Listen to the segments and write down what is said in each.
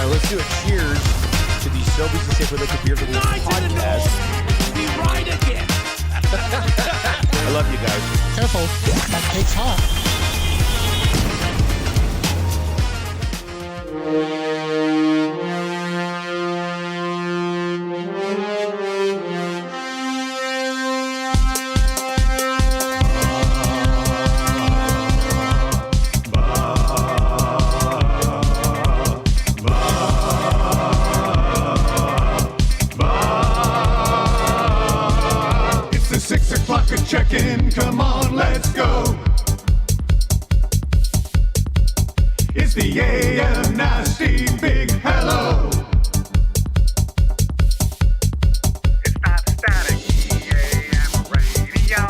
right, let's do a cheers to the Sobeys and Safeway Liquid Beer for the podcast. Be right again. I love you guys. Careful, that cake's hot. Check-in, come on, let's go. It's the AM Nasty Big Hello. It's not static, AM radio.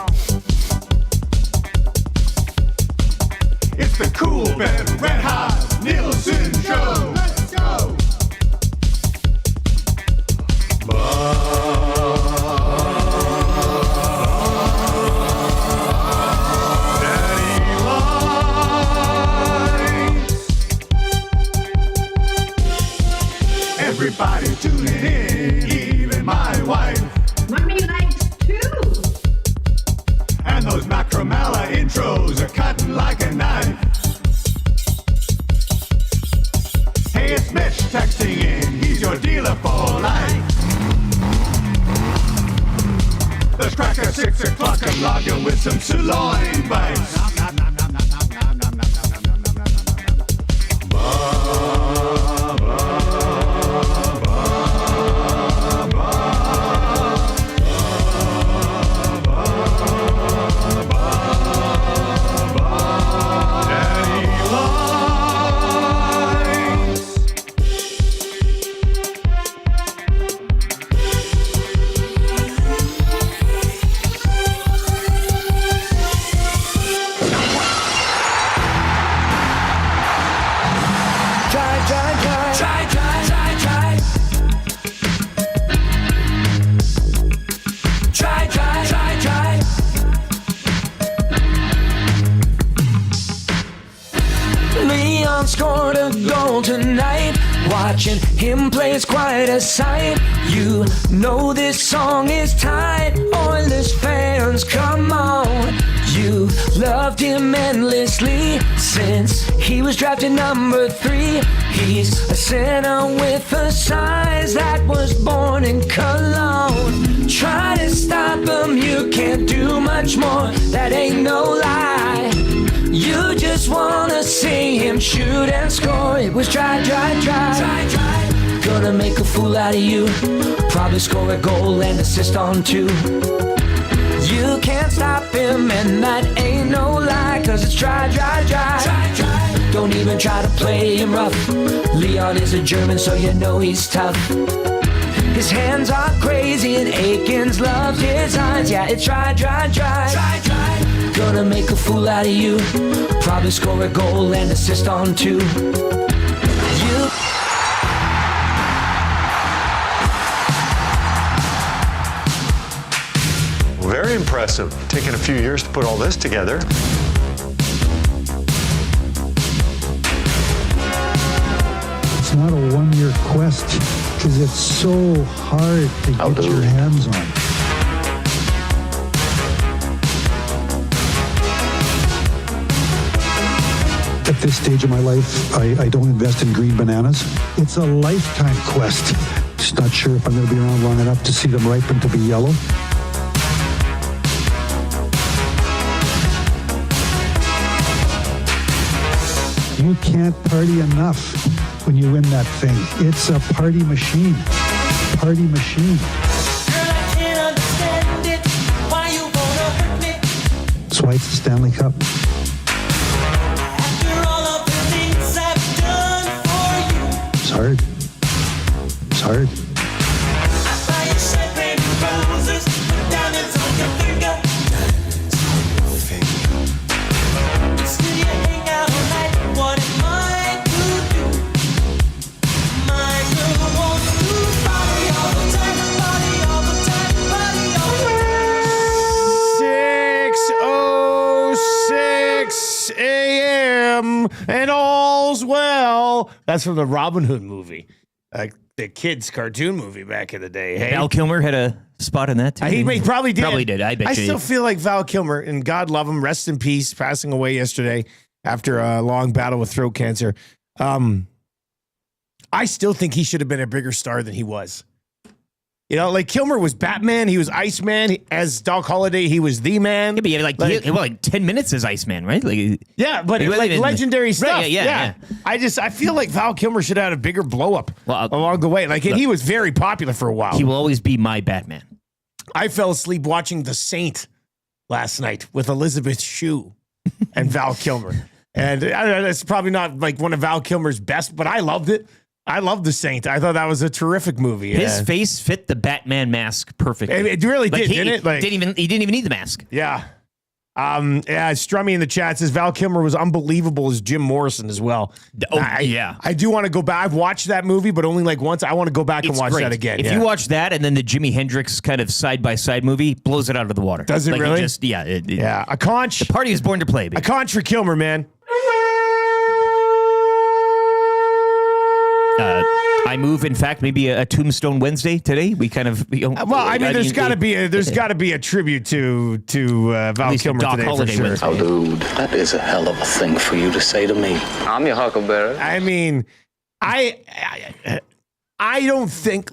It's the Coolbet Red Hot Nielson Show. Let's go. Everybody tuning in, even my wife. Mommy likes too. And those Macramalla intros are cutting like a knife. Hey, it's Mitch texting in, he's your dealer for life. Let's crack at 6 o'clock and log you with some sirloin bites. Leon scored a goal tonight. Watching him play is quite a sight. You know this song is tight. Oilers fans, come on. You loved him endlessly since he was drafted number 3. He's a center with a size that was born in Cologne. Try to stop him, you can't do much more. That ain't no lie. You just wanna see him shoot and score. It was try. Gonna make a fool out of you. Probably score a goal and assist on 2. You can't stop him, and that ain't no lie. Cause it's try. Don't even try to play him rough. Leon is a German, so you know he's tough. His hands are crazy and Aikens loves his eyes. Yeah, it's try. Gonna make a fool out of you. Probably score a goal and assist on 2. Very impressive. Taking a few years to put all this together. It's not a one-year quest because it's so hard to get your hands on. At this stage of my life, I don't invest in green bananas. It's a lifetime quest. Just not sure if I'm going to be around long enough to see them ripen to be yellow. You can't party enough when you win that thing. It's a party machine. Party machine. Girl, I can't understand it. Why you wanna hurt me? That's why it's the Stanley Cup. After all of the things I've done for you. It's hard. It's hard. I buy you champagne and roses, diamonds on your finger. Still you hang out all night. What am I to do? My girl wants to party all the time, party all the time, party all the time. 6:06 a.m. and all's well. That's from the Robin Hood movie, like the kids' cartoon movie back in the day. Hey, Val Kilmer had a spot in that too. he probably did. Probably did. I bet I you. still feel like Val Kilmer, and God love him, rest in peace, passing away yesterday after a long battle with throat cancer. I still think he should have been a bigger star than he was. You know, like Kilmer was Batman, he was Iceman. As Doc Holliday, he was the man. Yeah, but he had like 10 minutes as Iceman, right? Like, yeah, but he wasn't like even- legendary stuff. Right, yeah. I feel like Val Kilmer should have had a bigger blow up along the way. Like, and he was very popular for a while. he will always be my Batman. I fell asleep watching The Saint last night with Elizabeth Shue and Val Kilmer. And I don't know, it's probably not like one of Val Kilmer's best, but I loved it. I loved The Saint. I thought that was a terrific movie. His face fit the Batman mask perfectly. It really Like, did, didn't it? Like, he didn't even need the mask. yeah. Strummy in the chat says Val Kilmer was unbelievable as Jim Morrison as well. Yeah. I do want to go back. I've watched that movie, but only like once. I want to go back and It's watch great. that again. If you watch that and then the Jimi Hendrix kind of side-by-side movie, blows it out of the water. Does it Like, really? Yeah. A conch. The party was born to play, A baby. conch for Kilmer, man. I move, in fact, maybe a Tombstone Wednesday today. We kind of, Well, I mean, there's got to be a tribute to Val least Kilmer Doc today Holliday for sure. Wednesday. Oh, dude, that is a hell of a thing for you to say to me. I'm your huckleberry. I mean, I don't think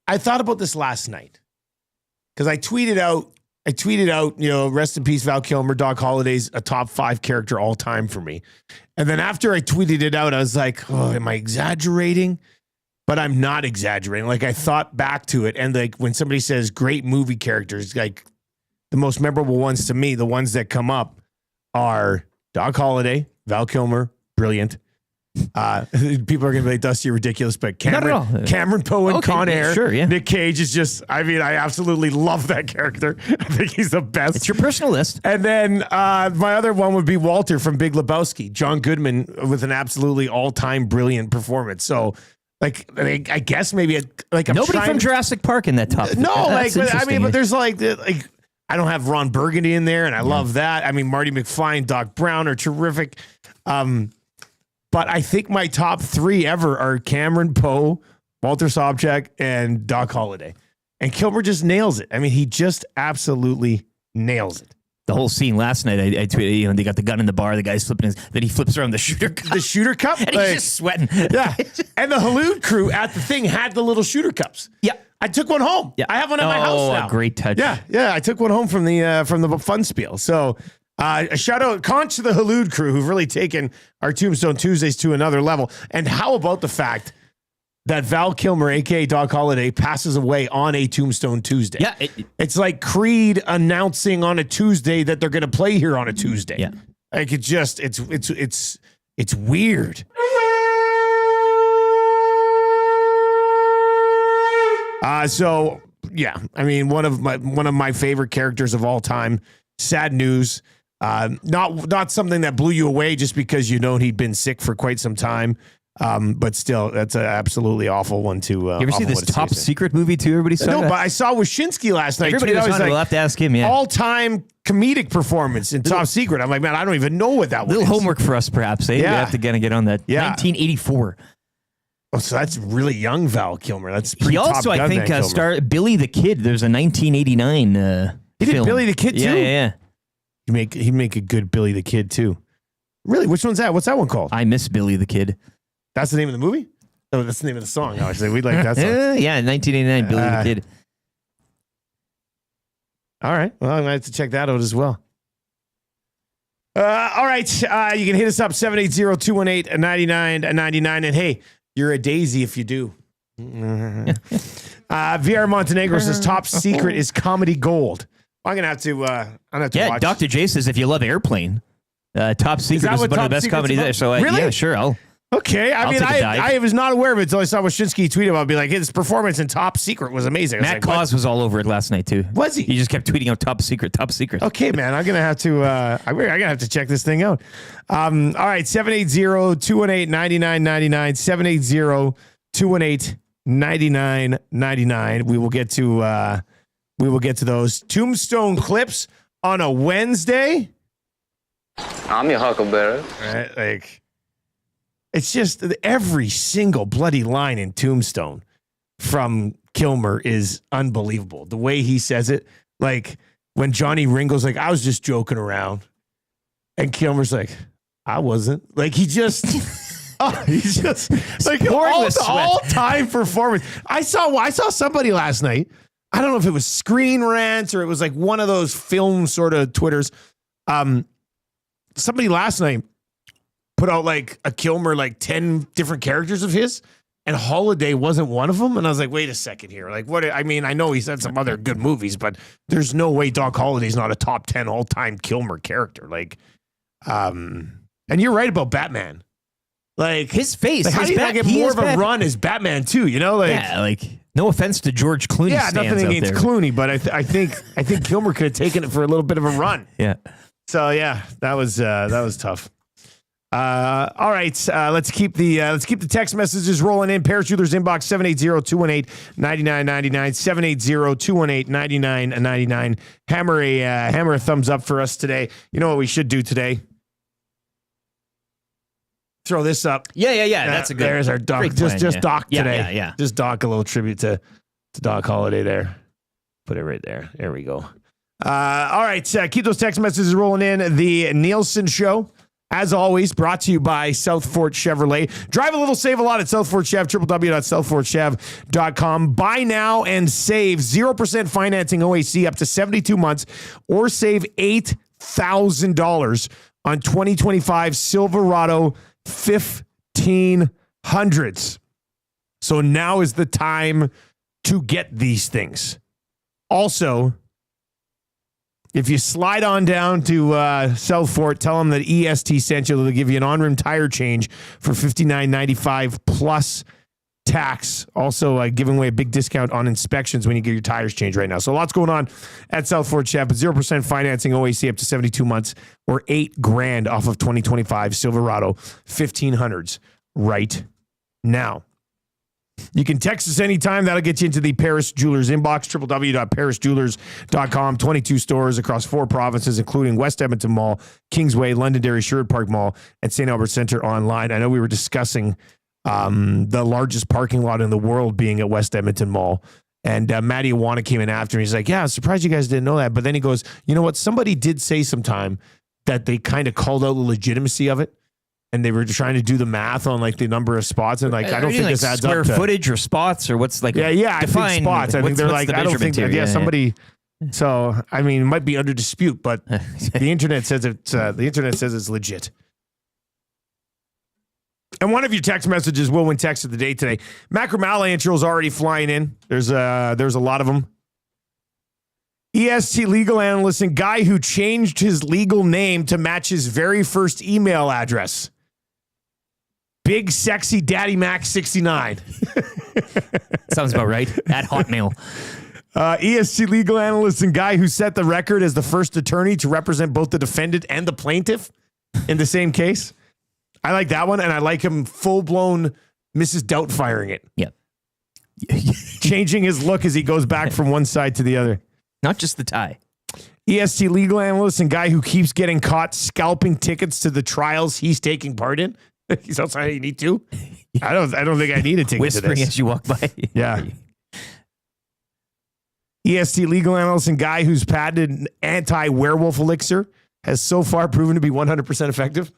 I thought about this last night because I tweeted out, you know, rest in peace, Val Kilmer. Doc Holliday's a top 5 character all time for me. And then after I tweeted it out, I was like, oh, am I exaggerating? But I'm not exaggerating. Like, I thought back to it, and like when somebody says great movie characters, like the most memorable ones to me, the ones that come up are Doc Holliday, Val Kilmer, brilliant. People are going to be like, Dusty, ridiculous, but Not at all. Cameron Poe and Okay, Con Air. sure, yeah. Nick Cage is just, I mean, I absolutely love that character. I think he's the best. It's your personal list. And then my other one would be Walter from Big Lebowski, John Goodman with an absolutely all-time brilliant performance. So, like, I guess maybe I'm Nobody trying from Jurassic Park in that top. No, That's like, I mean, interesting. but there's like I don't have Ron Burgundy in there, and I love that. I mean, Marty McFly and Doc Brown are terrific. But I think my top 3 ever are Cameron Poe, Walter Sobchak, and Doc Holliday. And Kilmer just nails it. I mean, he just absolutely nails it. The whole scene last night, I tweeted, you know, they got the gun in the bar, the guy's flipping then he flips around the shooter cup. The shooter cup? And he's just sweating. Yeah. And the Halud crew at the thing had the little shooter cups. Yeah. I took one home. Yeah. I have one at my house now. A great touch. Yeah. I took one home from the fun spiel. So a shout out, conch to the Halud crew who've really taken our Tombstone Tuesdays to another level. And how about the fact that Val Kilmer, a.k.a. Doc Holliday, passes away on a Tombstone Tuesday? Yeah. It's like Creed announcing on a Tuesday that they're going to play here on a Tuesday. Yeah. Like it's weird. So yeah, I mean, one of my favorite characters of all time. Sad news. Not something that blew you away just because you know he'd been sick for quite some time. But still, that's an absolutely awful one to. You ever see this Top Secret movie too? Everybody saw No, that? but I saw Wyshynski last night. Everybody was on it. We'll have to ask him. Yeah. All-time comedic performance in Top Secret. I'm like, man, I don't even know what that was. Little homework for us, perhaps. We have to kind of get on that. Yeah. 1984. Oh, so that's really young Val Kilmer. That's pretty He also, Top Gun, I think, Kilmer. starred Billy the Kid. There's a 1989 He did film. Billy the Kid too. Yeah. He'd make a good Billy the Kid too. Really? Which one's that? What's that one called? I Miss Billy the Kid. That's the name of the movie? Oh, that's the name of the song. Actually, we like that song. Yeah, 1989, Billy the Kid. All right. Well, I'm going to have to check that out as well. All right. You can hit us up, 780-218-9999. And hey, you're a daisy if you do. VR Montenegro says top secret is comedy gold. I'm going to have to watch. Yeah, Dr. J says if you love Airplane, Top Secret is what one of Top the best Secret's comedies about? there. So, Really? yeah, sure. Okay. I I'll mean, take a dive. I was not aware of it until I saw Wyshynski tweet about it. Be like, his performance in Top Secret was amazing. I was Matt like, Claus was all over it last night, too. Was he? He just kept tweeting out Top Secret, Top Secret. Okay, man, I'm gonna have to. I'm gonna have to check this thing out. All right, 780-218-9999. 780-218-9999. We will get to. We will get to those Tombstone clips on a Wednesday. I'm your huckleberry. Right, like It's just every single bloody line in Tombstone from Kilmer is unbelievable. The way he says it, like when Johnny Ringo's like, I was just joking around. And Kilmer's like, I wasn't. Like he's just like all-time performance. I saw somebody last night. I don't know if it was Screen Rant or it was like one of those film sort of Twitters. Somebody last night put out like a Kilmer, like 10 different characters of his, and Holiday wasn't one of them. And I was like, wait a second here. Like, what? I mean, I know he's had some other good movies, but there's no way Doc Holliday's not a top 10 all-time Kilmer character. Like, and you're right about Batman. Like his face, like, how do you not get more of a run as Batman too? You know, like no offense to George Clooney. Yeah, nothing against Clooney, but I think Kilmer could have taken it for a little bit of a run. Yeah. So yeah, that was tough. All right, let's keep the text messages rolling in. Paris Jewelers inbox 780-218-9999 780-218-9999. Hammer a thumbs up for us today. You know what we should do today? Throw this up. Yeah. That's a good. There's our Doc. Just Doc today. Yeah. Just Doc, a little tribute to Doc Holliday there. Put it right there. There we go. All right, keep those text messages rolling in. The Nielson Show, as always, brought to you by South Fort Chevrolet. Drive a little, save a lot at South Fort Chev, www.southfortchev.com. Buy now and save 0% financing OAC up to 72 months, or save $8,000 on 2025 Silverado 1500s. So now is the time to get these things. Also, if you slide on down to South Fort, tell them that EST sent you. They'll give you an on-rim tire change for $59.95 plus tax. Also giving away a big discount on inspections when you get your tires changed right now. So lots going on at South Fort Chev. 0% financing OAC up to 72 months, or $8,000 off of 2025 Silverado 1500s right now. You can text us anytime. That'll get you into the Paris Jewelers inbox, www.parisjewelers.com. 22 stores across 4 provinces, including West Edmonton Mall, Kingsway, Londonderry, Sherwood Park Mall, and St. Albert Centre online. I know we were discussing the largest parking lot in the world being at West Edmonton Mall. And Matty Iwana came in after me. He's like, yeah, I'm surprised you guys didn't know that. But then he goes, you know what? Somebody did say sometime that they kind of called out the legitimacy of it. And they were trying to do the math on like the number of spots, and like I don't think this adds up to square footage or spots or what's like. Yeah. I think spots. I think they're like I don't think. Yeah, somebody. So I mean, it might be under dispute, but the internet says it's it's legit. And one of your text messages will win text of the day today. Macramalla intros already flying in. There's a lot of them. EST legal analyst and guy who changed his legal name to match his very first email address. Big Sexy Daddy Mac 69. Sounds about right. At Hotmail. EST legal analyst and guy who set the record as the first attorney to represent both the defendant and the plaintiff in the same case. I like that one, and I like him full-blown Mrs. Doubtfiring it. Yeah. Changing his look as he goes back from one side to the other. Not just the tie. EST legal analyst and guy who keeps getting caught scalping tickets to the trials he's taking part in. He's outside. You need to. I don't think I need a ticket. Whispering to this. as you walk by. Yeah. EST legal analyst and guy who's patented anti-werewolf elixir has so far proven to be 100% effective.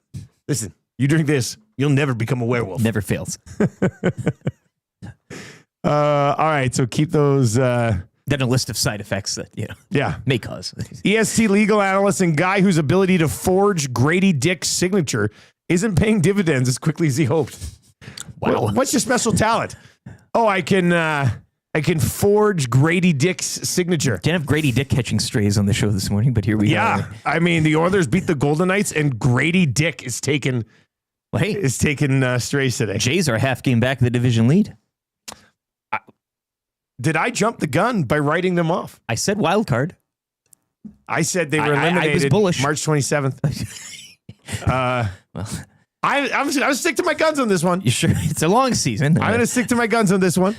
Listen, you drink this, you'll never become a werewolf. Never fails. All right, so keep those. Then a list of side effects that may cause. EST legal analyst and guy whose ability to forge Grady Dick's signature isn't paying dividends as quickly as he hoped. Wow. What's your special talent? Oh, I can forge Grady Dick's signature. Didn't have Grady Dick catching strays on the show this morning, but here we are. Yeah, I mean, the Oilers beat the Golden Knights, and Grady Dick is taking strays today. Jays are a half game back of the division lead. Did I jump the gun by writing them off? I said wild card. I said they were eliminated. I was bullish. March 27th. I'm stick to my guns on this one. You sure? It's a long season. I'm going to stick to my guns on this one,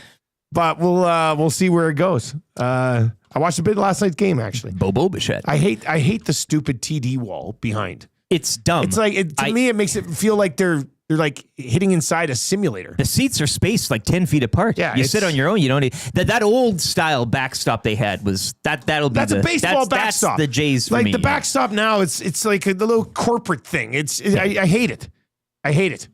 but we'll see where it goes. I watched a bit of last night's game actually. Bobo Bichette. I hate the stupid TD wall behind. It's dumb. It's like to me it makes it feel like they're They're like hitting inside a simulator. The seats are spaced like 10 feet apart. Yeah, you sit on your own. You don't need that old style backstop they had was that'll be that's a baseball backstop. That's the Jays for like me. the backstop now. It's like the little corporate thing. I hate it. I hate it.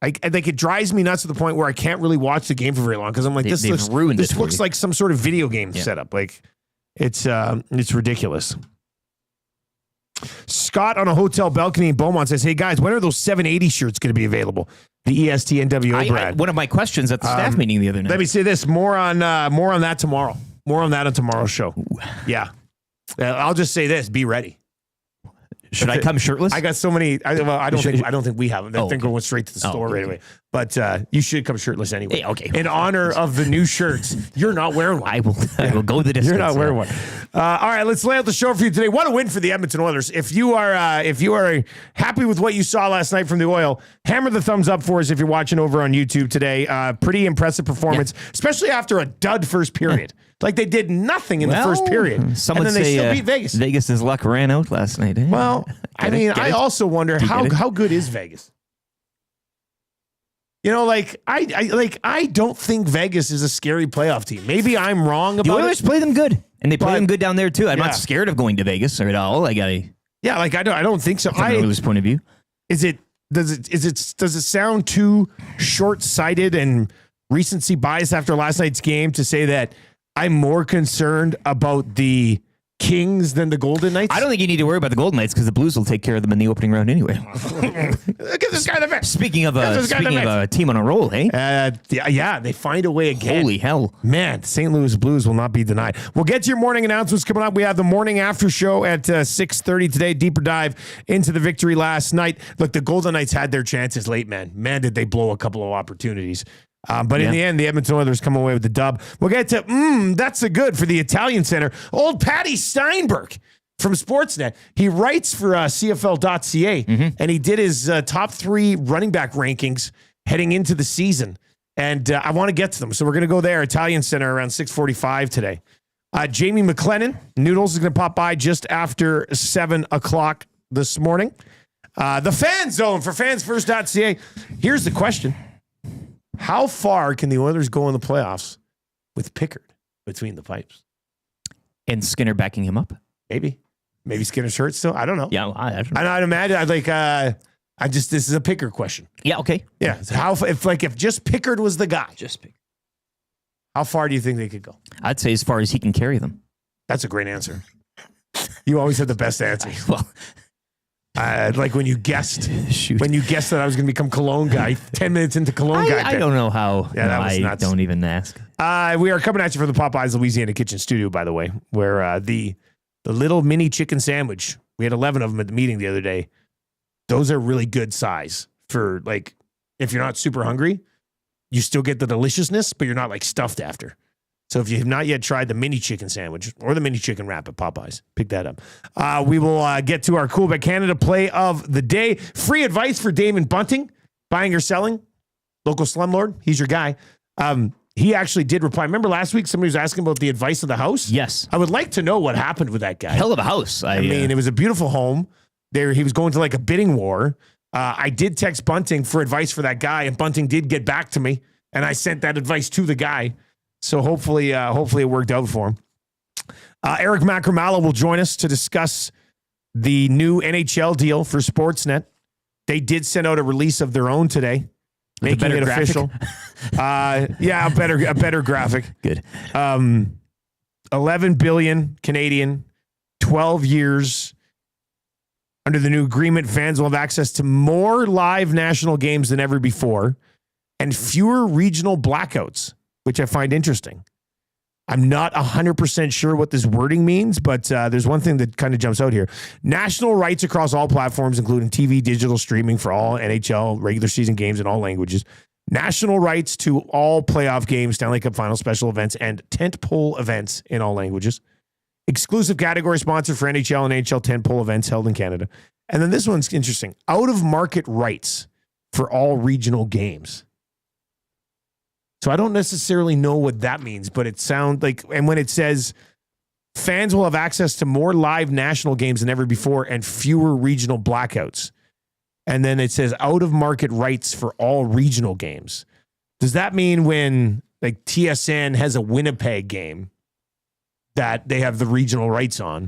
Like it drives me nuts to the point where I can't really watch the game for very long because I'm like this looks like some sort of video game setup. Like it's ridiculous. Scott on a hotel balcony in Beaumont says, "Hey guys, when are those 780 shirts going to be available?" The ESTNWO brand. One of my questions at the staff meeting the other night. Let me say this: more on that tomorrow. More on that on tomorrow's show. Yeah, I'll just say this: be ready. Should I come shirtless? I got so many. I don't think we have them. I think we're going straight to the store right away. But you should come shirtless anyway. Hey, okay. In honor of the new shirts, you're not wearing one. I will go the distance. You're not wearing one. All right, let's lay out the show for you today. What a win for the Edmonton Oilers! If you are happy with what you saw last night from the Oil, hammer the thumbs up for us if you're watching over on YouTube today. Pretty impressive performance, especially after a dud first period. Like they did nothing in the first period, and then they still beat Vegas. Vegas's luck ran out last night. Eh? Well, I also wonder how good is Vegas. You know, I don't think Vegas is a scary playoff team. Maybe I'm wrong about the Oilers it. play them good, and they play them good down there too. I'm not scared of going to Vegas or at all. I don't think so. From an Oilers point of view, does it sound too short-sighted and recency bias after last night's game to say that I'm more concerned about the Kings than the Golden Knights? I don't think you need to worry about the Golden Knights because the Blues will take care of them in the opening round anyway. Give this guy the vent. Speaking of a team on a roll, hey? They find a way again. Holy hell. Man, St. Louis Blues will not be denied. We'll get to your morning announcements coming up. We have the morning after show at 6:30 today. Deeper dive into the victory last night. Look, the Golden Knights had their chances late, man. Man, did they blow a couple of opportunities. But in the end, the Edmonton Oilers come away with the dub. We'll get to, that's a good for the Italian center. Old Patty Steinberg from Sportsnet. He writes for CFL.ca, and he did his top 3 running back rankings heading into the season. And I want to get to them. So we're going to go there, Italian center, around 6:45 today. Jamie McLennan, Noodles, is going to pop by just after 7 o'clock this morning. The Fan Zone for fansfirst.ca. Here's the question. How far can the Oilers go in the playoffs with Pickard between the pipes? And Skinner backing him up? Maybe Skinner's hurt still. I don't know. Yeah, I don't know. I'd imagine. This is a Pickard question. Yeah, okay. Yeah. So if just Pickard was the guy, just Pickard. How far do you think they could go? I'd say as far as he can carry them. That's a great answer. You always have the best answer. Well. Like when you guessed that I was going to become Cologne guy 10 minutes into Cologne guy. I don't know how. Yeah, that was nuts. Don't even ask. We are coming at you from the Popeyes Louisiana Kitchen Studio, by the way, where the little mini chicken sandwich, we had 11 of them at the meeting the other day. Those are really good size for if you're not super hungry, you still get the deliciousness, but you're not stuffed after. So if you have not yet tried the mini chicken sandwich or the mini chicken wrap at Popeyes, pick that up. We will get to our Coolbet Canada play of the day. Free advice for Damon Bunting, buying or selling, local slumlord. He's your guy. He actually did reply. Remember last week somebody was asking about the advice of the house? Yes. I would like to know what happened with that guy. Hell of a house. I mean, it was a beautiful home. There, he was going to a bidding war. I did text Bunting for advice for that guy, and Bunting did get back to me, and I sent that advice to the guy. So hopefully it worked out for him. Eric Macramalla will join us to discuss the new NHL deal for Sportsnet. They did send out a release of their own today, making it official. A better graphic. Good. 11 billion Canadian, 12 years. Under the new agreement, fans will have access to more live national games than ever before and fewer regional blackouts, which I find interesting. I'm not 100% sure what this wording means, but there's one thing that kind of jumps out here. National rights across all platforms, including TV, digital streaming for all NHL regular season games in all languages. National rights to all playoff games, Stanley Cup final special events, and tentpole events in all languages. Exclusive category sponsor for NHL and NHL tentpole events held in Canada. And then this one's interesting. Out-of-market rights for all regional games. So I don't necessarily know what that means, but it sounds like, and when it says fans will have access to more live national games than ever before and fewer regional blackouts. And then it says out of market rights for all regional games. Does that mean when like TSN has a Winnipeg game that they have the regional rights on?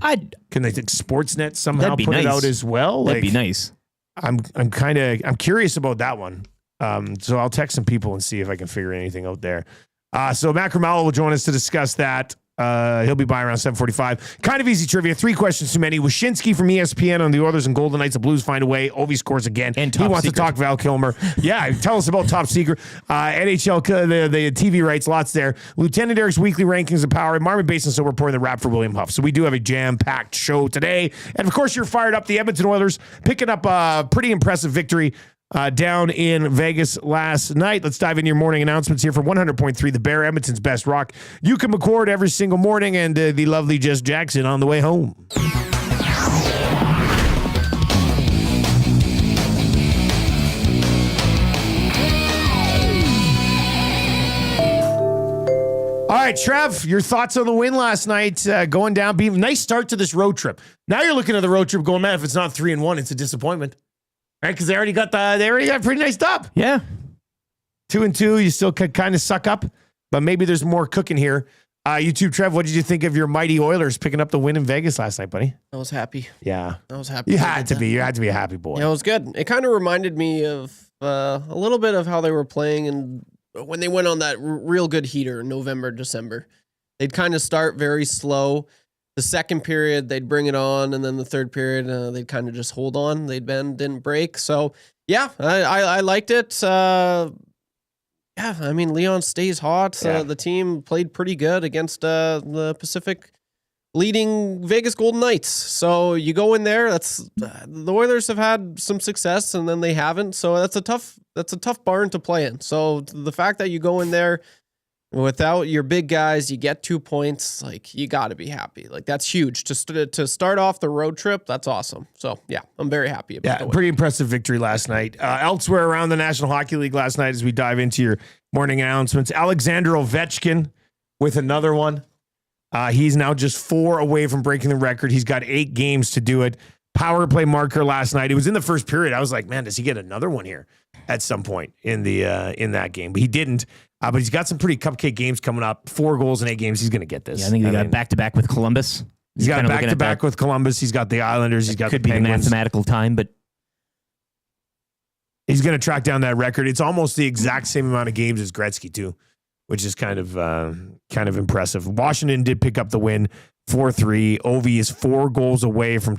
Can they think Sportsnet somehow put it out as well? That'd be nice. I'm curious about that one. So I'll text some people and see if I can figure anything out there. So Macramalla will join us to discuss that. He'll be by around 7:45. Kind of easy trivia. 3 questions too many. Wyshynski from ESPN on the Oilers and Golden Knights. The Blues find a way. Ovi scores again. And he wants to talk Val Kilmer. Yeah, tell us about Top Secret. NHL, the TV rights, lots there. Lieutenant Eric's weekly rankings of power. Marvin Basin still reporting the wrap for William Huff. So we do have a jam-packed show today. And of course, you're fired up. The Edmonton Oilers picking up a pretty impressive victory down in Vegas last night. Let's dive into your morning announcements here for 100.3 The Bear, Edmonton's best rock. You can McCord every single morning, and the lovely Jess Jackson on the way home. All right, Trev, your thoughts on the win last night, going down. Nice start to this road trip. Now you're looking at the road trip going, man, if it's not 3-1, it's a disappointment. Right, because they already got a pretty nice dub. Yeah, 2-2. You still could kind of suck up, but maybe there's more cooking here. YouTube, Trev, what did you think of your mighty Oilers picking up the win in Vegas last night, buddy? I was happy. Yeah, I was happy. You had to be. You had to be a happy boy. Yeah, it was good. It kind of reminded me of a little bit of how they were playing, and when they went on that real good heater in November, December. They'd kind of start very slow. The second period, they'd bring it on, and then the third period, they'd kind of just hold on. They'd bend, didn't break. So, yeah, I liked it. Yeah, I mean, Leon stays hot. The team played pretty good against the Pacific leading Vegas Golden Knights. So you go in there. The Oilers have had some success, and then they haven't. So that's a tough barn to play in. So the fact that you go in there without your big guys, you get 2 points. Like, you got to be happy. Like, that's huge to start off the road trip. That's awesome. So yeah, I'm very happy about it. Pretty impressive victory last night. Elsewhere around the National Hockey League last night, as we dive into your morning announcements, Alexander Ovechkin with another one. He's now just 4 away from breaking the record. He's got 8 games to do it. Power play marker last night. It was in the first period. I was like, man, does he get another one here at some point in that game? But he didn't. But he's got some pretty cupcake games coming up. 4 goals in 8 games. He's going to get this. Yeah, I think they got back-to-back with Columbus. He's got back-to-back with Columbus. He's got the Islanders. He's got the Penguins. Could be the mathematical time, but he's going to track down that record. It's almost the exact same amount of games as Gretzky too, which is kind of impressive. Washington did pick up the win, 4-3. Ovi is 4 goals away from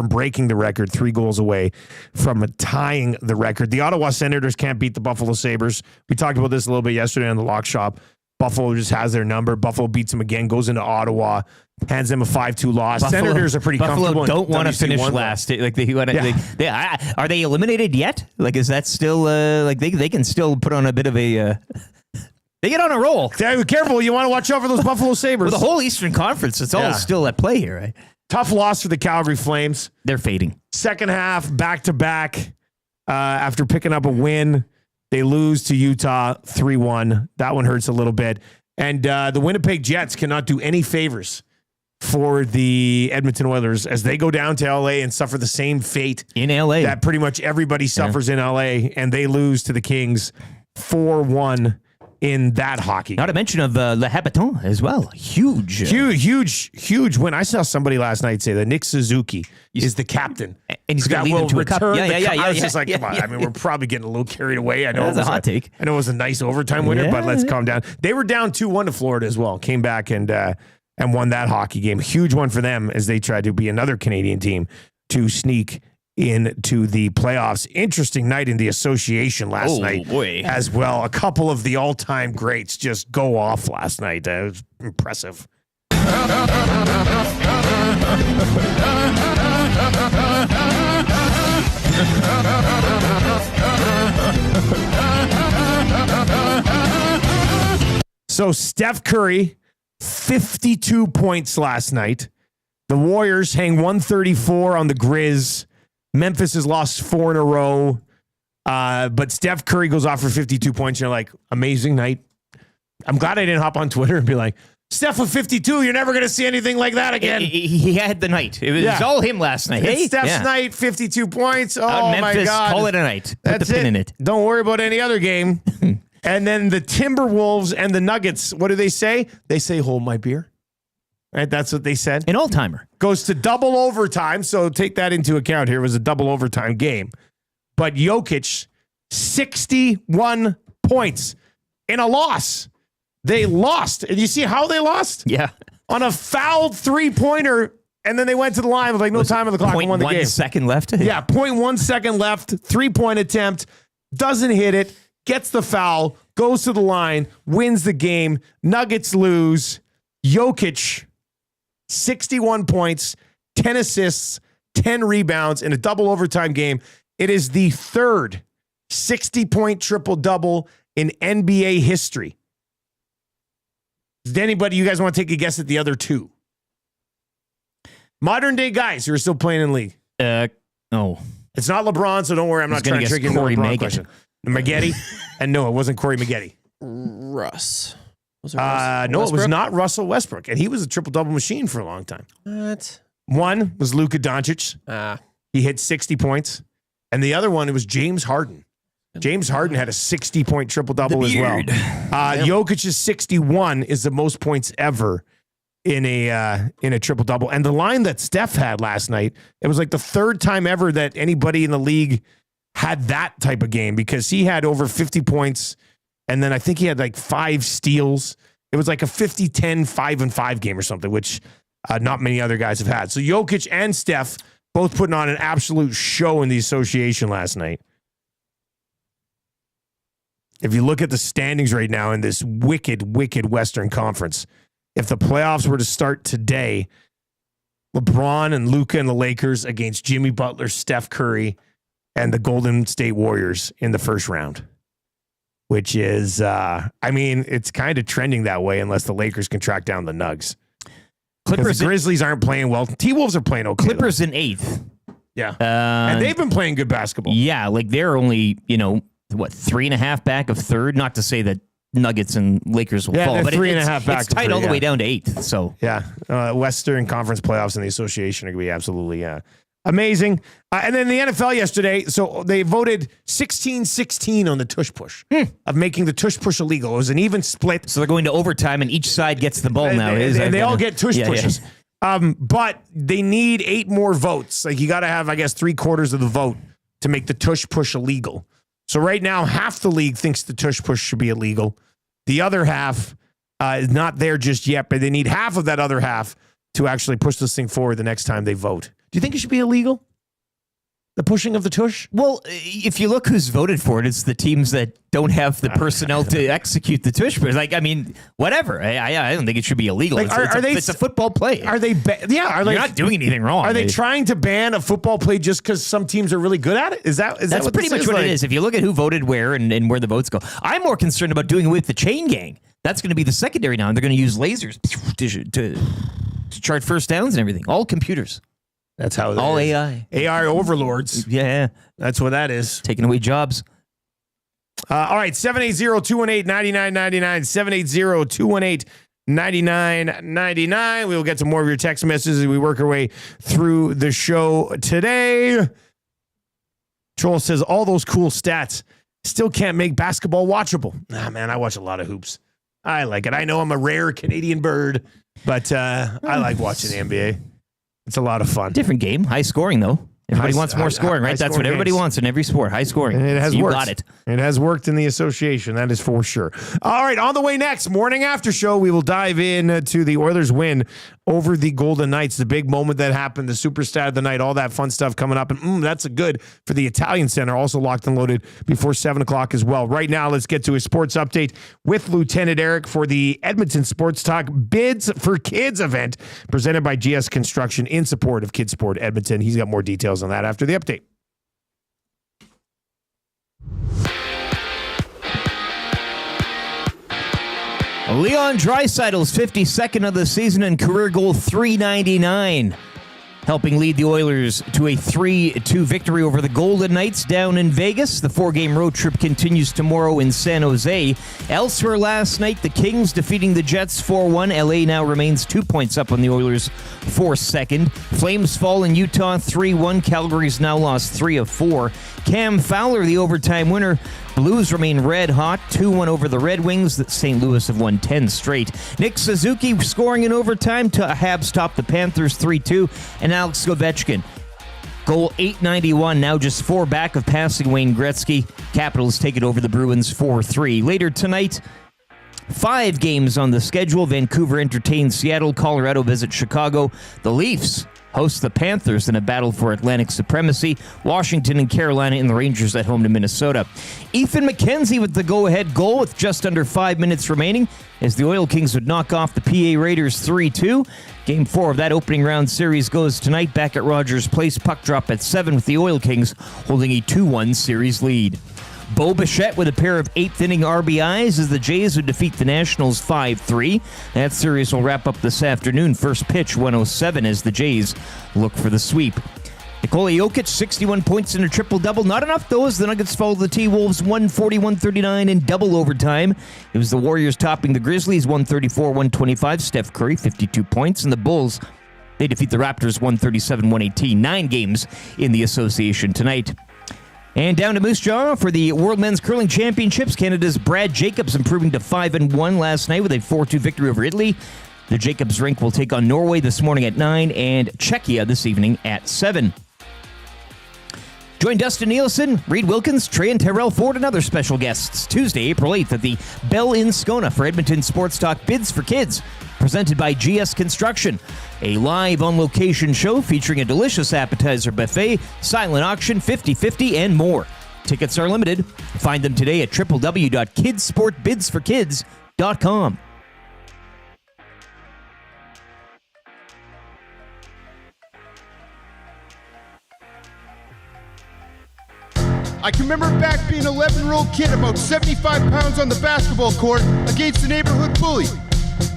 breaking the record, 3 goals away from tying the record. The Ottawa Senators can't beat the Buffalo Sabres. We talked about this a little bit yesterday on the Lock Shop. Buffalo just has their number. Buffalo beats them again, goes into Ottawa, hands them a 5-2 loss. Senators are pretty comfortable. Buffalo don't want to finish last. Like are they eliminated yet? Like, is that still like they can still put on a bit of a they get on a roll. Be careful. You want to watch out for those Buffalo Sabres. Well, the whole Eastern Conference, it's all still at play here, right? Tough loss for the Calgary Flames. They're fading. Second half, back-to-back. After picking up a win, they lose to Utah 3-1. That one hurts a little bit. And the Winnipeg Jets cannot do any favors for the Edmonton Oilers as they go down to LA and suffer the same fate in LA that pretty much everybody suffers in LA, and they lose to the Kings 4-1 in that hockey. Not to mention of Le Habitant as well. Huge win. I saw somebody last night say that Nick Suzuki is the captain. And he's going to lead them to a cup. I was just like, come on. I mean, we're probably getting a little carried away. I know that's a hot take. I know it was a nice overtime winner, but let's calm down. They were down 2-1 to Florida as well. Came back and won that hockey game. Huge one for them as they tried to be another Canadian team to sneak into the playoffs. Interesting night in the association last night as well. A couple of the all-time greats just go off last night. It was impressive. So Steph Curry, 52 points last night. The Warriors hang 134 on the Grizz. Memphis has lost 4 in a row. But Steph Curry goes off for 52 points. You're like, amazing night. I'm glad I didn't hop on Twitter and be like, Steph with 52. You're never going to see anything like that again. He had the night. It was all him last night. It's Hey, Steph's night, 52 points. Oh, Memphis, my God. call it a night. Put That's the pin in it. Don't worry about any other game. And then the Timberwolves and the Nuggets, what do they say? They say, hold my beer. Right? That's what they said. An all-timer. Goes to double overtime, so take that into account here. It was a double overtime game. But Jokic, 61 points in a loss. They lost. And you see how they lost? Yeah. On a fouled three-pointer, and then they went to the line with like no time on the clock and won the game. 1 second left? Yeah, 0.1 second left, three-point attempt, doesn't hit it, gets the foul, goes to the line, wins the game. Nuggets lose. Jokic, 61 points, 10 assists, 10 rebounds in a double overtime game. It is the third 60-point triple-double in NBA history. Does anybody, you guys want to take a guess at the other two? Modern day guys who are still playing in league. No. It's not LeBron, so don't worry. I'm not trying to trick you into Corey a LeBron Maggette. question. Maggette? And no, it wasn't Corey Maggette. Russ. Was it No, it was Westbrook? not Russell Westbrook. And he was a triple-double machine for a long time. What? One was Luka Doncic. He hit 60 points. And the other one, it was James Harden. James Harden had a 60-point triple-double as well. Jokic's 61 is the most points ever in a triple-double. And the line that Steph had last night, it was like the third time ever that anybody in the league had that type of game because he had over 50 points. And then I think he had like 5 steals. It was like a 50-10, 5-5 game or something, which not many other guys have had. So Jokic and Steph both putting on an absolute show in the association last night. If you look at the standings right now in this wicked, wicked Western Conference, if the playoffs were to start today, LeBron and Luka and the Lakers against Jimmy Butler, Steph Curry, and the Golden State Warriors in the first round, which is, it's kind of trending that way unless the Lakers can track down the Nugs. Clippers, the Grizzlies aren't playing well. T-Wolves are playing okay. Clippers in 8th. Yeah. And they've been playing good basketball. Yeah, like they're only, 3.5 back of 3rd? Not to say that Nuggets and Lakers will fall, but 3.5 back. It's tight all the way down to 8th. So yeah, Western Conference playoffs and the association are going to be absolutely amazing. And then the NFL yesterday, so they voted 16-16 on the tush push of making the tush push illegal. It was an even split. So they're going to overtime, and each side gets the ball now. And they all get tush pushes. Yeah. But they need 8 more votes. Like you got to have, I guess, 3/4 of the vote to make the tush push illegal. So right now, half the league thinks the tush push should be illegal. The other half is not there just yet, but they need half of that other half to actually push this thing forward the next time they vote. Do you think it should be illegal? The pushing of the tush? Well, if you look who's voted for it, it's the teams that don't have the personnel to execute the tush. But whatever. I don't think it should be illegal. Like, it's a football play. Are they? You're not doing anything wrong. Are they trying to ban a football play just because some teams are really good at it? That's pretty much what it is. If you look at who voted where and where the votes go, I'm more concerned about doing it with the chain gang. That's going to be the secondary now. And they're going to use lasers to chart first downs and everything. All computers. That's how all is. AI overlords. Yeah. That's what that is. Taking away jobs. All right, 780-218-9999, 780-218-9999. We will get to more of your text messages as we work our way through the show today. Troll says, all those cool stats still can't make basketball watchable. Nah, man, I watch a lot of hoops. I like it. I know I'm a rare Canadian bird, but I like watching the NBA. It's a lot of fun. Different game. High scoring, though. Everybody wants more scoring, right? That's what everybody wants in every sport. High scoring. And it has worked. You got it. It has worked in the association. That is for sure. All right. On the way next, morning after show, we will dive in to the Oilers win over the Golden Knights. The big moment that happened, the super stat of the night, all that fun stuff coming up. And that's a good for the Italian Center. Also locked and loaded before 7 o'clock as well. Right now, let's get to a sports update with Lieutenant Eric for the Edmonton Sports Talk Bids for Kids event presented by GS Construction in support of Kids Sport Edmonton. He's got more details on that after the update. Leon Draisaitl's 52nd of the season and career goal 399. helping lead the Oilers to a 3-2 victory over the Golden Knights down in Vegas. The 4-game road trip continues tomorrow in San Jose. Elsewhere last night, the Kings defeating the Jets 4-1. LA now remains 2 points up on the Oilers for second. Flames fall in Utah 3-1. Calgary's now lost 3 of 4. Cam Fowler, the overtime winner. Blues remain red hot, 2-1 over the Red Wings. St. Louis have won 10 straight. Nick Suzuki scoring in overtime to Habs top the Panthers 3-2. And Alex Ovechkin, goal 891, now just 4 back of passing Wayne Gretzky. Capitals take it over the Bruins 4-3. Later tonight, 5 games on the schedule. Vancouver entertains Seattle. Colorado visits Chicago. The Leafs host the Panthers in a battle for Atlantic supremacy. Washington and Carolina, and the Rangers at home to Minnesota. Ethan McKenzie with the go-ahead goal with just under 5 minutes remaining as the Oil Kings would knock off the PA Raiders 3-2. Game 4 of that opening round series goes tonight back at Rogers Place. Puck drop at 7 with the Oil Kings holding a 2-1 series lead. Bo Bichette with a pair of 8th-inning RBIs as the Jays would defeat the Nationals 5-3. That series will wrap up this afternoon. First pitch 1:07 as the Jays look for the sweep. Nikola Jokic, 61 points in a triple-double. Not enough, though, as the Nuggets fall to the T-Wolves 140-139 in double overtime. It was the Warriors topping the Grizzlies 134-125. Steph Curry, 52 points. And the Bulls, they defeat the Raptors 137-118. 9 games in the association tonight. And down to Moose Jaw for the World Men's Curling Championships. Canada's Brad Jacobs improving to 5-1 last night with a 4-2 victory over Italy. The Jacobs rink will take on Norway this morning at 9 and Czechia this evening at 7. Join Dustin Nielsen, Reed Wilkins, Trey and Terrell Ford, and other special guests Tuesday, April 8th at the Bell in Scona for Edmonton Sports Talk Bids for Kids, presented by GS Construction. A live on-location show featuring a delicious appetizer buffet, silent auction, 50/50, and more. Tickets are limited. Find them today at www.kidsportbidsforkids.com. I can remember back being an 11-year-old kid, about 75 pounds on the basketball court against the neighborhood bully,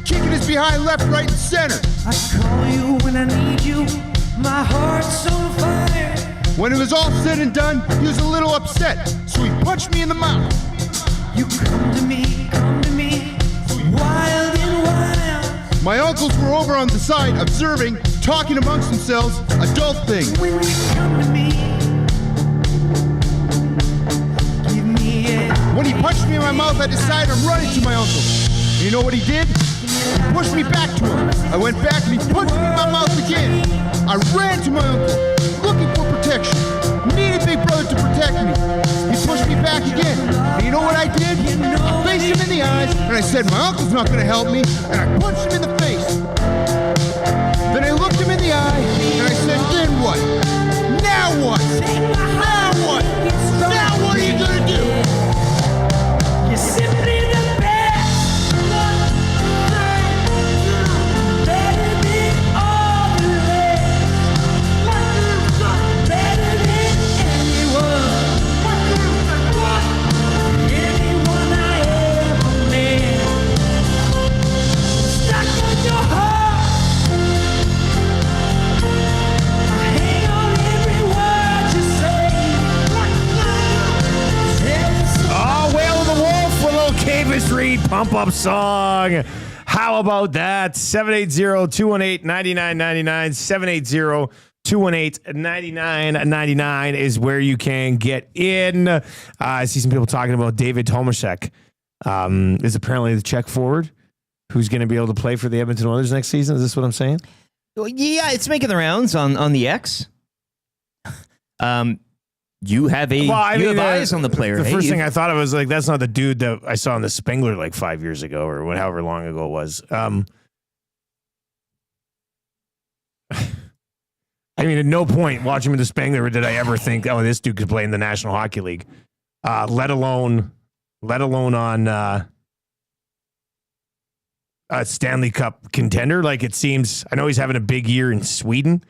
kicking his behind left, right, and center. I call you when I need you, my heart's on fire. When it was all said and done, he was a little upset, so he punched me in the mouth. You come to me, wild and wild. My uncles were over on the side, observing, talking amongst themselves, adult things. When you come to me, give me a... When he punched me in my mouth, I decided I'm running to my uncle. And you know what he did? He pushed me back to him. I went back and he punched me in my mouth again. I ran to my uncle, looking for protection. Needed Big Brother to protect me. He pushed me back again. And you know what I did? I faced him in the eyes and I said, my uncle's not going to help me. And I punched him in the face. Then I looked him in the eye and I said, then what? Now what? Now what? Now what are you going to do? You're simply the best. Better than all the rest. Better than anyone. Anyone I ever met. Stuck on your heart. I hang on every word you say. Oh, Whale of the Wolf with a little Cavis Reed pump-up song. How about that? 780-218-9999. 780-218-9999 is where you can get in. I see some people talking about David Tomaszek. Is apparently the Czech forward who's going to be able to play for the Edmonton Oilers next season. Is this what I'm saying? Well, yeah, it's making the rounds on the X. You have eyes on the player. The hey? first thing I thought of was like, that's not the dude that I saw in the Spengler like 5 years ago or however long ago it was. I mean, at no point watching him in the Spengler did I ever think, oh, this dude could play in the National Hockey League. Let alone on a Stanley Cup contender. Like it seems, I know he's having a big year in Sweden.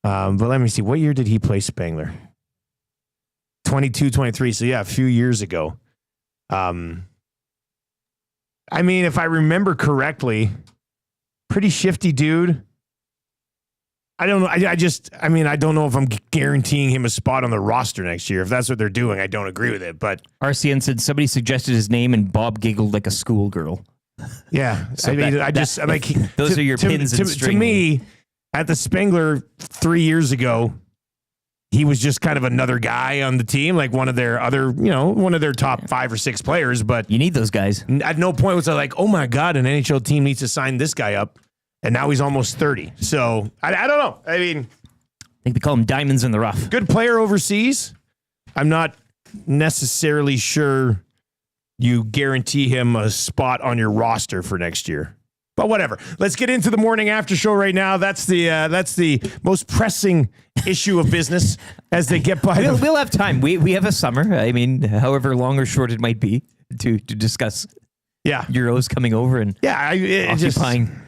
But let me see. What year did he play Spengler? 22, 23. So yeah, a few years ago. I mean, if I remember correctly, pretty shifty dude. I don't know. I don't know if I'm guaranteeing him a spot on the roster next year. If that's what they're doing, I don't agree with it. But RCN said somebody suggested his name and Bob giggled like a schoolgirl. Yeah. So I'm like, those are your pins and strings. To me, at the Spengler 3 years ago, he was just kind of another guy on the team, like one of their top 5 or 6 players. But you need those guys. At no point was I like, oh my God, an NHL team needs to sign this guy up. And now he's almost 30. So I don't know. I mean, I think they call him diamonds in the rough. Good player overseas. I'm not necessarily sure you guarantee him a spot on your roster for next year. But whatever. Let's get into the morning after show right now. That's the most pressing issue of business as they get by. We'll have time. We have a summer. I mean, however long or short it might be to discuss. Yeah, Euros coming over and occupying.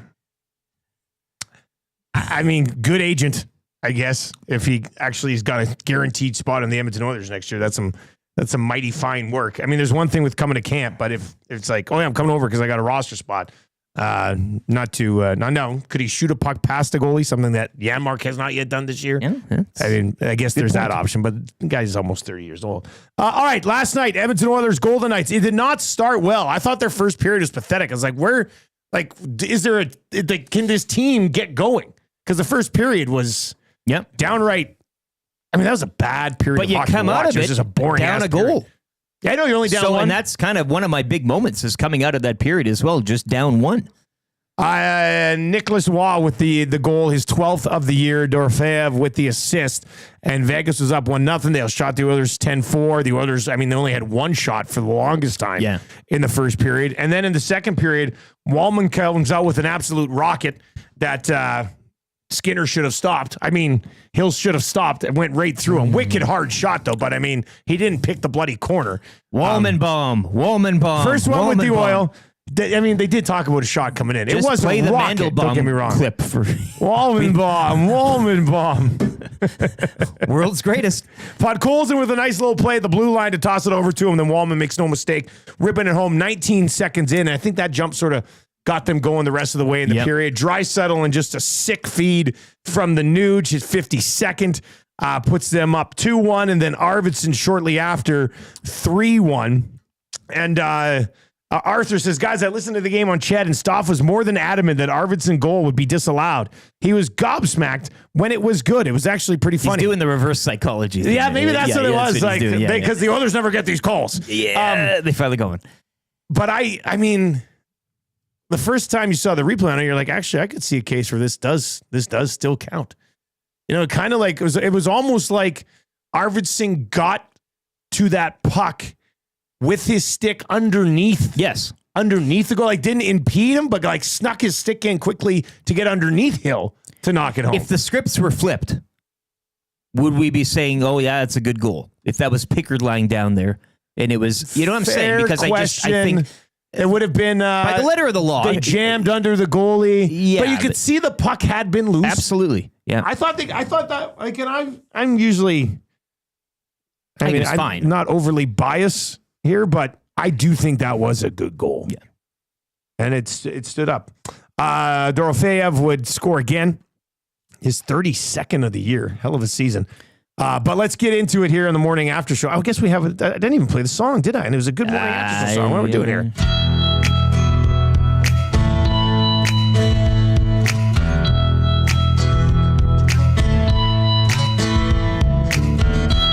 I mean, good agent, I guess. If he actually has got a guaranteed spot in the Edmonton Oilers next year, that's some mighty fine work. I mean, there's one thing with coming to camp, but if it's like, oh yeah, I'm coming over because I got a roster spot. No. Could he shoot a puck past the goalie? Something that Janmark has not yet done this year. Yeah, I mean, I guess there's that option, but the guy's almost 30 years old. All right, last night, Edmonton Oilers, Golden Knights. It did not start well. I thought their first period was pathetic. I was like, can this team get going? Because the first period was downright. I mean, that was a bad period. But you come out of it, was just a boring down a period. goal. Yeah, I know you're only down one. And that's kind of one of my big moments is coming out of that period as well, just down one. Nicholas Waugh with the goal, his 12th of the year. Dorofeyev with the assist. And Vegas was up 1-0. They shot the Oilers 10-4. The Oilers, I mean, they only had one shot for the longest time in the first period. And then in the second period, Wallman comes out with an absolute rocket that Skinner should have stopped. I mean, Hill should have stopped and went right through him. Wicked hard shot, though, but I mean, he didn't pick the bloody corner. Wallman bomb. First one with the Oil. I mean, they did talk about a shot coming in. Just it wasn't play the rocket, Mandelbaum don't get me wrong. Clip for Wallman bomb. World's greatest. Podkolzin with a nice little play at the blue line to toss it over to him. Then Wallman makes no mistake, ripping it home 19 seconds in. And I think that jump sort of got them going the rest of the way in the period. Draisaitl and just a sick feed from the Nuge, his 52nd, puts them up 2-1. And then Arvidsson shortly after 3-1. And Arthur says, guys, I listened to the game on Chet, and Stoff was more than adamant that Arvidsson goal would be disallowed. He was gobsmacked when it was good. It was actually pretty funny. He's doing the reverse psychology thing. Yeah, maybe that's what it was. Like, because the Oilers never get these calls. Yeah, they finally going. But I mean, the first time you saw the replay on it, you're like, actually, I could see a case where this does still count. You know, kind of like it was almost like Arvidsson got to that puck with his stick underneath. Yes. Underneath the goal. Like, didn't impede him, but like snuck his stick in quickly to get underneath Hill to knock it home. If the scripts were flipped, would we be saying, oh, yeah, it's a good goal? If that was Pickard lying down there and it was, you know what I'm saying? Because I think it would have been by the letter of the law. They jammed under the goalie. Yeah, but you could see the puck had been loose. Absolutely. Yeah. I thought that, like, and I'm usually, I mean, it's I'm fine. Not overly biased here, but I do think that was a good goal. Yeah. And it stood up. Dorofeyev would score again. His 32nd of the year. Hell of a season. But let's get into it here in the morning after show. I guess I didn't even play the song, did I? And it was a good morning after show song. What are we doing here?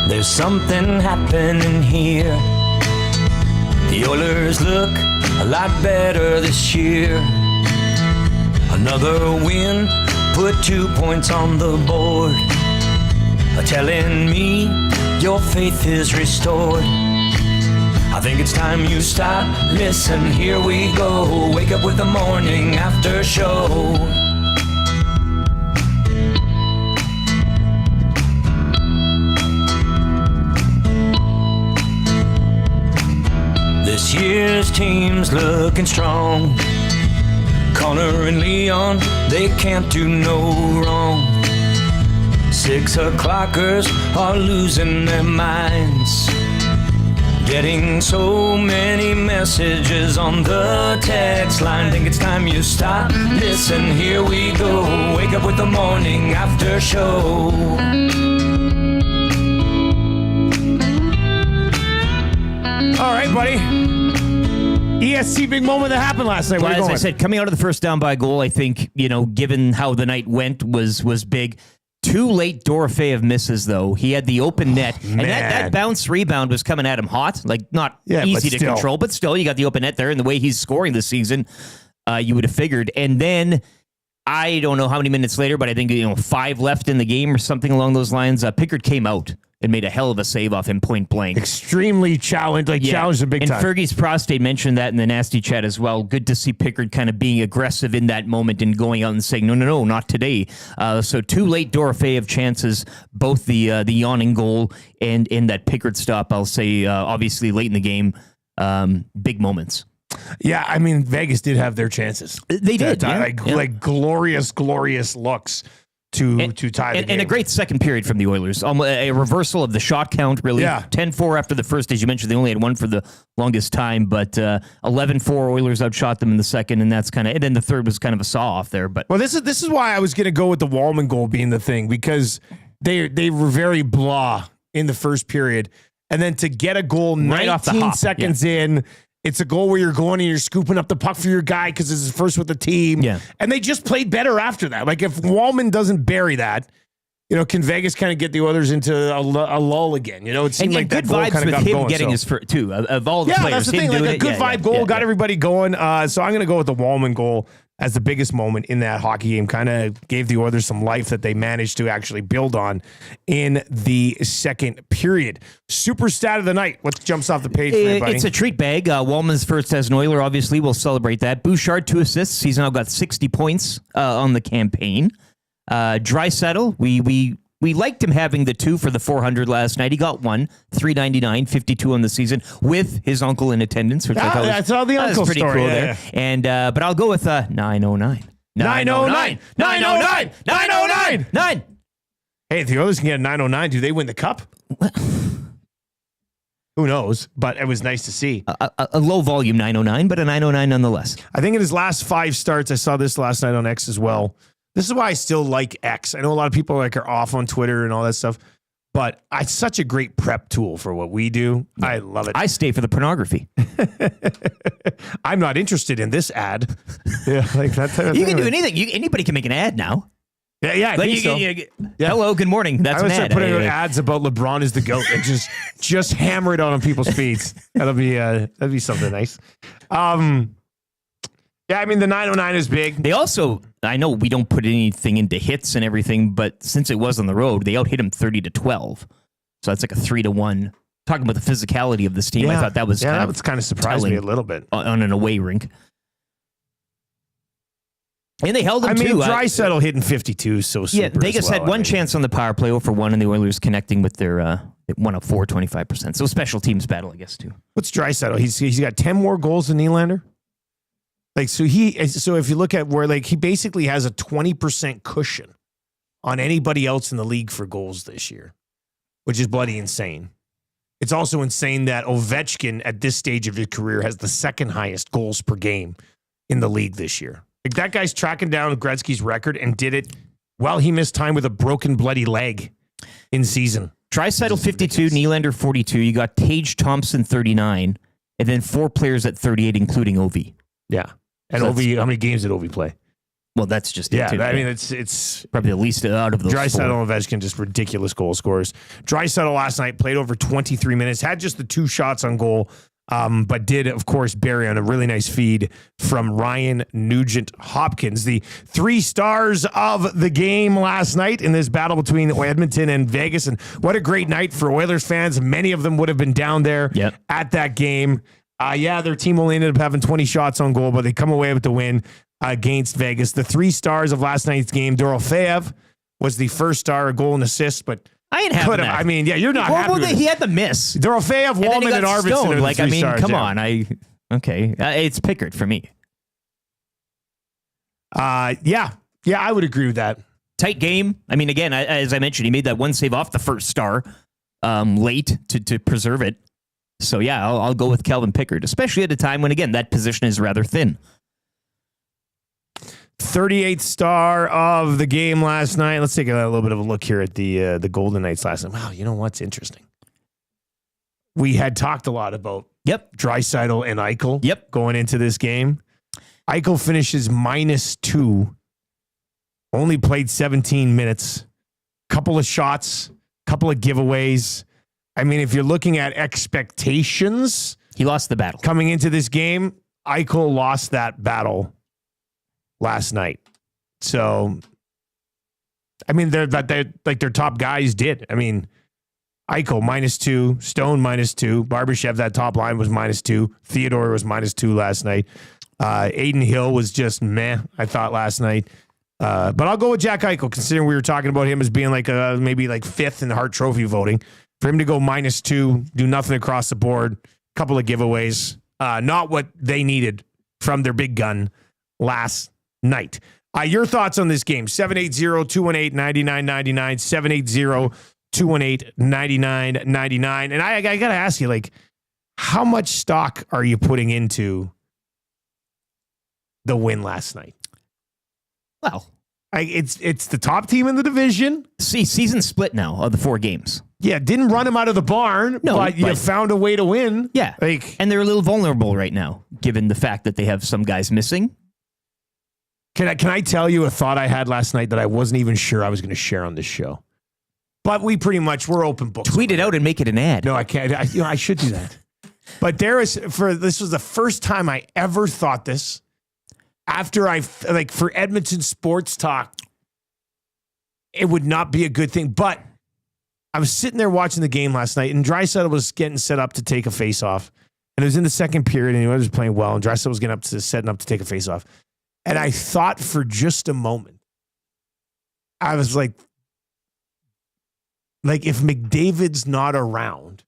There's something happening here. The Oilers look a lot better this year. Another win, put 2 points on the board. Telling me your faith is restored. I think it's time you stop. Listen, here we go. Wake up with the morning after show. This year's team's looking strong. Connor and Leon, they can't do no wrong. 6 o'clockers are losing their minds. Getting so many messages on the text line. Think it's time you stop. Listen, here we go. Wake up with the morning after show. All right, buddy. ESC big moment that happened last night. Well, as I said, coming out of the first down by goal, I think, given how the night went, was big. 2 late Dorofeyev misses, though. He had the open net. And that bounce rebound was coming at him hot. Like, not easy to control, but still, you got the open net there. And the way he's scoring this season, you would have figured. And then, I don't know how many minutes later, but I think, 5 left in the game or something along those lines. Pickard came out and made a hell of a save off him point blank. Extremely challenged, challenged him big time. And Fergie's prostate mentioned that in the nasty chat as well. Good to see Pickard kind of being aggressive in that moment and going out and saying, no, not today. So 2 late Dorofeyev chances, both the yawning goal and in that Pickard stop, I'll say, obviously late in the game, big moments. Yeah, I mean, Vegas did have their chances. They did. Like glorious looks to tie the game. And a great second period from the Oilers. A reversal of the shot count, really. Yeah. 10-4 after the first, as you mentioned. They only had one for the longest time, but 11-4 Oilers outshot them in the second, and that's kind of. And then the third was kind of a saw-off there. But this is why I was going to go with the Wallman goal being the thing, because they were very blah in the first period, and then to get a goal right 19 off the hop, seconds in. It's a goal where you're going and you're scooping up the puck for your guy because it's his first with the team. Yeah. And they just played better after that. Like, if Wallman doesn't bury that, can Vegas kind of get the Oilers into a lull again? It seemed like that goal kind of got going. Getting his first, too, of all the players. Yeah, that's the thing. Like, a good vibe goal got everybody going. So I'm going to go with the Wallman goal as the biggest moment in that hockey game. Kind of gave the Oilers some life that they managed to actually build on in the second period. Super stat of the night. What jumps off the page for you, buddy? It's a treat bag. Wallman's first as an Oiler, obviously. We'll celebrate that. Bouchard, 2 assists. He's now got 60 points on the campaign. Draisaitl, we liked him having the 2 for the 400 last night. He got 1, 399, 52 on the season with his uncle in attendance, which I thought that's all the uncle pretty story cool there. Yeah. And but I'll go with 909. 909. 909. 909. 9. Hey, if the Oilers can get a 909, do they win the cup? Who knows? But it was nice to see. A low volume 909, but a 909 nonetheless. I think in his last 5 starts, I saw this last night on X as well. This is why I still like X. I know a lot of people are off on Twitter and all that stuff, but it's such a great prep tool for what we do. Yeah. I love it. I stay for the pornography. I'm not interested in this ad. Yeah, like that type of You thing. can do anything. Anybody can make an ad now. Yeah, I think so. Hello, good morning. That's I would an start ad. putting out ads about LeBron is the GOAT and just hammer it on people's feeds. That'd be something nice. Yeah, I mean, the 909 is big. They also, I know we don't put anything into hits and everything, but since it was on the road, they out-hit him 30-12. So that's like a 3-1. Talking about the physicality of this team, I thought that was kind of surprised me a little bit on an away rink. And they held him too. Draisaitl hitting 52, so super. Yeah, Vegas had one chance on the power play, 0-for-1, and the Oilers connecting with their 1 of 4, 25%. So special teams battle, I guess, too. What's Draisaitl? He's got 10 more goals than Nylander. So if you look at where he basically has a 20% cushion on anybody else in the league for goals this year, which is bloody insane. It's also insane that Ovechkin at this stage of his career has the second highest goals per game in the league this year. Like, that guy's tracking down Gretzky's record and did it while he missed time with a broken bloody leg in season. Draisaitl 52, Nylander 42. You got Tage Thompson 39, and then 4 players at 38, including Ovi. Yeah. And so Ovi, how many games did Ovi play? Well, that's just it, too. I mean, it's probably the least out of those. Draisaitl and Ovechkin, just ridiculous goal scorers. Draisaitl last night played over 23 minutes, had just the 2 shots on goal, but did, of course, bury on a really nice feed from Ryan Nugent-Hopkins. The 3 stars of the game last night in this battle between Edmonton and Vegas. And what a great night for Oilers fans. Many of them would have been down there at that game. Their team only ended up having 20 shots on goal, but they come away with the win against Vegas. The 3 stars of last night's game, Dorofeyev was the first star, a goal and assist, but I ain't having that. I mean, you're not happy with he had the miss. Dorofeyev, Wallman, and Arvidsson. Come on. Okay. It's Pickard for me. Yeah, I would agree with that. Tight game. I mean, again, as I mentioned, he made that 1 save off the first star late to preserve it. So, yeah, I'll go with Calvin Pickard, especially at a time when, again, that position is rather thin. 38th star of the game last night. Let's take a little bit of a look here at the Golden Knights last night. Wow, you know what's interesting? We had talked a lot about Draisaitl and Eichel going into this game. Eichel finishes -2. Only played 17 minutes. Couple of shots, couple of giveaways. I mean, if you're looking at expectations, he lost the battle. Coming into this game, Eichel lost that battle last night. So, I mean, they're like their top guys did. I mean, Eichel -2, Stone -2, Barbashev, that top line was -2, Theodore was -2 last night. Aiden Hill was just meh, I thought, last night. But I'll go with Jack Eichel, considering we were talking about him as being like maybe like 5th in the Hart Trophy voting. For him to go -2, do nothing across the board, couple of giveaways, not what they needed from their big gun last night. Your thoughts on this game? 780-218-9999, 780-218-9999. And I got to ask you, like, how much stock are you putting into the win last night? Well, it's the top team in the division. See, season split now of the 4 games. Yeah, didn't run him out of the barn, but you found a way to win. Yeah, and they're a little vulnerable right now, given the fact that they have some guys missing. Can I tell you a thought I had last night that I wasn't even sure I was going to share on this show? But we're open books. Tweet it out and make it an ad. No, I can't. I should do that. But this was the first time I ever thought this. After for Edmonton sports talk, it would not be a good thing. But I was sitting there watching the game last night, and Draisaitl was getting set up to take a face-off. And it was in the second period, and he was playing well, and Draisaitl was setting up to take a face-off. And I thought for just a moment, I was like if McDavid's not around,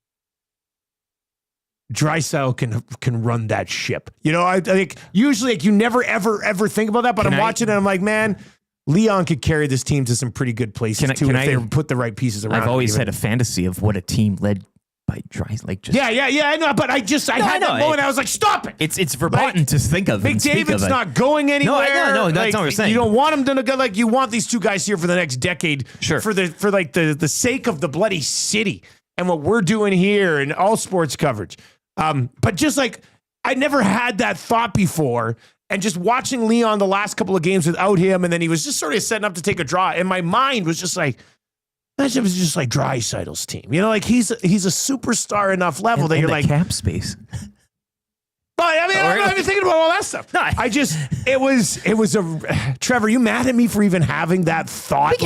Draisaitl can run that ship. You know, I think usually you never, ever think about that, but I'm watching it and I'm like, man, Leon could carry this team to some pretty good places if they put the right pieces around. I've always had a fantasy of what a team led by Draisaitl. Yeah, I know, but I had that moment. I was like, stop it. It's verboten to think of. McDavid's not going anywhere. No, that's not what we're saying. You don't want him to go. Like, you want these two guys here for the next decade. Sure. For the sake of the bloody city and what we're doing here and all sports coverage. But just like I never had that thought before, and just watching Leon the last couple of games without him, and then he was just sort of setting up to take a draw, and my mind was just like, it was just like Draisaitl's team. You know, like he's a superstar enough level that you're like cap space. But I mean, I'm not even thinking about all that stuff. No, it was a Trevor. You mad at me for even having that thought?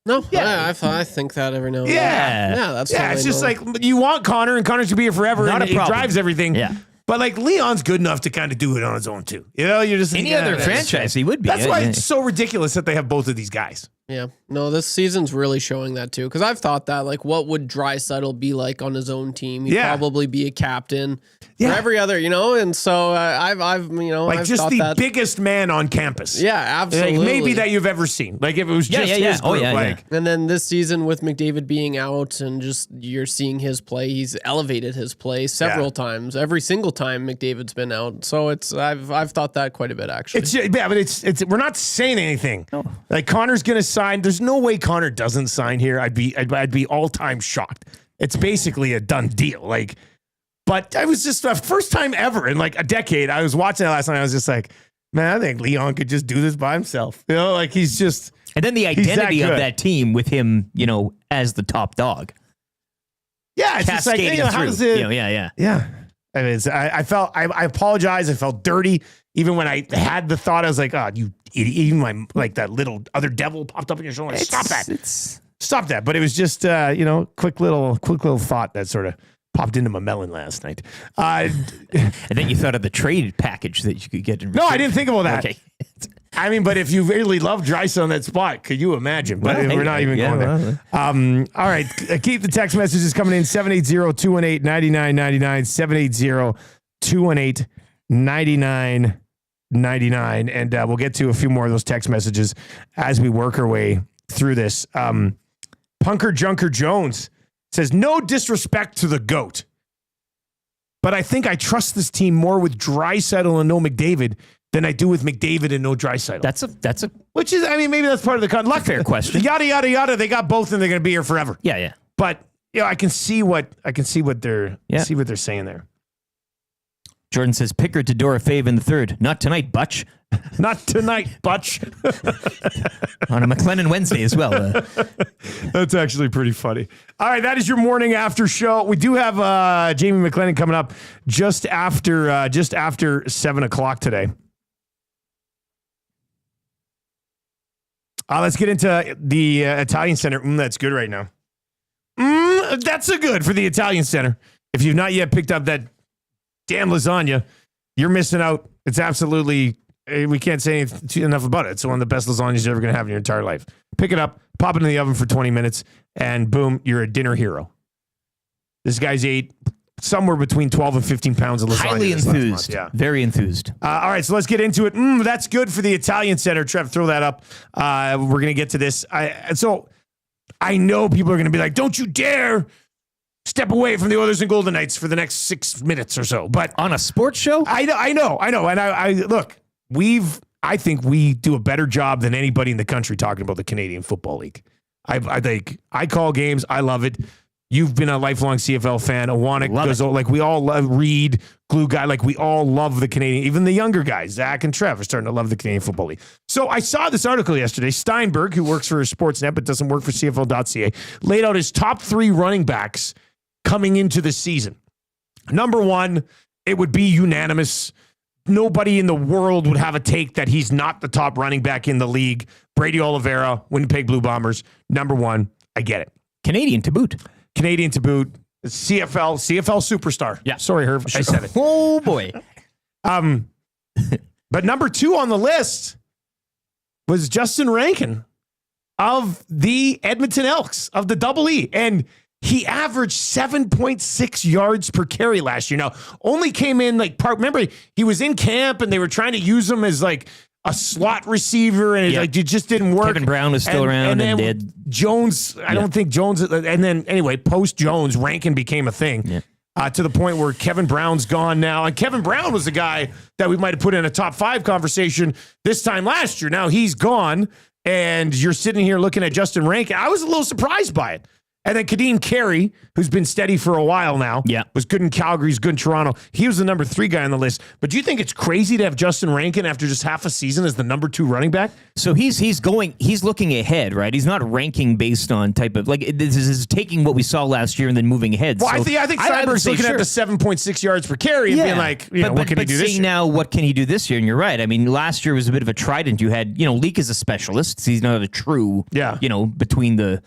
No, yeah, I think that every now and then. That's it's just like you want Connor, and Connor should be here forever. Not and a problem. He drives everything. Yeah. But like Leon's good enough to kind of do it on his own too. You know, you're just any other franchise he would be. That's why it's so ridiculous that they have both of these guys. Yeah, no, this season's really showing that too. Because I've thought that, like, what would Draisaitl be like on his own team? He'd probably be a captain for every other, you know. And so I've like just the biggest man on campus. Yeah, absolutely. Like maybe that you've ever seen. Like if it was just his group. And then this season with McDavid being out and just you're seeing his play, he's elevated his play several times. Every single time McDavid's been out. So I've thought that quite a bit actually. But it's we're not saying anything. No. Like Connor's gonna sign. There's no way Connor doesn't sign here. I'd be all time shocked. It's basically a done deal. Like, but I was just the first time ever in like a decade. I was watching it last night. I was just like, man, I think Leon could just do this by himself. You know, like he's just. And then the identity of that team with him, you know, as the top dog. Yeah, it's just like, how does it? Yeah. I mean, I apologize. I felt dirty. Even when I had the thought, I was like, oh, you idiot. Even like that little other devil popped up in your shoulder. Like, stop that. Stop that. But it was just, quick little thought that sort of popped into my melon last night. And then you thought of the trade package that you could get. No, I didn't think about that. Okay. I mean, but if you really love Draisaitl on that spot, could you imagine? But we're not even going there. All right. Keep the text messages coming in. 780-218-9999. 780-218-9999. And we'll get to a few more of those text messages as we work our way through this. Punker Junker Jones says, no disrespect to the GOAT, but I think I trust this team more with Draisaitl and no McDavid than I do with McDavid and no Draisaitl. That's a Which is, I mean, maybe that's part of the fair question. Yada yada yada. They got both, and they're going to be here forever. Yeah. But I can see what they're saying there. Jordan says Pickard to Dora Fave in the third. Not tonight, Butch. Not tonight, Butch. On a McLennan Wednesday as well. That's actually pretty funny. All right, that is your morning after show. We do have Jamie McLennan coming up just after 7:00 today. Let's get into the Italian Center. That's good right now. That's a good for the Italian Center. If you've not yet picked up that damn lasagna, you're missing out. It's absolutely, we can't say enough about it. It's one of the best lasagnas you're ever going to have in your entire life. Pick it up, pop it in the oven for 20 minutes, and boom, you're a dinner hero. This guy's ate somewhere between 12 and 15 pounds of lasagna. Highly enthused. Yeah. Very enthused. All right, so let's get into it. That's good for the Italian Center. Trev, throw that up. We're going to get to this. So I know people are going to be like, don't you dare step away from the Oilers and Golden Knights for the next 6 minutes or so. But on a sports show? I know. And I look, I think we do a better job than anybody in the country talking about the Canadian Football League. I think I call games. I love it. You've been a lifelong CFL fan. Awanik goes, like we all love Reed, Glue Guy, like we all love the Canadian, even the younger guys, Zach and Trev are starting to love the Canadian Football League. So I saw this article yesterday. Steinberg, who works for Sportsnet but doesn't work for CFL.ca, laid out his top 3 running backs coming into the season. Number 1, it would be unanimous. Nobody in the world would have a take that he's not the top running back in the league. Brady Oliveira, Winnipeg Blue Bombers, number 1. I get it. Canadian to boot. CFL superstar. Yeah. Sorry, Herb. I said it. Oh, boy. But number 2 on the list was Justin Rankin of the Edmonton Elks, of the Double E. And he averaged 7.6 yards per carry last year. Now, only came in remember, he was in camp and they were trying to use him as like a slot receiver, and it just didn't work. Kevin Brown was still around and did. Jones, I don't think Jones, and then anyway, post Jones, Rankin became a thing to the point where Kevin Brown's gone now. And Kevin Brown was the guy that we might have put in a top 5 conversation this time last year. Now he's gone, and you're sitting here looking at Justin Rankin. I was a little surprised by it. And then Kadeem Carey, who's been steady for a while now, was good in Calgary, he's good in Toronto. He was the number 3 guy on the list. But do you think it's crazy to have Justin Rankin after just half a season as the number 2 running back? So he's looking ahead, right? He's not ranking based on type of, this is taking what we saw last year and then moving ahead. Well, so I think Steinberg's looking at the 7.6 yards per carry and being like, what can he do this year? Now, what can he do this year? And you're right. I mean, last year was a bit of a trident. You had, Leak is a specialist. So he's not a true, between the...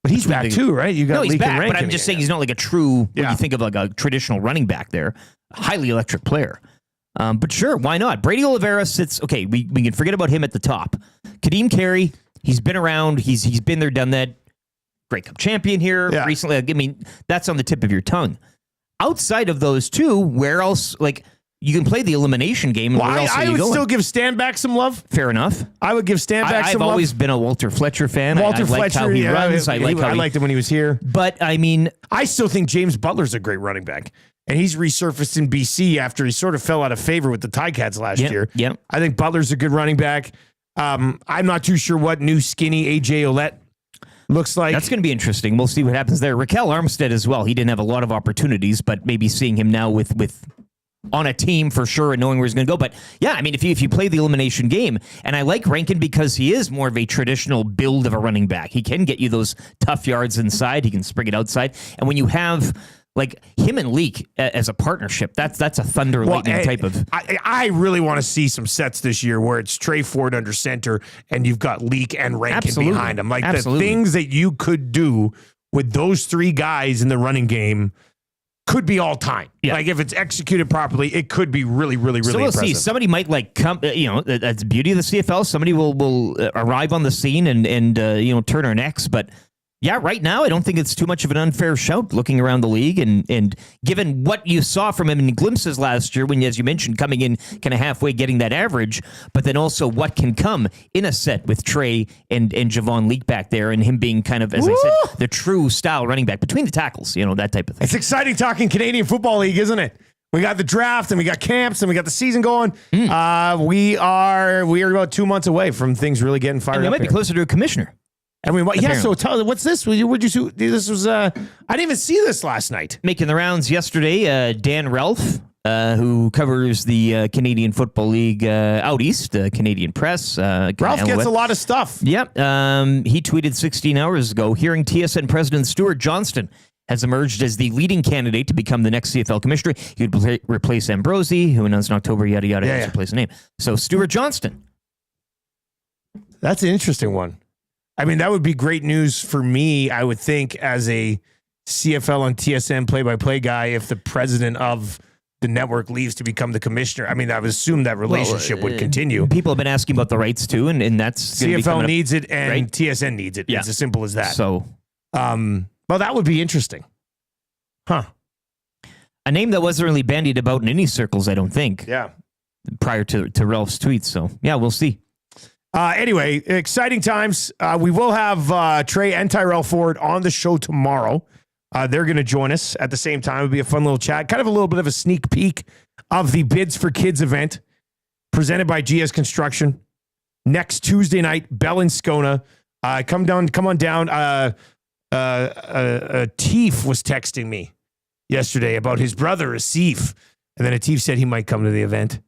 But he's back too, right? You got he's Leak back, and Rankin. but I'm just saying he's not like a true, when you think of like a traditional running back there, highly electric player. But sure, why not? Brady Oliveira sits, okay, we can forget about him at the top. Kadeem Carey, he's been around, he's been there, done that. Grey Cup champion here recently. I mean, that's on the tip of your tongue. Outside of those two, where else, you can play the elimination game. And where else are you going? I would still give Stanback some love. Fair enough. I would give Stanback some love. I've always been a Walter Fletcher fan. I liked how he runs. I liked him when he was here. But, I mean... I still think James Butler's a great running back. And he's resurfaced in BC after he sort of fell out of favor with the Ticats last year. Yeah. I think Butler's a good running back. I'm not too sure what new skinny AJ Ouellette looks like. That's going to be interesting. We'll see what happens there. Raquel Armstead as well. He didn't have a lot of opportunities, but maybe seeing him now with on a team for sure and knowing where he's going to go. But yeah, I mean, if you play the elimination game, and I like Rankin because he is more of a traditional build of a running back. He can get you those tough yards inside. He can spring it outside. And when you have him and Leak as a partnership, that's a thunder lightning type of. I really want to see some sets this year where it's Trey Ford under center and you've got Leak and Rankin behind him. The things that you could do with those 3 guys in the running game could be all time. Yeah. If it's executed properly, it could be really, really, really impressive. So we'll see. Somebody might come, that's the beauty of the CFL. Somebody will arrive on the scene and turn our necks. But yeah, right now, I don't think it's too much of an unfair shout looking around the league. And given what you saw from him in glimpses last year, when, as you mentioned, coming in kind of halfway, getting that average, but then also what can come in a set with Trey and Javon Leak back there and him being kind of, as I said, the true style running back between the tackles, that type of thing. It's exciting talking Canadian Football League, isn't it? We got the draft and we got camps and we got the season going. We are about 2 months away from things really getting fired And we up might be here. closer to a commissioner. And we might, yeah. Apparently. So tell what's this? What'd you see? This was I didn't even see this last night. Making the rounds yesterday, Dan Ralph, who covers the Canadian Football League out east, Canadian Press. Ralph gets a lot of stuff. Yep. He tweeted 16 hours ago, hearing TSN President Stuart Johnston has emerged as the leading candidate to become the next CFL commissioner. He would replace Ambrosi, who announced in October, yada, yada, Yeah, to replace the name. So Stuart Johnston. That's an interesting one. I mean, that would be great news for me, I would think, as a CFL on TSN play-by-play guy, if the president of the network leaves to become the commissioner. I mean, I would assume that relationship would continue. People have been asking about the rights too, and that's gonna be coming CFL up, needs it and right? TSN needs it. Yeah. It's as simple as that. So, well, that would be interesting. Huh. a name that wasn't really bandied about in any circles, I don't think. Yeah. Prior to Ralph's tweets. So, yeah, we'll see. Anyway, exciting times. We will have Trey and Tyrell Ford on the show tomorrow. They're going to join us at the same time. It'll be a fun little chat. Kind of a little bit of a sneak peek of the Bids for Kids event presented by GS Construction. Next Tuesday night, Bell and Scona. Come on down. Teef was texting me yesterday about his brother, Asif. And then Atif said he might come to the event.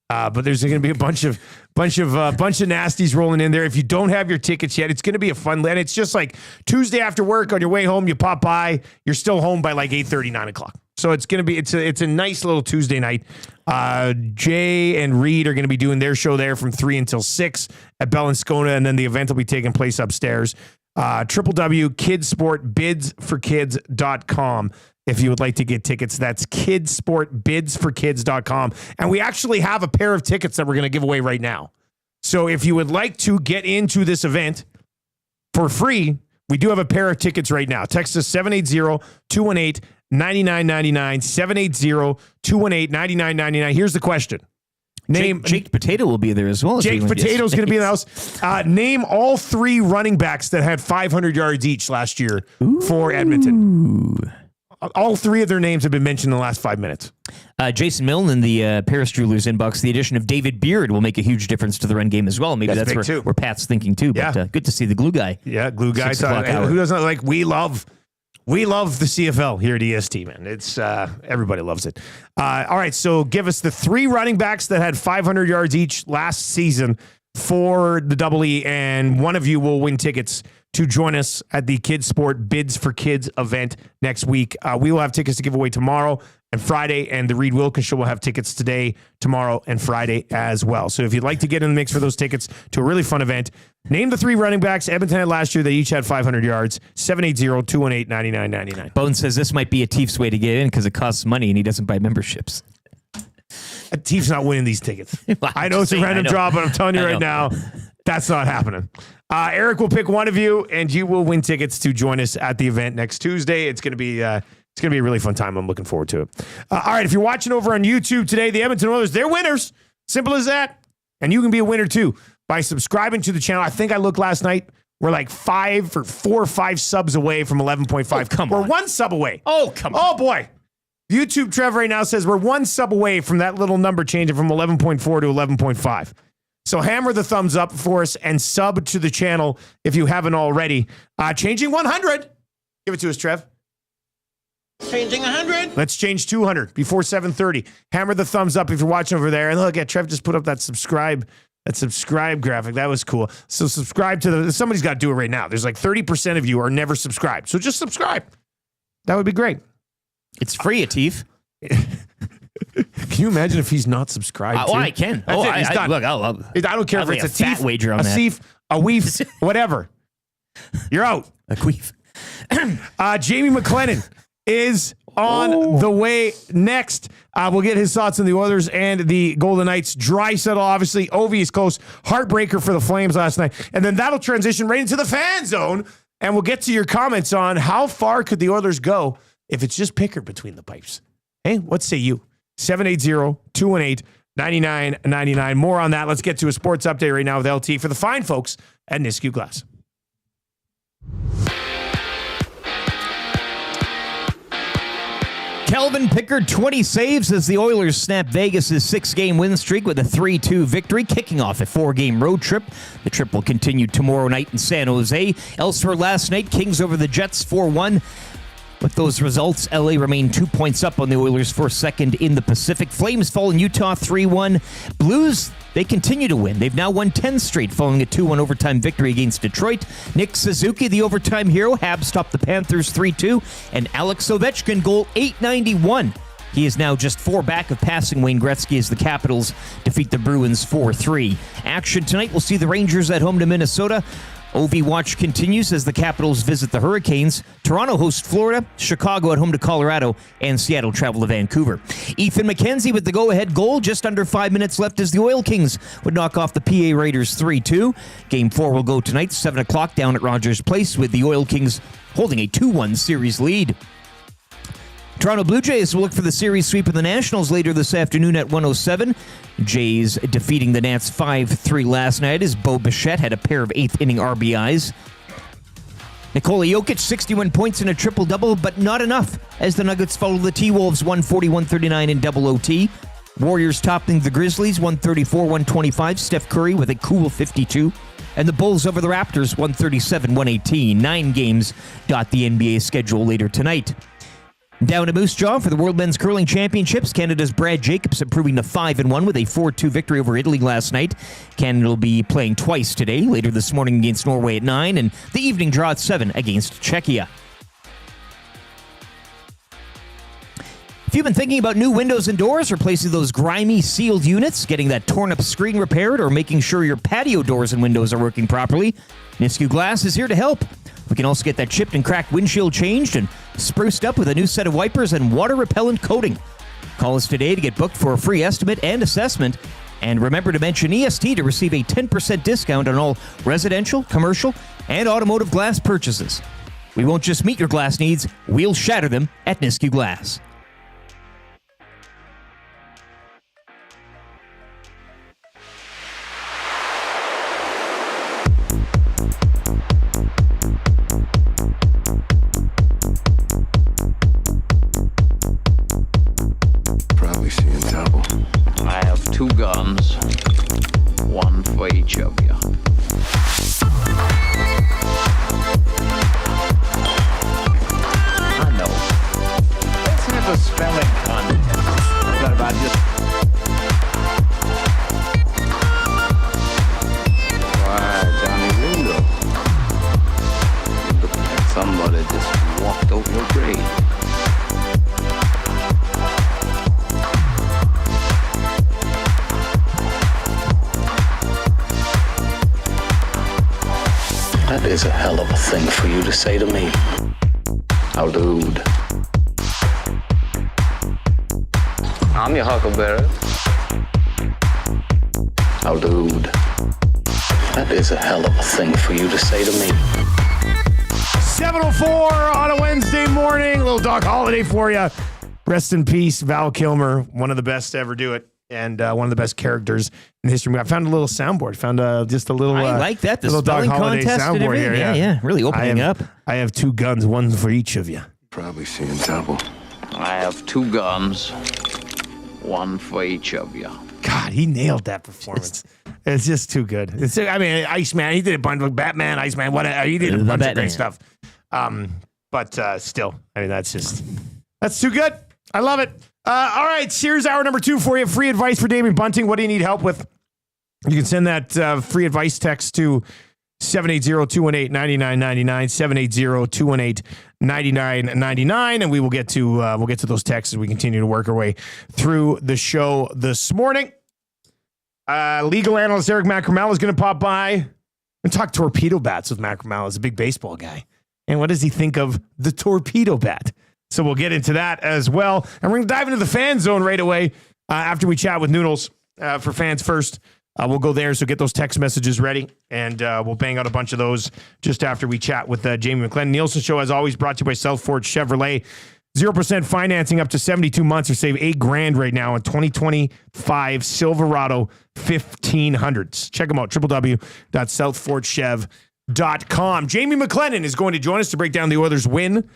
But there's going to be a bunch of nasties rolling in there. If you don't have your tickets yet, it's going to be a fun. And it's just like Tuesday after work on your way home, you pop by. You're still home by like 8:30, 9 o'clock. So it's going to be it's a nice little Tuesday night. Jay and Reed are going to be doing their show there from 3 until 6 at Bell and Scona, and then the event will be taking place upstairs. www.kidsportbidsforkids.com. If you would like to get tickets, that's kidsportbidsforkids.com. And we actually have a pair of tickets that we're going to give away right now. So if you would like to get into this event for free, we do have a pair of tickets right now. Text us 780-218-9999, 780-218-9999. Here's the question. Name Jake Potato will be there as well. Jake Potato's going to be in the house. Name all 3 running backs that had 500 yards each last year for Edmonton. All 3 of their names have been mentioned in the last 5 minutes. Jason Milne in the Paris Jewelers inbox. The addition of David Beard will make a huge difference to the run game as well. Maybe that's where Pat's thinking too. But good to see the glue guy. Yeah, glue guy. Who doesn't like? We love the CFL here at EST, man. It's everybody loves it. All right, so give us the 3 running backs that had 500 yards each last season for the Double E, and one of you will win tickets to join us at the Kids Sport Bids for Kids event next week. We will have tickets to give away tomorrow and Friday, and the Reed Wilkins Show will have tickets today, tomorrow, and Friday as well. So if you'd like to get in the mix for those tickets to a really fun event, name the 3 running backs Edmonton had last year that each had 500 yards, 780-218-9999. Bone says this might be a Teef's way to get in because it costs money and he doesn't buy memberships. Teef's not winning these tickets. I know it's a random draw, but I'm telling you right now, that's not happening. Eric will pick one of you, and you will win tickets to join us at the event next Tuesday. It's going to be a really fun time. I'm looking forward to it. All right, if you're watching over on YouTube today, the Edmonton Oilers, they're winners. Simple as that. And you can be a winner too by subscribing to the channel. I think I looked last night. We're like 4 or 5 subs away from 11.5. We're 1 sub away. Oh, come on. Oh, boy. YouTube Trevor right now says we're 1 sub away from that little number changing from 11.4 to 11.5. So hammer the thumbs up for us and sub to the channel if you haven't already. Changing 100. Give it to us, Trev. Changing 100. Let's change 200 before 7:30. Hammer the thumbs up if you're watching over there. And look at Trev just put up that subscribe graphic. That was cool. So subscribe to somebody's got to do it right now. There's like 30% of you are never subscribed. So just subscribe. That would be great. It's free, Atif. Can you imagine if he's not subscribed? I can. That's it. He's done. Look, I don't care if it's a fat Teef, wager on a that. Seef, a Weef, whatever. You're out. A queef. Jamie McLennan is on the way next. We'll get his thoughts on the Oilers and the Golden Knights. Draisaitl, obviously. Ovi is close. Heartbreaker for the Flames last night. And then that'll transition right into the fan zone. And we'll get to your comments on how far could the Oilers go if it's just Pickard between the pipes. Hey, what say you? 780-218-9999. More on that. Let's get to a sports update right now with LT for the fine folks at Nisku Glass. Calvin Pickard, 20 saves as the Oilers snap Vegas' 6-game win streak with a 3-2 victory, kicking off a 4-game road trip. The trip will continue tomorrow night in San Jose. Elsewhere last night, Kings over the Jets 4-1. With those results, LA remain 2 points up on the Oilers for second in the Pacific. Flames fall in Utah 3-1. Blues, they continue to win. They've now won 10 straight following a 2-1 overtime victory against Detroit. Nick Suzuki, the overtime hero, Habs topped the Panthers 3-2. And Alex Ovechkin, goal 891. He is now just 4 back of passing Wayne Gretzky as the Capitals defeat the Bruins 4-3. Action tonight, we'll see the Rangers at home to Minnesota. OV Watch continues as the Capitals visit the Hurricanes. Toronto hosts Florida, Chicago at home to Colorado, and Seattle travel to Vancouver. Ethan McKenzie with the go-ahead goal. Just under 5 minutes left as the Oil Kings would knock off the PA Raiders 3-2. Game 4 will go tonight, 7 o'clock down at Rogers Place, with the Oil Kings holding a 2-1 series lead. Toronto Blue Jays will look for the series sweep of the Nationals later this afternoon at 1:07. Jays defeating the Nats 5-3 last night as Bo Bichette had a pair of 8th-inning RBIs. Nikola Jokic, 61 points in a triple-double, but not enough as the Nuggets follow the T-Wolves 140-139 in double OT. Warriors topping the Grizzlies 134-125. Steph Curry with a cool 52. And the Bulls over the Raptors 137-118. 9 games dot the NBA schedule later tonight. Down to Moose Jaw for the World Men's Curling Championships. Canada's Brad Jacobs improving to 5-1 with a 4-2 victory over Italy last night. Canada will be playing twice today, later this morning against Norway at 9, and the evening draw at 7 against Czechia. If you've been thinking about new windows and doors, replacing those grimy sealed units, getting that torn-up screen repaired, or making sure your patio doors and windows are working properly, Nisku Glass is here to help. We can also get that chipped and cracked windshield changed and spruced up with a new set of wipers and water-repellent coating. Call us today to get booked for a free estimate and assessment. And remember to mention EST to receive a 10% discount on all residential, commercial, and automotive glass purchases. We won't just meet your glass needs, we'll shatter them at Nisku Glass. I have 2 guns, 1 for each of you. I know. Let's have a spelling contest. What about just... Why, Johnny Ringo. You look like somebody just walked over a grave. That is a hell of a thing for you to say to me. Oh, dude. I'm your huckleberry. Oh, dude. That is a hell of a thing for you to say to me. 7:04 on a Wednesday morning. Little dog holiday for you. Rest in peace, Val Kilmer, one of the best to ever do it. And one of the best characters in history. I found a little soundboard. Found just a little. I like that. The little spelling dog holiday contest and soundboard everything. here. Yeah. Really opening up. I have 2 guns, 1 for each of you. Probably seeing double. I have 2 guns, 1 for each of you. God, he nailed that performance. It's just too good. Iceman. He did a bunch of Batman, Iceman. He did a bunch of great stuff. But still, that's too good. I love it. All right, here's hour number 2 for you. Free advice for Damien Bunting. What do you need help with? You can send that free advice text to 780-218-9999, 780-218-9999, and we will get to those texts as we continue to work our way through the show this morning. Legal analyst Eric Macramalla is going to pop by and talk torpedo bats with Macramalla. He's a big baseball guy. And what does he think of the torpedo bat? So we'll get into that as well. And we're going to dive into the fan zone right away after we chat with Noodles for fans first. We'll go there, so get those text messages ready, and we'll bang out a bunch of those just after we chat with Jamie McLennan. Nielson Show, as always, brought to you by South Fort Chevrolet. 0% financing up to 72 months, or save $8,000 right now on 2025 Silverado 1500s. Check them out, www.southfortchev.com. Jamie McLennan is going to join us to break down the Oilers' win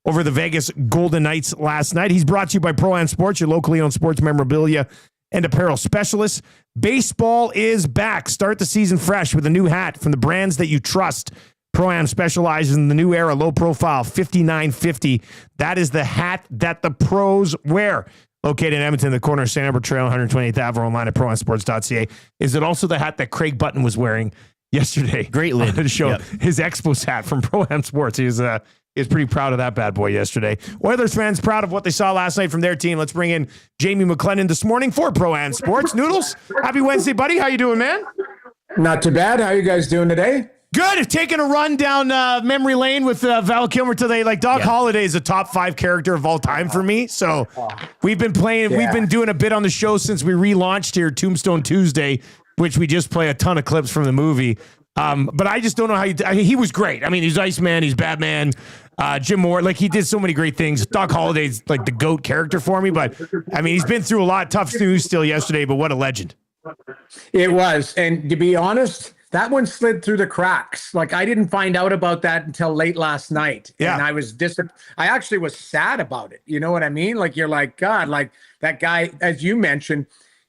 over the Vegas Golden Knights last night. He's brought to you by Pro-Am Sports, your locally owned sports memorabilia and apparel specialist. Baseball is back. Start the season fresh with a new hat from the brands that you trust. Pro-Am specializes in the new era, low profile 5950. That is the hat that the pros wear. Located in Edmonton, the corner of St. Albert Trail, 128th Avenue, online at proamsports.ca. Is it also the hat that Craig Button was wearing yesterday? Great lid. To show Yep. his Expos hat from Pro-Am Sports. He was pretty proud of that bad boy yesterday. Oilers fans proud of what they saw last night from their team. Let's bring in Jamie McLennan this morning for Pro-Am Sports. Noodles, happy Wednesday, buddy. How you doing, man? Not too bad. How you guys doing today? Good. Taking a run down memory lane with Val Kilmer today. Like Doc Holliday is a top 5 character of all time for me. So we've been doing a bit on the show since we relaunched here Tombstone Tuesday, which we just play a ton of clips from the movie. But I just don't know how he was great. I mean, he's Iceman, he's Batman, Jim Moore. Like, he did so many great things. Doc Holliday's like the GOAT character for me. But I mean, he's been through a lot. Tough news still yesterday, but what a legend. It was. And to be honest, that one slid through the cracks. Like, I didn't find out about that until late last night. Yeah. And I actually was sad about it. You know what I mean? Like, you're like, God, like that guy, as you mentioned,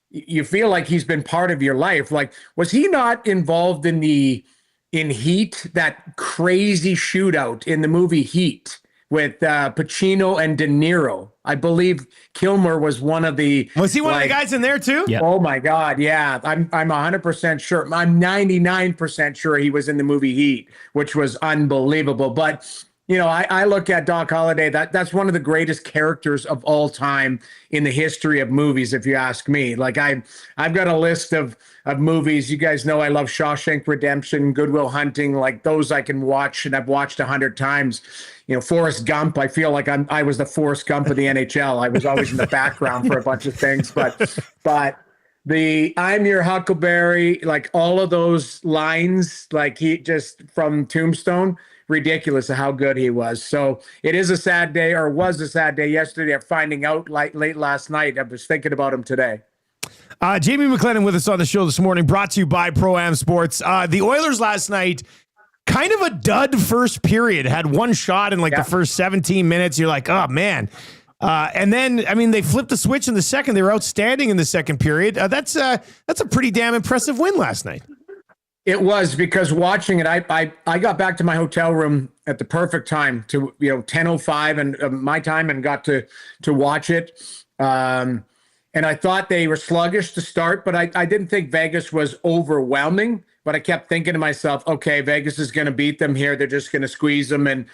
you feel like he's been part of your life. Like, was he not involved in Heat, that crazy shootout in the movie Heat with Pacino and De Niro? I believe Kilmer was one of the... Was he one of the guys in there too? Yeah. Oh my God, yeah. I'm 100% sure. I'm 99% sure he was in the movie Heat, which was unbelievable. But, you know, I look at Doc Holliday, that's one of the greatest characters of all time in the history of movies, if you ask me. Like, I've got a list of movies. You guys know I love Shawshank Redemption, Good Will Hunting, like those I can watch, and I've watched 100 times. You know, Forrest Gump, I feel like I was the Forrest Gump of the NHL. I was always in the background for a bunch of things, but the I'm Your Huckleberry, like all of those lines, like he just from Tombstone, ridiculous of how good he was. So it is a sad day, or was a sad day yesterday of finding out late last night. I was thinking about him today. Jamie McLennan with us on the show this morning, brought to you by Pro-Am Sports. The Oilers last night, kind of a dud first period, had one shot in the first 17 minutes. You're like, oh man. And then, I mean, they flipped the switch in the second. They were outstanding in the second period. That's a pretty damn impressive win last night. It was, because watching it, I got back to my hotel room at the perfect time to 10:05 and my time, and got to watch it. And I thought they were sluggish to start, but I didn't think Vegas was overwhelming. But I kept thinking to myself, okay, Vegas is going to beat them here. They're just going to squeeze them. And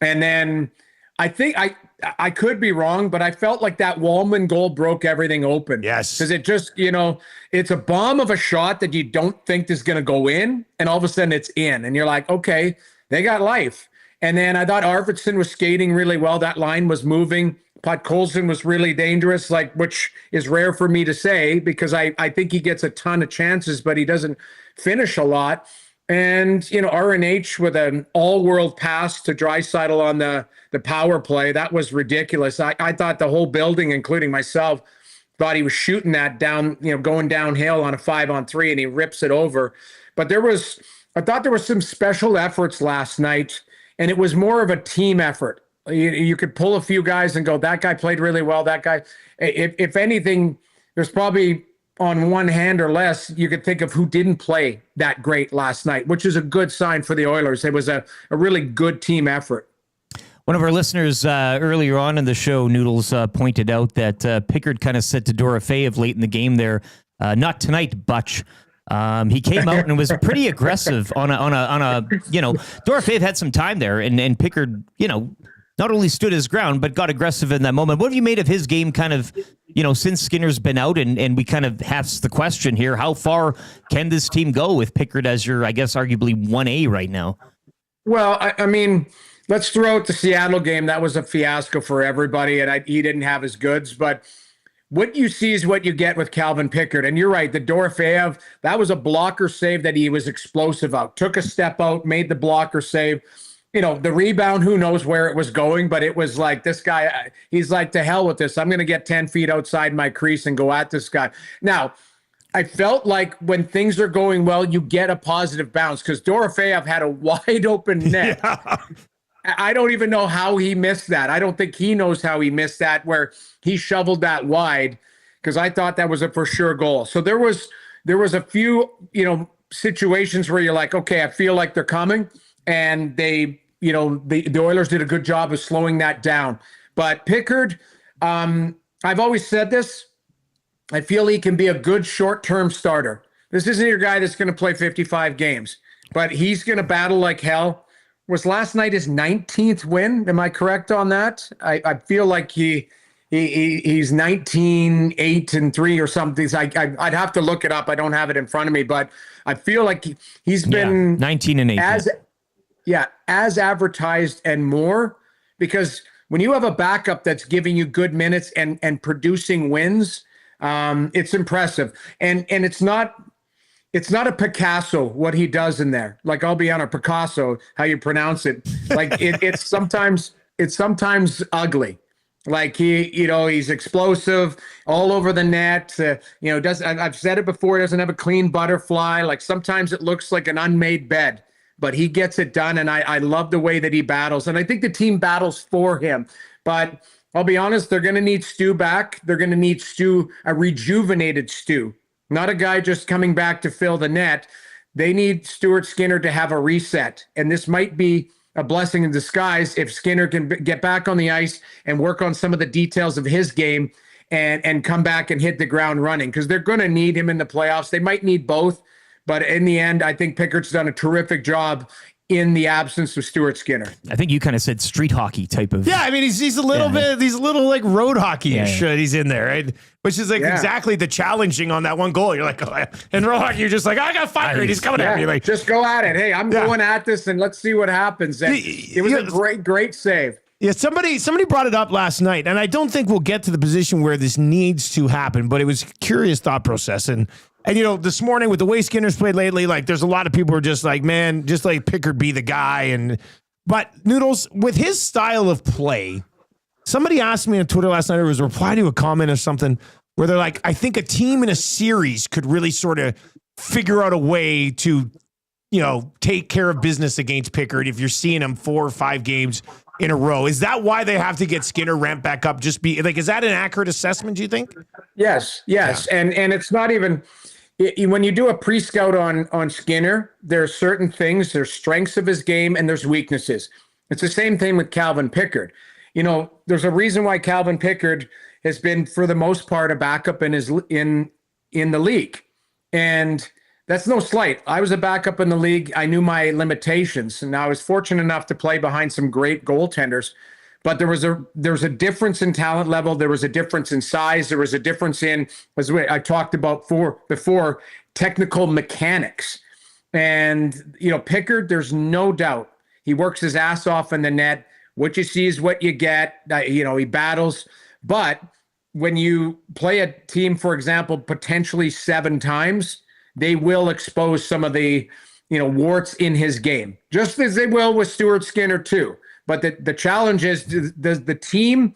then I think I could be wrong, but I felt like that Wallman goal broke everything open. Yes. Because it just, it's a bomb of a shot that you don't think is going to go in, and all of a sudden it's in. And you're like, okay, they got life. And then I thought Arvidsson was skating really well. That line was moving. Podkolzin was really dangerous, which is rare for me to say, because I think he gets a ton of chances, but he doesn't finish a lot. And, RNH with an all-world pass to Draisaitl on the power play, that was ridiculous. I thought the whole building, including myself, thought he was shooting that down, going downhill on a 5-on-3, and he rips it over. But I thought there was some special efforts last night, and it was more of a team effort. You could pull a few guys and go, that guy played really well, that guy. If anything, there's probably on one hand or less, you could think of who didn't play that great last night, which is a good sign for the Oilers. It was a really good team effort. One of our listeners earlier on in the show, Noodles, pointed out that Pickard kind of said to Dorofeyev late in the game there, not tonight, Butch. He came out and was pretty aggressive on a Dorofeyev had some time there, and Pickard, not only stood his ground, but got aggressive in that moment. What have you made of his game kind of, since Skinner's been out, and we kind of asked the question here, how far can this team go with Pickard as your, I guess, arguably 1A right now? Well, I mean, let's throw out the Seattle game. That was a fiasco for everybody, and he didn't have his goods. But what you see is what you get with Calvin Pickard. And you're right, the Dorofeyev, that was a blocker save that he was explosive out. Took a step out, made the blocker save. The rebound, who knows where it was going, but it was like, this guy, he's like, to hell with this. I'm going to get 10 feet outside my crease and go at this guy. Now, I felt like when things are going well, you get a positive bounce, because Dorofeyev had a wide open net. I don't even know how he missed that. I don't think he knows how he missed that, where he shoveled that wide, because I thought that was a for sure goal. So there was a few, situations where you're like, okay, I feel like they're coming, and they, the Oilers did a good job of slowing that down. But Pickard, I've always said this, I feel he can be a good short-term starter. This isn't your guy that's going to play 55 games, but he's going to battle like hell. Was last night his 19th win? Am I correct on that? I feel like he's 19-8-3 or something. I'd have to look it up. I don't have it in front of me, but I feel like he's been 19-8 as advertised and more, because when you have a backup that's giving you good minutes and producing wins, it's impressive. And it's not a Picasso what he does in there. Like, I'll be on a Picasso, how you pronounce it. Like it's sometimes ugly. Like he's explosive all over the net. I've said it before, he doesn't have a clean butterfly. Like, sometimes it looks like an unmade bed, but he gets it done. And I love the way that he battles. And I think the team battles for him. But I'll be honest, they're going to need Stu back. They're going to need a rejuvenated Stu, not a guy just coming back to fill the net. They need Stuart Skinner to have a reset. And this might be a blessing in disguise if Skinner can get back on the ice and work on some of the details of his game and come back and hit the ground running, because they're going to need him in the playoffs. They might need both, but in the end, I think Pickard's done a terrific job in the absence of Stuart Skinner. I think you kind of said street hockey type of. Yeah, I mean, he's a little bit, he's a little like road hockey-ish. He's in there, right? Which is exactly the challenging on that one goal. You're like, in road hockey, you're just like, I got fired. He's coming at me. Like, just go at it. Hey, I'm going at this, and let's see what happens. And it was a great save. Yeah, somebody brought it up last night, and I don't think we'll get to the position where this needs to happen, but it was a curious thought process. And this morning with the way Skinner's played lately, like, there's a lot of people who are just like, man, just like Pickard be the guy. But Noodles, with his style of play, somebody asked me on Twitter last night, or was a reply to a comment or something, where they're like, I think a team in a series could really sort of figure out a way to, take care of business against Pickard if you're seeing him 4 or 5 games in a row. Is that why they have to get Skinner ramped back up? Is that an accurate assessment, do you think? Yes. Yeah. And it's not even... When you do a pre-scout on Skinner, there are certain things, there's strengths of his game and there's weaknesses. It's the same thing with Calvin Pickard. There's a reason why Calvin Pickard has been, for the most part, a backup in the league. And that's no slight. I was a backup in the league. I knew my limitations, and I was fortunate enough to play behind some great goaltenders. But there was a difference in talent level. There was a difference in size. There was a difference in, as I talked about before, technical mechanics. And, Pickard, there's no doubt he works his ass off in the net. What you see is what you get. He battles. But when you play a team, for example, potentially 7 times, they will expose some of the, warts in his game, just as they will with Stuart Skinner too. But the challenge is, does the team,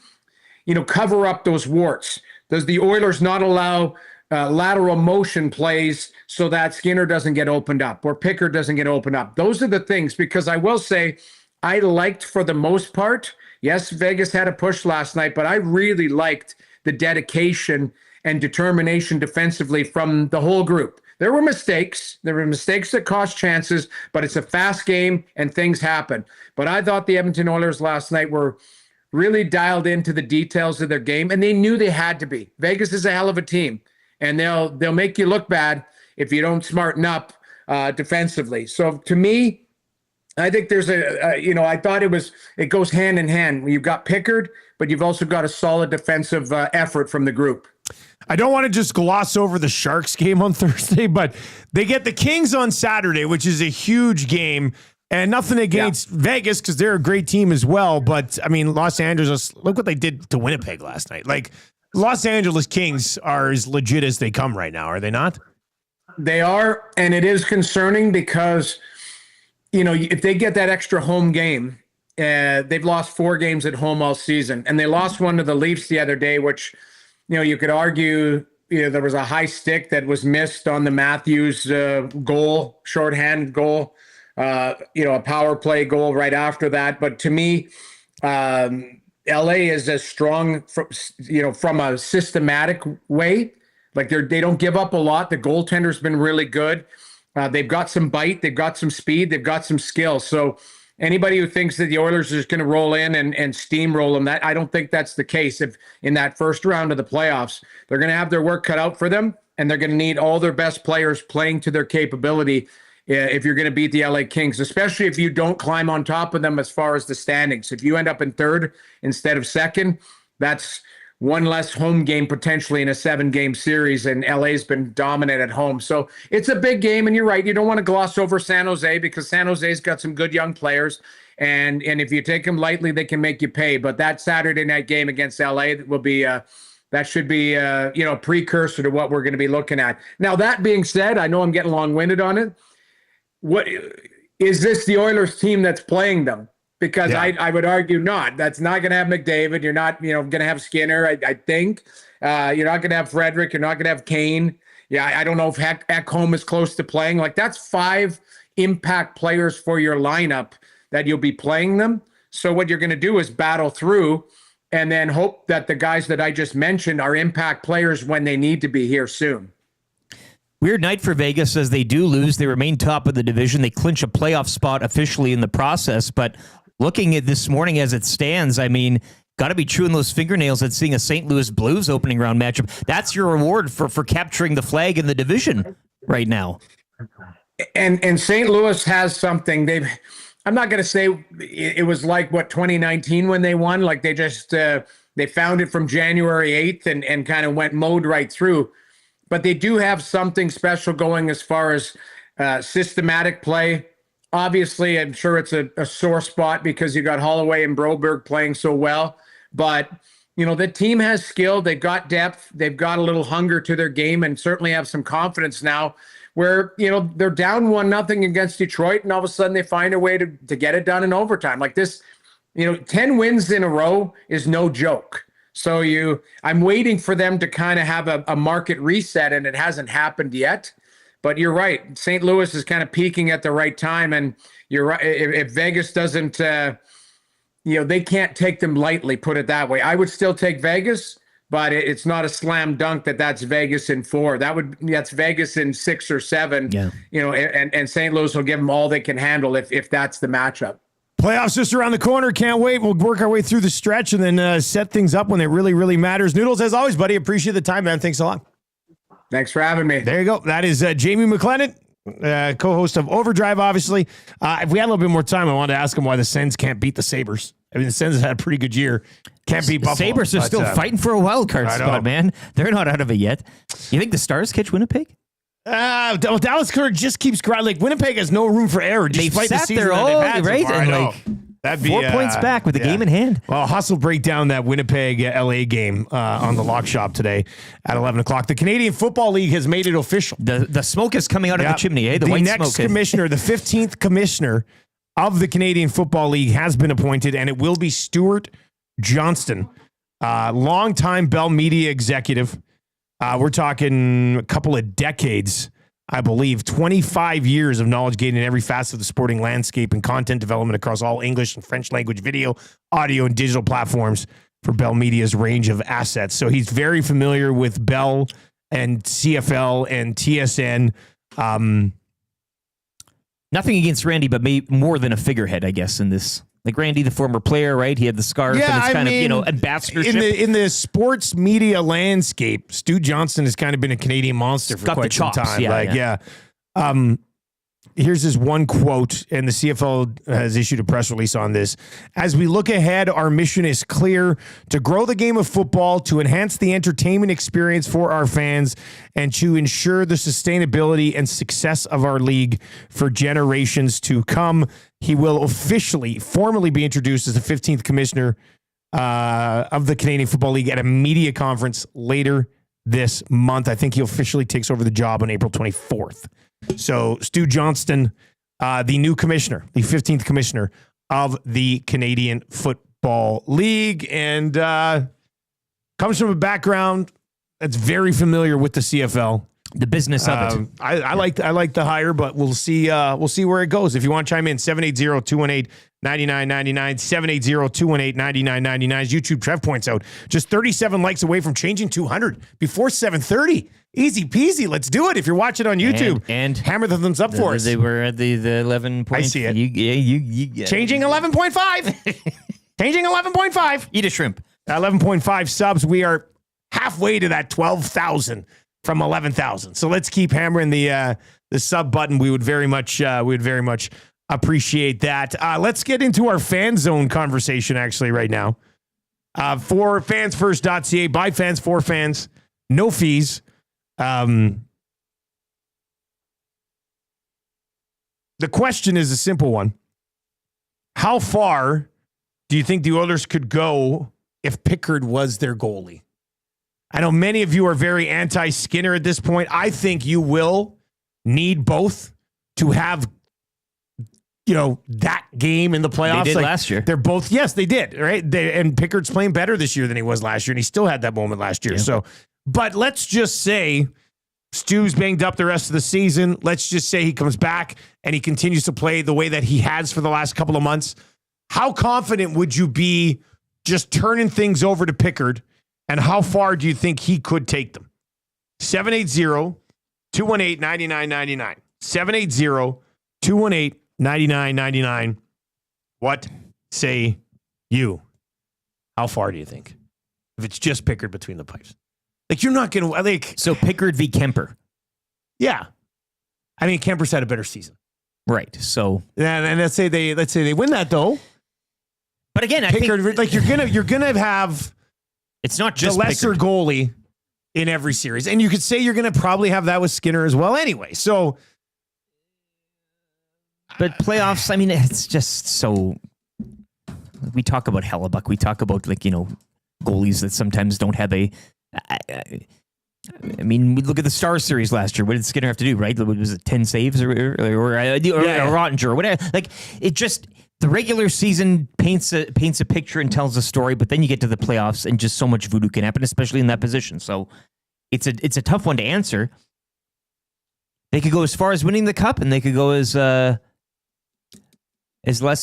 cover up those warts? Does the Oilers not allow lateral motion plays so that Skinner doesn't get opened up or Pickard doesn't get opened up? Those are the things, because I will say I liked, for the most part, yes, Vegas had a push last night, but I really liked the dedication and determination defensively from the whole group. There were mistakes. There were mistakes that cost chances, but it's a fast game and things happen. But I thought the Edmonton Oilers last night were really dialed into the details of their game, and they knew they had to be. Vegas is a hell of a team, and they'll make you look bad if you don't smarten up defensively. So to me, I think there's I thought it goes hand in hand. You've got Pickard, but you've also got a solid defensive effort from the group. I don't want to just gloss over the Sharks game on Thursday, but they get the Kings on Saturday, which is a huge game, and nothing against Vegas, because they're a great team as well. But I mean, Los Angeles, look what they did to Winnipeg last night. Like, Los Angeles Kings are as legit as they come right now, are they not? They are, and it is concerning because, if they get that extra home game, they've lost 4 games at home all season, and they lost one to the Leafs the other day, which, you could argue, there was a high stick that was missed on the Matthews goal, shorthand goal. a power play goal right after that. But to me, LA is as strong from a systematic way. Like they don't give up a lot. The goaltender's been really good. They've got some bite. They've got some speed. They've got some skill. So anybody who thinks that the Oilers are just going to roll in and steamroll them, I don't think that's the case. If in that first round of the playoffs, they're going to have their work cut out for them, and they're going to need all their best players playing to their capability if you're going to beat the LA Kings, especially if you don't climb on top of them as far as the standings. If you end up in third instead of second, that's one less home game potentially in a 7-game series, and LA's been dominant at home. So it's a big game, and you're right. You don't want to gloss over San Jose because San Jose's got some good young players, and if you take them lightly, they can make you pay. But that Saturday night game against LA will be that should be a precursor to what we're going to be looking at. Now, that being said, I know I'm getting long-winded on it. What is this the Oilers team that's playing them? Because I would argue not. That's not going to have McDavid. You're not, going to have Skinner, I think. You're not going to have Frederick. You're not going to have Kane. Yeah, I don't know if Ekholm is close to playing. Like, that's 5 impact players for your lineup that you'll be playing them. So what you're going to do is battle through and then hope that the guys that I just mentioned are impact players when they need to be here soon. Weird night for Vegas as they do lose. They remain top of the division. They clinch a playoff spot officially in the process, but looking at this morning as it stands, I mean, got to be chewing those fingernails at seeing a St. Louis Blues opening round matchup. That's your reward for capturing the flag in the division right now. And St. Louis has something. I'm not going to say it was like 2019 when they won. Like they just they found it from January 8th and kind of mowed right through. But they do have something special going as far as systematic play. Obviously, I'm sure it's a sore spot because you got Holloway and Broberg playing so well. But, the team has skill. They've got depth. They've got a little hunger to their game and certainly have some confidence now where, they're down 1-0 against Detroit, and all of a sudden they find a way to get it done in overtime. Like this, 10 wins in a row is no joke. So I'm waiting for them to kind of have a market reset, and it hasn't happened yet. But you're right. St. Louis is kind of peaking at the right time. And you're right. If Vegas doesn't, they can't take them lightly, put it that way. I would still take Vegas, but it's not a slam dunk that's Vegas in 4. That's Vegas in 6 or 7, and St. Louis will give them all they can handle if that's the matchup. Playoffs just around the corner. Can't wait. We'll work our way through the stretch and then set things up when it really, really matters. Noodles, as always, buddy. Appreciate the time, man. Thanks a lot. Thanks for having me. There you go. That is Jamie McLennan, co-host of Overdrive, obviously. If we had a little bit more time, I wanted to ask him why the Sens can't beat the Sabres. I mean, the Sens have had a pretty good year. Can't beat Buffalo. Sabres are still fighting for a wild card spot, man. They're not out of it yet. You think the Stars catch Winnipeg? Dallas Kirk just keeps crying. Like, Winnipeg has no room for error. They've despite sat the season there that they've had right? So far. And That'd be 4 points back with the game in hand. Well, Huss will break down that Winnipeg LA game on the Lock Shop today at 11 o'clock. The Canadian Football League has made it official. The smoke is coming out of the chimney, eh? The white next smoke. commissioner, the 15th commissioner of the Canadian Football League has been appointed, and it will be Stuart Johnston, longtime Bell Media executive. We're talking a couple of decades, I believe, 25 years of knowledge gained in every facet of the sporting landscape and content development across all English and French language video, audio, and digital platforms for Bell Media's range of assets. So he's very familiar with Bell and CFL and TSN. Nothing against Randy, but maybe more than a figurehead, I guess, in this. Like Randy, the former player, right? He had the scarf and it's kind of, ambassadorship. In the sports media landscape, Stu Johnston has kind of been a Canadian monster for quite some time. Here's his one quote, and the CFL has issued a press release on this. As we look ahead, our mission is clear: to grow the game of football, to enhance the entertainment experience for our fans, and to ensure the sustainability and success of our league for generations to come. He will formally be introduced as the 15th commissioner of the Canadian Football League at a media conference later this month. I think he officially takes over the job on April 24th. So Stu Johnston, the new commissioner, the 15th commissioner of the Canadian Football League, and comes from a background that's very familiar with the CFL. The business of it. I like the hire, but we'll see where it goes. If you want to chime in, 780-218-9999, 780-218-9999. As YouTube Trev points out, just 37 likes away from changing 200 before 7:30. Easy peasy. Let's do it. If you're watching on YouTube, and hammer the thumbs up for us. They were at the 11 point. I see it. You changing 11.5. Changing 11.5. Eat a shrimp. 11.5 subs. We are halfway to that 12,000 from 11,000. So let's keep hammering the sub button. We would very much appreciate that. Let's get into our fan zone conversation actually right now. For fansfirst.ca, by fans for fans, no fees. The question is a simple one. How far do you think the Oilers could go if Pickard was their goalie? I know many of you are very anti-Skinner at this point. I think you will need both to have, that game in the playoffs. They did last year. They're both, yes, they did, right? And Pickard's playing better this year than he was last year, and he still had that moment last year. Yeah. So, but let's just say Stu's banged up the rest of the season. Let's just say he comes back and he continues to play the way that he has for the last couple of months. How confident would you be just turning things over to Pickard? And how far do you think he could take them? 780-218-9999. 780-218-9999. What say you? How far do you think? If it's just Pickard between the pipes. Like, you're not going to... So Pickard v. Kemper. Yeah. I mean, Kemper's had a better season. Right, so... And let's say they win that, though. But again, Pickard, I think... you're gonna have... It's not just the lesser Pickard. Goalie in every series. And you could say you're going to probably have that with Skinner as well anyway. So, but playoffs, I mean, it's just so, we talk about Hellebuck. We talk about goalies that sometimes don't have I mean, we look at the Star Series last year. What did Skinner have to do, right? Was it 10 saves or Rottinger or whatever? Like, it just... The regular season paints a picture and tells a story, but then you get to the playoffs and just so much voodoo can happen, especially in that position. So it's a tough one to answer. They could go as far as winning the cup, and they could go as less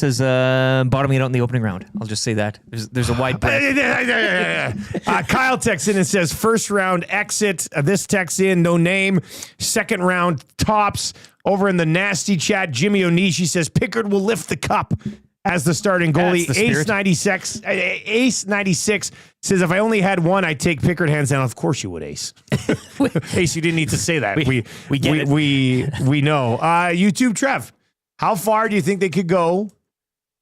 as bottoming it out in the opening round. I'll just say that there's a wide breadth. Kyle texts in and says first round exit. This text in no name. Second round tops. Over in the nasty chat, Jimmy Onishi says Pickard will lift the cup as the starting goalie. Ace 96 says if I only had one, I'd take Pickard hands down. Of course you would, Ace. Ace, you didn't need to say that. We get it. We know. YouTube Trev, how far do you think they could go?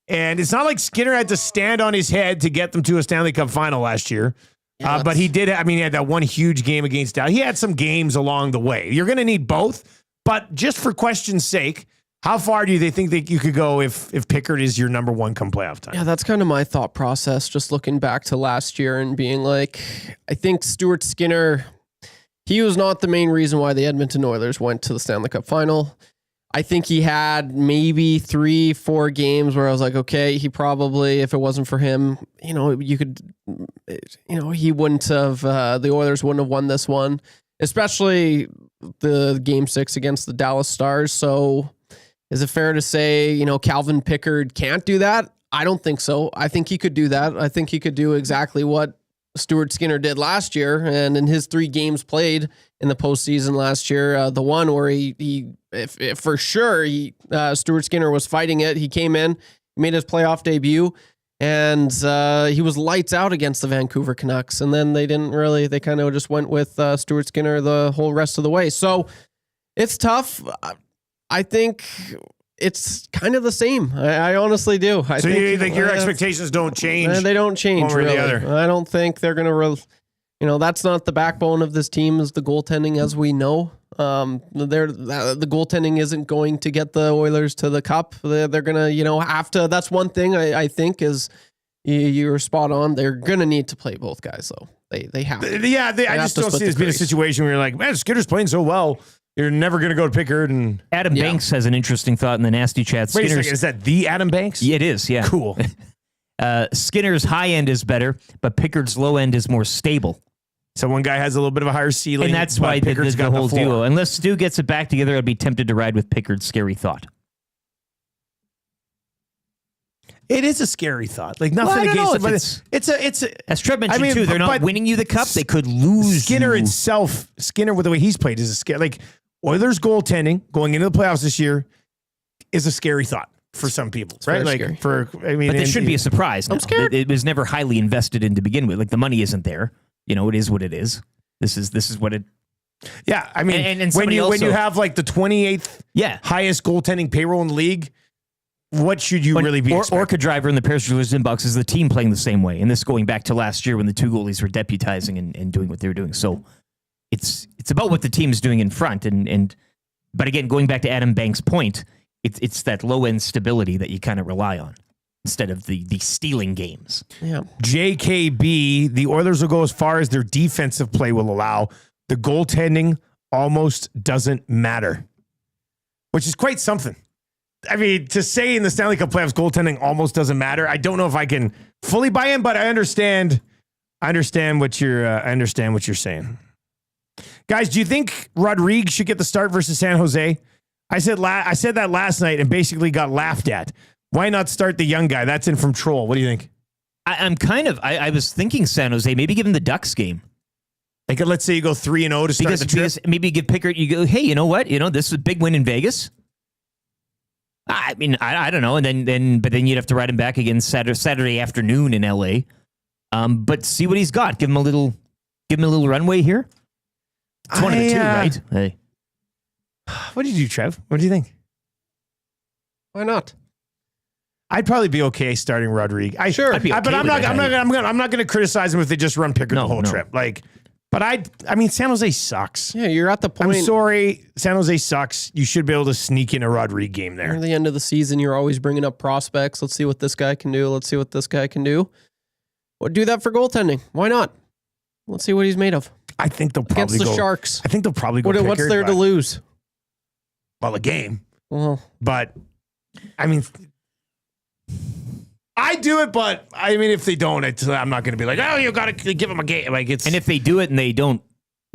And it's not like Skinner had to stand on his head to get them to a Stanley Cup final last year. But he did. I mean, he had that one huge game against Dallas. He had some games along the way. You're going to need both. But just for question's sake, how far do they think that you could go if Pickard is your number one come playoff time? Yeah, that's kind of my thought process, just looking back to last year and being like, I think Stuart Skinner, he was not the main reason why the Edmonton Oilers went to the Stanley Cup final. I think he had maybe 3-4 games where I was like, okay, he probably, if it wasn't for him, he wouldn't have, the Oilers wouldn't have won this one, especially the game 6 against the Dallas Stars. So is it fair to say, Calvin Pickard can't do that? I don't think so. I think he could do that. I think he could do exactly what Stuart Skinner did last year. And in his 3 games played in the postseason last year, the one where if for sure Stuart Skinner was fighting it, he came in, made his playoff debut, and he was lights out against the Vancouver Canucks. And then they kind of just went with Stuart Skinner the whole rest of the way. So it's tough. I think it's kind of the same. I honestly do. You think your expectations don't change? They don't change, one way or really. the other. I don't think they're going to... that's not the backbone of this team, is the goaltending, as we know. The goaltending isn't going to get the Oilers to the cup. They're going to, have to. That's one thing I think is you're spot on. They're going to need to play both guys, though. They have to. Yeah, I just don't see this being a situation where you're like, man, Skinner's playing so well. You're never going to go to Pickard. And Adam Banks has an interesting thought in the nasty chat. Wait a second, is that the Adam Banks? Yeah, it is, yeah. Cool. Skinner's high end is better, but Pickard's low end is more stable. So one guy has a little bit of a higher ceiling. And that's why Pickard's the got whole floor. duo. Unless Stu gets it back together, I'd be tempted to ride with Pickard's scary thought. It is a scary thought. Like nothing I don't against know it, but if it's a. As Trev mentioned, I mean, too, they're not but winning you the cup. They could lose Skinner you. itself, Skinner with the way he's played is a scare. Like Oilers goaltending going into the playoffs this year is a scary thought for some people, right? Like scary. I mean, But this shouldn't be a surprise. I'm now. scared. It was never highly invested in to begin with. Like the money isn't there. You know, it is what it is. This is what it. Yeah, I mean, And when somebody you also- have like the 28th highest goaltending payroll in the league, what should you really be expecting? Orca driver in the Paris inbox is the team playing the same way. And this going back to last year when the two goalies were deputizing and doing what they were doing. So it's about what the team is doing in front. But again, going back to Adam Banks' point, it's that low end stability that you kind of rely on instead of the stealing games. Yeah. JKB, the Oilers will go as far as their defensive play will allow. The goaltending almost doesn't matter, which is quite something. I mean, to say in the Stanley Cup playoffs, goaltending almost doesn't matter. I don't know if I can fully buy in, but I understand what you're saying. Guys, do you think Rodriguez should get the start versus San Jose? I said that last night and basically got laughed at. Why not start the young guy? That's in from Troll. What do you think? I was thinking San Jose, maybe give him the Ducks game. Like, let's say you go 3-0 to start the trip. Because maybe give Pickard, you go, hey, you know what? This is a big win in Vegas. I mean, I don't know. And then you'd have to ride him back again Saturday afternoon in LA. But see what he's got. Give him a little runway here. It's 1-2, right? Hey. What did you do, Trev? What do you think? Why not? I'd probably be okay starting Rodriguez. I'd be okay but I'm with not going to criticize him if they just run Pickard the whole trip. But I mean, San Jose sucks. Yeah, you're at the point. I'm sorry, San Jose sucks. You should be able to sneak in a Rodriguez game there. At the end of the season, you're always bringing up prospects. Let's see what this guy can do. Let's see what this guy can do. Well, do that for goaltending. Why not? Let's see what he's made of. I think they'll probably against the go Sharks. I think they'll probably go. What's Pickard, there to lose? Well, a game. Well, but I mean, I do it. But I mean, if they don't, I'm not going to be like, oh, you got to give them a game. Like it's. And if they do it and they don't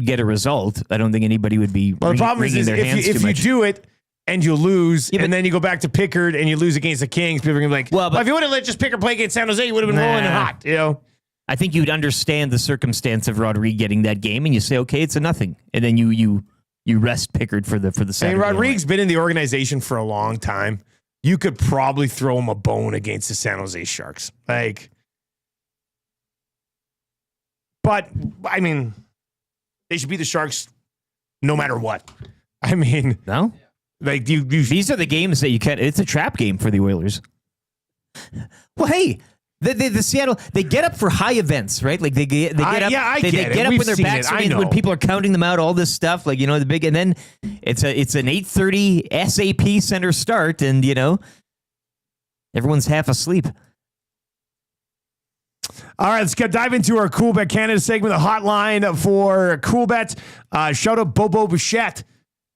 get a result, I don't think anybody would be. Well, the problem is their hands if too you much. do it and you lose, and then you go back to Pickard and you lose against the Kings, people are going to be like, well, if you would have let just Pickard play against San Jose, you would have been rolling and hot, you know? I think you'd understand the circumstance of Rodriguez getting that game, and you say, okay, it's a nothing, and then you rest Pickard for the Saturday. And Rodriguez been in the organization for a long time. You could probably throw him a bone against the San Jose Sharks, but I mean, they should beat the Sharks no matter what. I mean, no, like these are the games that you can't. It's a trap game for the Oilers. Well, hey. The Seattle, they get up for high events, right? Like they get up. Yeah, I they get get it. up We've when their seen backs it. are I in, when know. people are counting them out, all this stuff, like the big, and then it's an 8:30 SAP center start, and everyone's half asleep. All right, let's dive into our Coolbet Canada segment, the hotline for Coolbet. Shout out Bobo Bichette,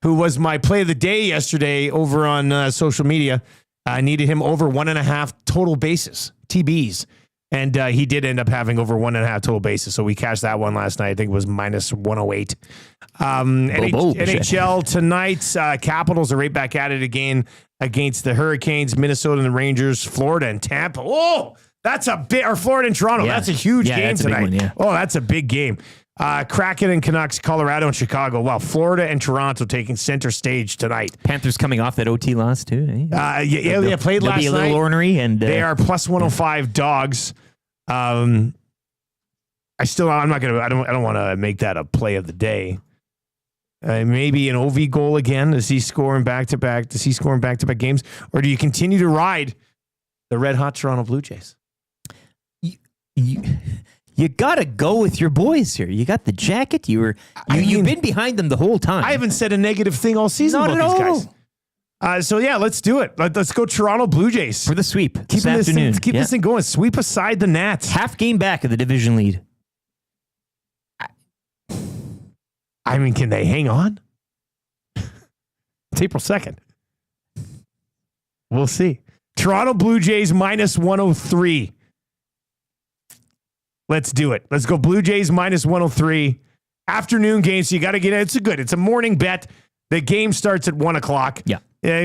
who was my play of the day yesterday over on social media. I needed him over 1.5 total bases, TBs. And he did end up having over 1.5 total bases. So we cashed that one last night. I think it was minus 108. NHL tonight, Capitals are right back at it again against the Hurricanes, Minnesota and the Rangers, Florida and Tampa. Oh, that's a big, or Florida and Toronto. Yeah. That's a huge game that's tonight. a big one, yeah. Oh, that's a big game. Kraken and Canucks, Colorado and Chicago. Well, Florida and Toronto taking center stage tonight. Panthers coming off that OT loss too. Eh? They played last night. They'll be a little ornery, and they are plus 105 dogs. I'm not gonna. I don't want to make that a play of the day. Maybe an OV goal again. Does he scoring back to back? Does he scoring back to back games, or do you continue to ride the red hot Toronto Blue Jays? You gotta go with your boys here. You got the jacket. You've been behind them the whole time. I haven't said a negative thing all season Not about at these guys. So yeah, let's do it. Let's go Toronto Blue Jays for the sweep this Keep afternoon. this thing going. Sweep aside the Nats. Half game back of the division lead. I mean, can they hang on? It's April 2nd. We'll see. Toronto Blue Jays minus 103. Let's do it. Let's go Blue Jays minus 103. Afternoon game, so you got to get it. It's a morning bet. The game starts at 1 o'clock. Yeah.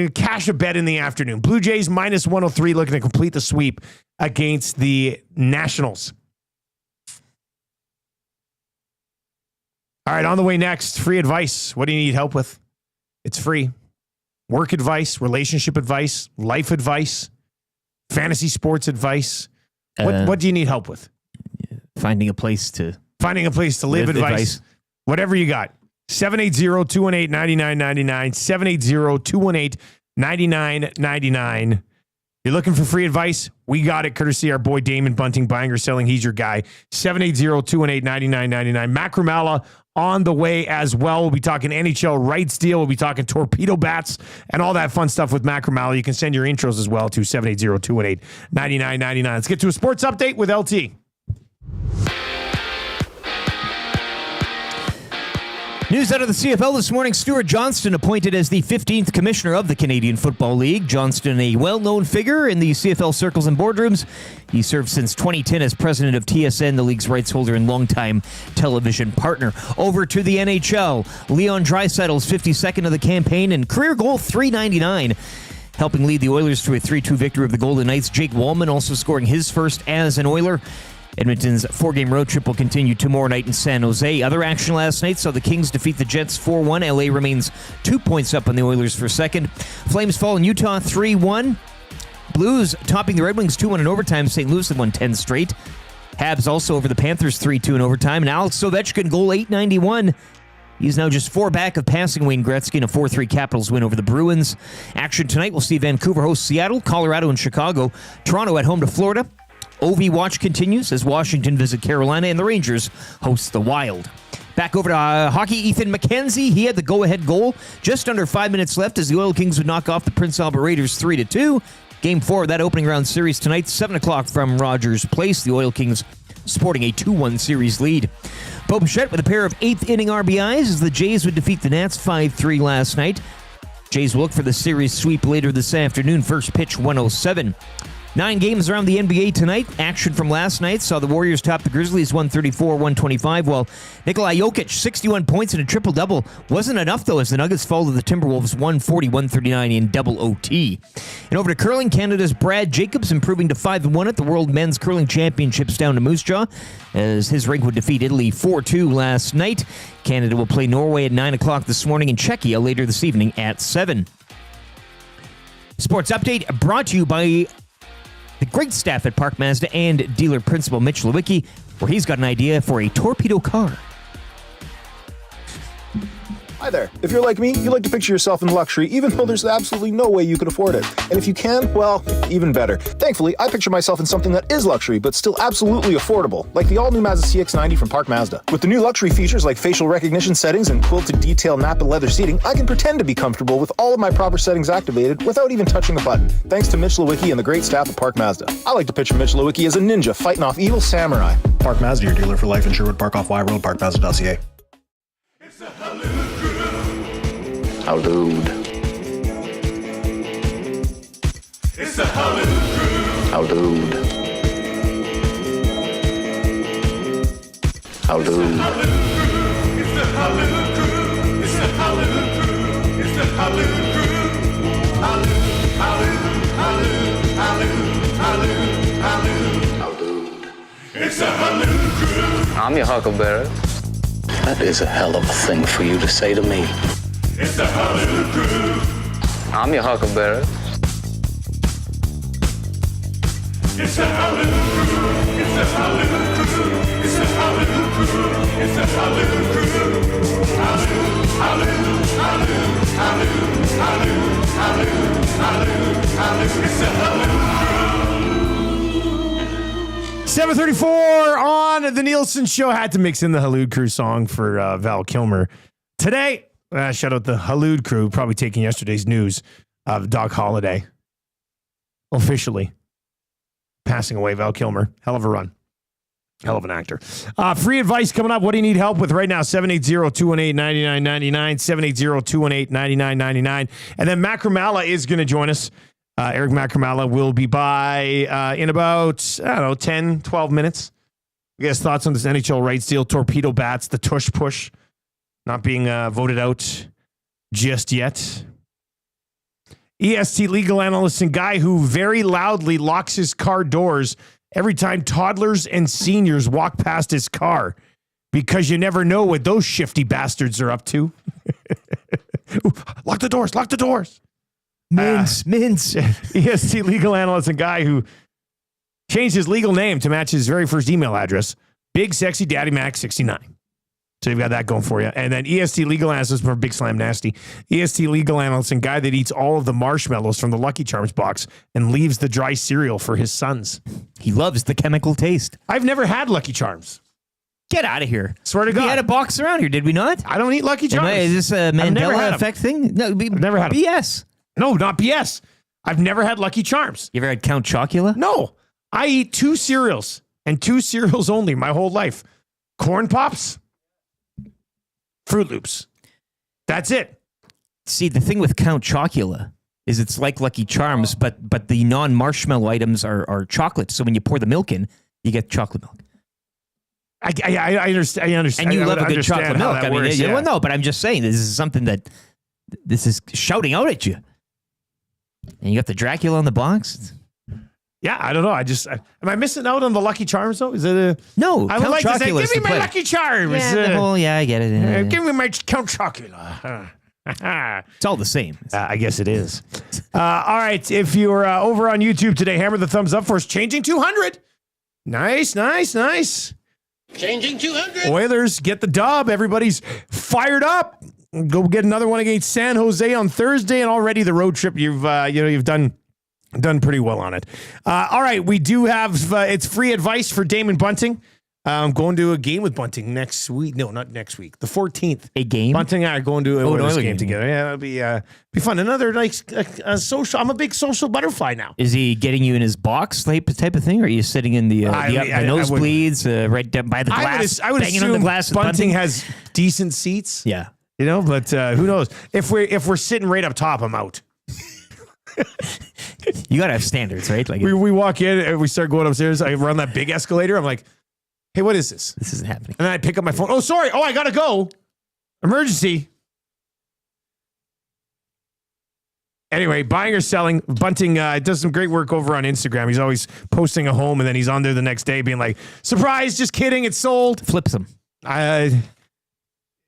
Cash a bet in the afternoon. Blue Jays minus 103 looking to complete the sweep against the Nationals. All right, on the way next, free advice. What do you need help with? It's free. Work advice, relationship advice, life advice, fantasy sports advice. What do you need help with? Finding a place to live advice. Whatever you got. 780-218-9999. 780-218-9999. You're looking for free advice? We got it, courtesy our boy Damon Bunting, buying or selling. He's your guy. 780-218-9999. Macramalla on the way as well. We'll be talking NHL rights deal. We'll be talking torpedo bats and all that fun stuff with Macramalla. You can send your intros as well to 780-218-9999. Let's get to a sports update with LT. News out of the CFL this morning. Stuart Johnston appointed as the 15th commissioner of the Canadian Football League. Johnston, a well-known figure in the CFL circles and boardrooms. He served since 2010 as president of TSN, the league's rights holder and longtime television partner. Over to the NHL. Leon Draisaitl's 52nd of the campaign and career goal 399. Helping lead the Oilers to a 3-2 victory of the Golden Knights. Jake Wallman also scoring his first as an Oiler. Edmonton's 4-game road trip will continue tomorrow night in San Jose. Other action last night saw the Kings defeat the Jets 4-1. LA remains 2 points up on the Oilers for second. Flames fall in Utah 3-1. Blues topping the Red Wings 2-1 in overtime. St. Louis had won 10 straight. Habs also over the Panthers 3-2 in overtime. And Alex Ovechkin goal 891. He's now just 4 back of passing Wayne Gretzky in a 4-3 Capitals win over the Bruins. Action tonight, we'll see Vancouver host Seattle, Colorado, and Chicago. Toronto at home to Florida. OV watch continues as Washington visit Carolina, and the Rangers host the Wild. Back over to hockey, Ethan McKenzie. He had the go-ahead goal just under 5 minutes left as the Oil Kings would knock off the Prince Albert Raiders 3-2. Game 4 of that opening round series tonight, 7 o'clock from Rogers Place. The Oil Kings sporting a 2-1 series lead. Bo Bichette with a pair of 8th-inning RBIs as the Jays would defeat the Nats 5-3 last night. Jays will look for the series sweep later this afternoon. First pitch 107. 9 games around the NBA tonight. Action from last night saw the Warriors top the Grizzlies 134-125, while Nikola Jokic, 61 points and a triple-double. Wasn't enough, though, as the Nuggets fall to the Timberwolves 140-139 in double OT. And over to curling, Canada's Brad Jacobs improving to 5-1 at the World Men's Curling Championships down to Moose Jaw, as his rink would defeat Italy 4-2 last night. Canada will play Norway at 9 o'clock this morning and Czechia later this evening at 7. Sports update brought to you by the great staff at Park Mazda and dealer principal Mitch Lewicki, where he's got an idea for a torpedo car. Hi there. If you're like me, you like to picture yourself in luxury, even though there's absolutely no way you could afford it. And if you can, well, even better. Thankfully, I picture myself in something that is luxury, but still absolutely affordable, like the all-new Mazda CX-90 from Park Mazda. With the new luxury features like facial recognition settings and quilted detail Napa leather seating, I can pretend to be comfortable with all of my proper settings activated without even touching a button. Thanks to Mitch Lewicki and the great staff at Park Mazda. I like to picture Mitch Lewicki as a ninja fighting off evil samurai. Park Mazda, your dealer for life in Sherwood Park off Y Road, parkmazda.ca. Hallowed. It's the Hallowed Crew. Hallowed. Hallowed. It's the Hallowed Crew. It's the Hallowed Crew. It's the Hallowed Crew. Hallowed, hallowed, hallowed, hallowed, hallowed, hallowed. It's the Hallowed Crew. I'm your huckleberry. That is a hell of a thing for you to say to me. It's the Hallowed Crew. I'm your huckleberry. It's the Hallowed Crew. It's the Hallowed Crew. It's the Hallowed Crew. It's the Hallowed Crew. Hallowed, hallowed, hallowed, hallowed, hallowed, hallowed, hallowed, hallowed. It's the Hallowed Crew. 7:34 on the Nielson Show. Had to mix in the Hallowed Crew song for Val Kilmer today. Shout out the Hallowed Crew, probably taking yesterday's news of Doc Holliday officially passing away. Val Kilmer, hell of a run. Hell of an actor. Free advice coming up. What do you need help with right now? 780-218-9999, 780-218-9999. And then Macramalla is going to join us. Eric Macramalla will be by in about, 10, 12 minutes. You guys thoughts on this NHL rights deal, torpedo bats, the tush push not being voted out just yet? EST legal analyst and guy who very loudly locks his car doors every time toddlers and seniors walk past his car because you never know what those shifty bastards are up to. Ooh, lock the doors, lock the doors. Mince. EST legal analyst and guy who changed his legal name to match his very first email address, Big Sexy Daddy Max 69. So you've got that going for you. And then EST legal analyst from Big Slam Nasty. EST legal analyst and guy that eats all of the marshmallows from the Lucky Charms box and leaves the dry cereal for his sons. He loves the chemical taste. I've never had Lucky Charms. Get out of here. Swear to God. We had a box around here, did we not? I don't eat Lucky Charms. Is this a Mandela effect thing? No, I've never had BS. No, not BS. I've never had Lucky Charms. You ever had Count Chocula? No. I eat 2 cereals and 2 cereals only my whole life. Corn Pops, Fruit Loops. That's it. See, the thing with Count Chocula is it's like Lucky Charms, but the non-marshmallow items are chocolate. So when you pour the milk in, you get chocolate milk. I understand. And you love a good chocolate milk. I mean, works, well, no, but I'm just saying this is something that this is shouting out at you. And you got the Dracula on the box. Yeah, I don't know. Am I missing out on the Lucky Charms though? Is it a no? I would like to say, give me my Lucky Charms. Yeah, I get it. Give me my Count Chocula. It's all the same. I guess it is. All right, if you're over on YouTube today, hammer the thumbs up for us. Changing 200. Nice. Changing 200. Oilers get the dub. Everybody's fired up. Go get another one against San Jose on Thursday, and already the road trip you've done pretty well on it. All right, we do have it's free advice for Damon Bunting. I'm going to a game with Bunting next week. No, not next week. The 14th. A game? Bunting and I are going to an Oilers game together. Yeah, it'll be fun. Another nice social. I'm a big social butterfly now. Is he getting you in his box type of thing, or are you sitting in the nosebleeds right down by the glass? I would banging assume on the glass. Bunting has decent seats. Yeah, but who knows? If we're sitting right up top, I'm out. You gotta have standards, right? Like we walk in and we start going upstairs. I run that big escalator. I'm like, hey, what is this? This isn't happening. And then I pick up my phone. Oh, sorry. Oh, I gotta go. Emergency. Anyway, buying or selling. Bunting does some great work over on Instagram. He's always posting a home and then he's on there the next day being like, surprise, just kidding, it's sold. Flips them.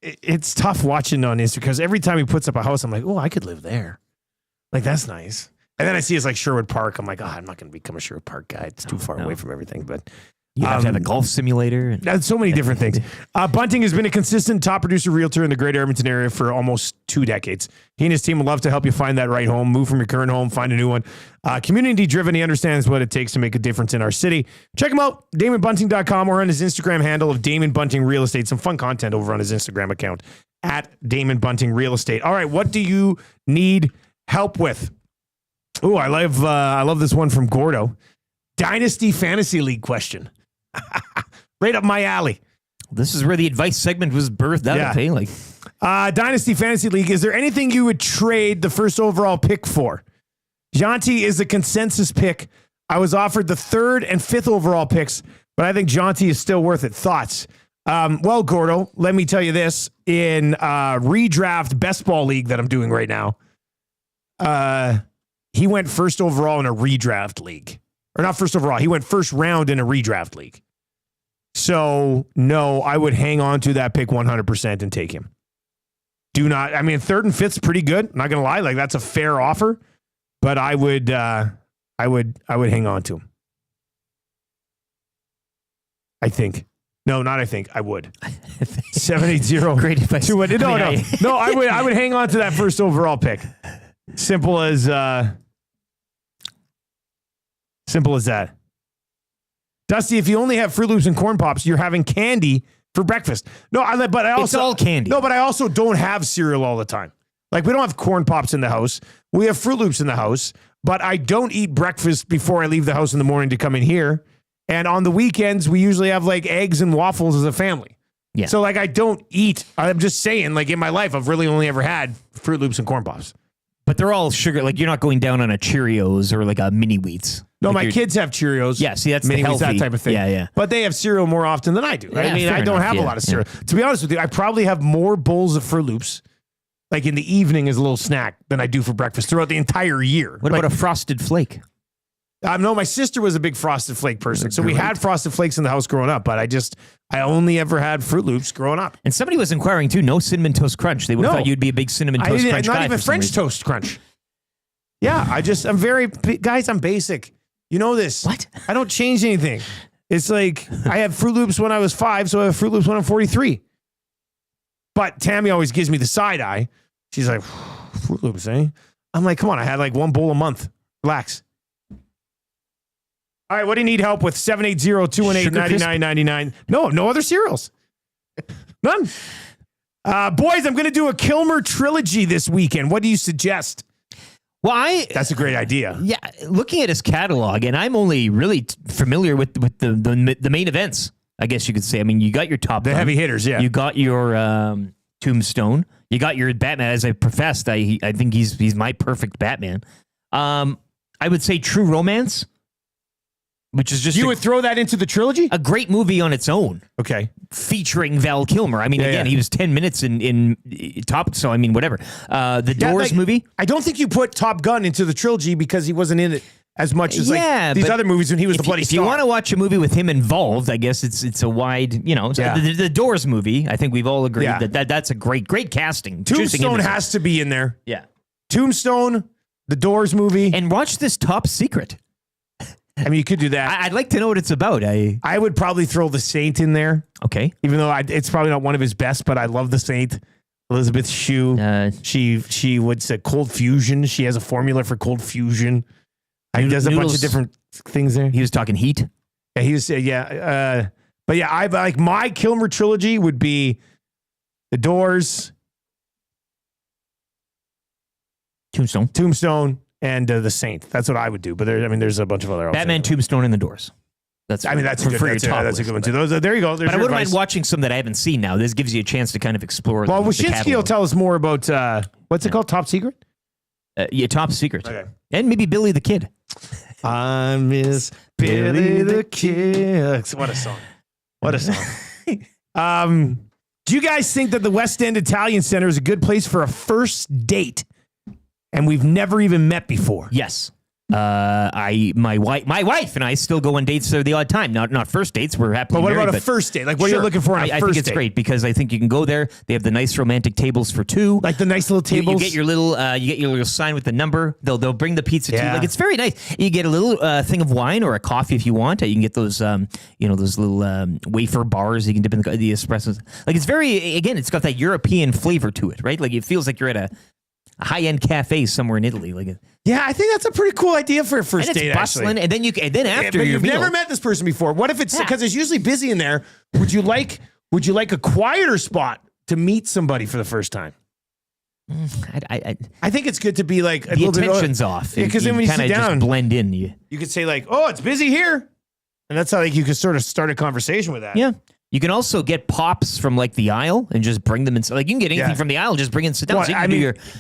It's tough watching on Instagram because every time he puts up a house, I'm like, oh, I could live there. Like, that's nice. And then I see it's like Sherwood Park. I'm like, I'm not going to become a Sherwood Park guy. It's too far away from everything. But you have to have a golf simulator. And so many different things. Bunting has been a consistent top producer realtor in the greater Edmonton area for almost 2 decades. He and his team would love to help you find that right home, move from your current home, find a new one. Community driven, he understands what it takes to make a difference in our city. Check him out, DamonBunting.com, or on his Instagram handle of Damon Bunting Real Estate. Some fun content over on his Instagram account at Damon Bunting Real Estate. All right, what do you need help with? Oh, I love this one from Gordo. Dynasty Fantasy League question. Right up my alley. This is where the advice segment was birthed out of. Dynasty Fantasy League. Is there anything you would trade the first overall pick for? Jonty is the consensus pick. I was offered the 3rd and 5th overall picks, but I think Jonty is still worth it. Thoughts? Well, Gordo, let me tell you this. In redraft best ball league that I'm doing right now, he went first overall in a redraft league. Or not first overall. He went first round in a redraft league. So, no, I would hang on to that pick 100% and take him. Do not. I mean, 3rd and 5th's pretty good. I'm not going to lie. Like, that's a fair offer. But I would hang on to him. I think. No, not I think. I would. 780. Great advice. No, I would hang on to that first overall pick. Simple as that. Dusty, if you only have Fruit Loops and Corn Pops, you're having candy for breakfast. No, but I also it's all candy. No, but I also don't have cereal all the time. Like, we don't have Corn Pops in the house. We have Fruit Loops in the house, but I don't eat breakfast before I leave the house in the morning to come in here. And on the weekends, we usually have like eggs and waffles as a family. Yeah. So like, I don't eat. I'm just saying, like, in my life, I've really only ever had Fruit Loops and Corn Pops. But they're all sugar. Like, you're not going down on a Cheerios or like a mini wheats. No, like my kids have Cheerios. Yeah, see, that's mini the wheats, healthy. that type of thing. Yeah. But they have cereal more often than I do. Yeah, I mean, I don't enough, have a lot of cereal. To be honest with you, I probably have more bowls of Froot Loops, like in the evening as a little snack, than I do for breakfast throughout the entire year. What about a Frosted Flake? No, my sister was a big Frosted Flake person. So we had Frosted Flakes in the house growing up, but I only ever had Froot Loops growing up. And somebody was inquiring too, no Cinnamon Toast Crunch. They would have thought you'd be a big Cinnamon Toast Crunch guy. Not even French Toast Crunch. Yeah, I'm basic. You know this. What? I don't change anything. It's like I had Froot Loops when I was 5, so I have Froot Loops when I'm 43. But Tammy always gives me the side eye. She's like, Froot Loops, eh? I'm like, come on, I had like one bowl a month. Relax. All right, what do you need help with? 780-218-9999. No other cereals. None. Boys, I'm going to do a Kilmer trilogy this weekend. What do you suggest? Well, that's a great idea. Yeah, looking at his catalog, and I'm only really familiar with the main events, I guess you could say. I mean, you got your Top Gun. Heavy hitters, yeah. You got your Tombstone. You got your Batman. As I professed, I think he's my perfect Batman. I would say True Romance, which is just you would throw that into the trilogy? A great movie on its own. Okay. Featuring Val Kilmer. I mean, he was 10 minutes in Top, so I mean, whatever. The Doors movie. I don't think you put Top Gun into the trilogy because he wasn't in it as much as these other movies when he was the bloody star. If you star. want to watch a movie with him involved, I guess it's a wide, the Doors movie. I think we've all agreed that's a great casting. Tombstone has to be in there. Yeah. Tombstone, the Doors movie. And watch this Top Secret. I mean, you could do that. I'd like to know what it's about. I would probably throw The Saint in there. Okay. Even though it's probably not one of his best, but I love The Saint. Elizabeth Shue. She would say cold fusion. She has a formula for cold fusion. He does a bunch of different things there. He was talking Heat. Yeah, he was. But yeah, I like my Kilmer trilogy would be The Doors, Tombstone, and The Saint. That's what I would do. But there's a bunch of other options. Batman, Tombstone, and The Doors. That's a good one too. There you go. There's but I wouldn't mind watching some that I haven't seen now. This gives you a chance to kind of explore. Well, Wyshynski will tell us more about what's it called? Top Secret? Top Secret. Okay. And maybe Billy the Kid. I miss Billy the Kid. What a song. What a song. Do you guys think that the West End Italian Center is a good place for a first date? And we've never even met before. Yes. My wife and I still go on dates there the odd time. Not first dates. We're happy. But what about a first date? Like, what are you looking for on a first date? I think it's great because I think you can go there. They have the nice romantic tables for two. Like the nice little tables. You get your little sign with the number. They'll bring the pizza to you. Like, it's very nice. You get a little thing of wine or a coffee if you want. You can get those those little wafer bars you can dip in the espressos. Like, it's very, again, it's got that European flavor to it, right? Like, it feels like you're at a high-end cafe somewhere in Italy. Yeah, I think that's a pretty cool idea for a first date. Bustling, and then after but your you've meal, never met this person before. What if it's because it's usually busy in there? Would you like a quieter spot to meet somebody for the first time? I think it's good to be like a the little attention's bit off. Because then when you sit down, just blend in. You could say like, "Oh, it's busy here," and that's how you could sort of start a conversation with that. Yeah. You can also get pops from like the aisle and just bring them in. Like, you can get anything from the aisle, just bring it and sit down. Well, So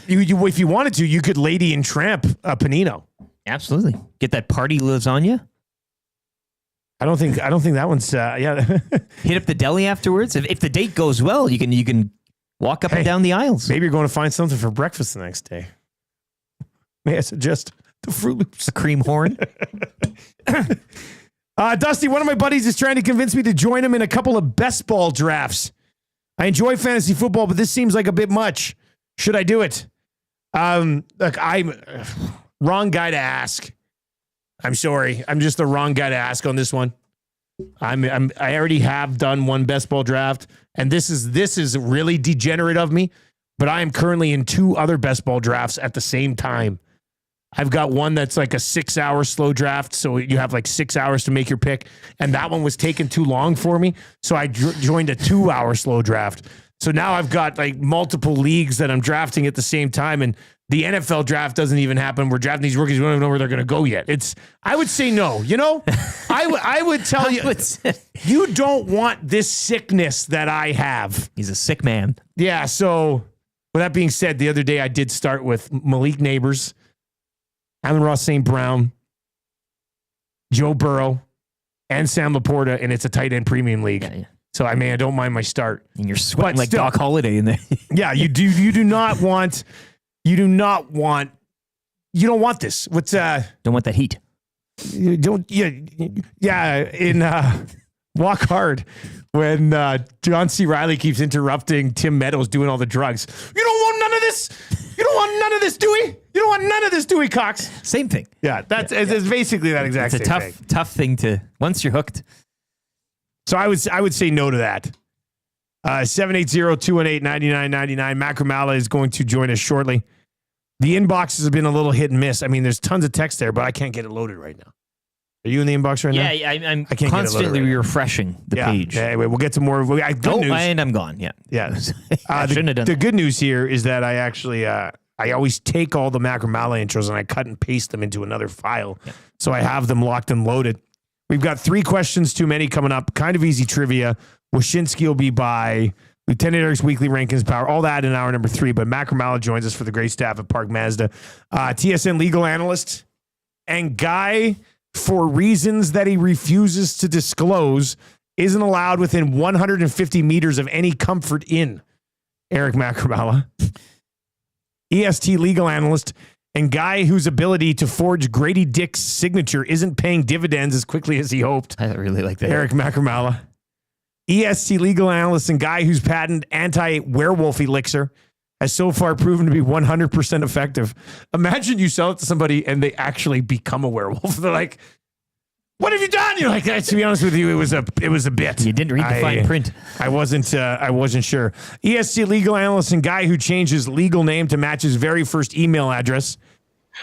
if you wanted to, you could Lady and Tramp a panino. Absolutely. Get that party lasagna. I don't think that one's Hit up the deli afterwards. If the date goes well, you can walk up and down the aisles. Maybe you're going to find something for breakfast the next day. May I suggest the Froot Loops, the cream horn. Dusty, one of my buddies is trying to convince me to join him in a couple of best ball drafts. I enjoy fantasy football, but this seems like a bit much. Should I do it? Look, I'm wrong guy to ask. I'm sorry. I'm just the wrong guy to ask on this one. I already have done one best ball draft, and this is really degenerate of me, but I am currently in two other best ball drafts at the same time. I've got one that's like a 6-hour slow draft, so you have like 6 hours to make your pick, and that one was taking too long for me, so I joined a 2-hour slow draft. So now I've got like multiple leagues that I'm drafting at the same time, and the NFL draft doesn't even happen. We're drafting these rookies. We don't even know where they're going to go yet. I would say no. I would tell you, you don't want this sickness that I have. He's a sick man. Yeah, so With that being said, the other day I did start with Malik Neighbors, Alan Ross St. Brown, Joe Burrow, and Sam Laporta, and it's a tight end premium league. Yeah. So I don't mind my start. And you're sweating like Doc Holliday in there. Yeah, you do not want this. What's don't want that heat. You don't in Walk Hard when John C. Reilly keeps interrupting Tim Meadows doing all the drugs. You don't want none of this. You don't want none of this, Dewey. You don't want none of this, Dewey Cox. Same thing. Yeah, it's basically that exact it's same a tough thing to once you're hooked. So I would say no to that. 780-218-9999. Macramalla is going to join us shortly. The inboxes have been a little hit and miss. I mean, there's tons of text there, but I can't get it loaded right now. Are you in the inbox right now? Yeah, I'm I can't constantly refreshing the page. Yeah, anyway, we'll get to more. Good news. And I'm gone. Yeah. Yeah. I shouldn't have done the that. good news here is that I actually, I always take all the Macramalla intros and I cut and paste them into another file. Yeah. So I have them locked and loaded. We've got 3 questions too many coming up. Kind of easy trivia. Wyshynski will be by. Lieutenant Eric's weekly rankings power, all that in hour number 3. But Macramalla joins us for the great staff at Park Mazda. TSN legal analyst and guy, for reasons that he refuses to disclose, isn't allowed within 150 meters of any Comfort Inn. Eric Macramalla. EST legal analyst and guy whose ability to forge Grady Dick's signature isn't paying dividends as quickly as he hoped. I really like that. Eric Macramalla. EST legal analyst and guy whose patent anti-werewolf elixir has so far proven to be 100% effective. Imagine you sell it to somebody and they actually become a werewolf. They're like, "What have you done?" You're like, "To be honest with you, it was a bit." You didn't read the fine print. I wasn't sure. EST legal analyst and guy who changed his legal name to match his very first email address.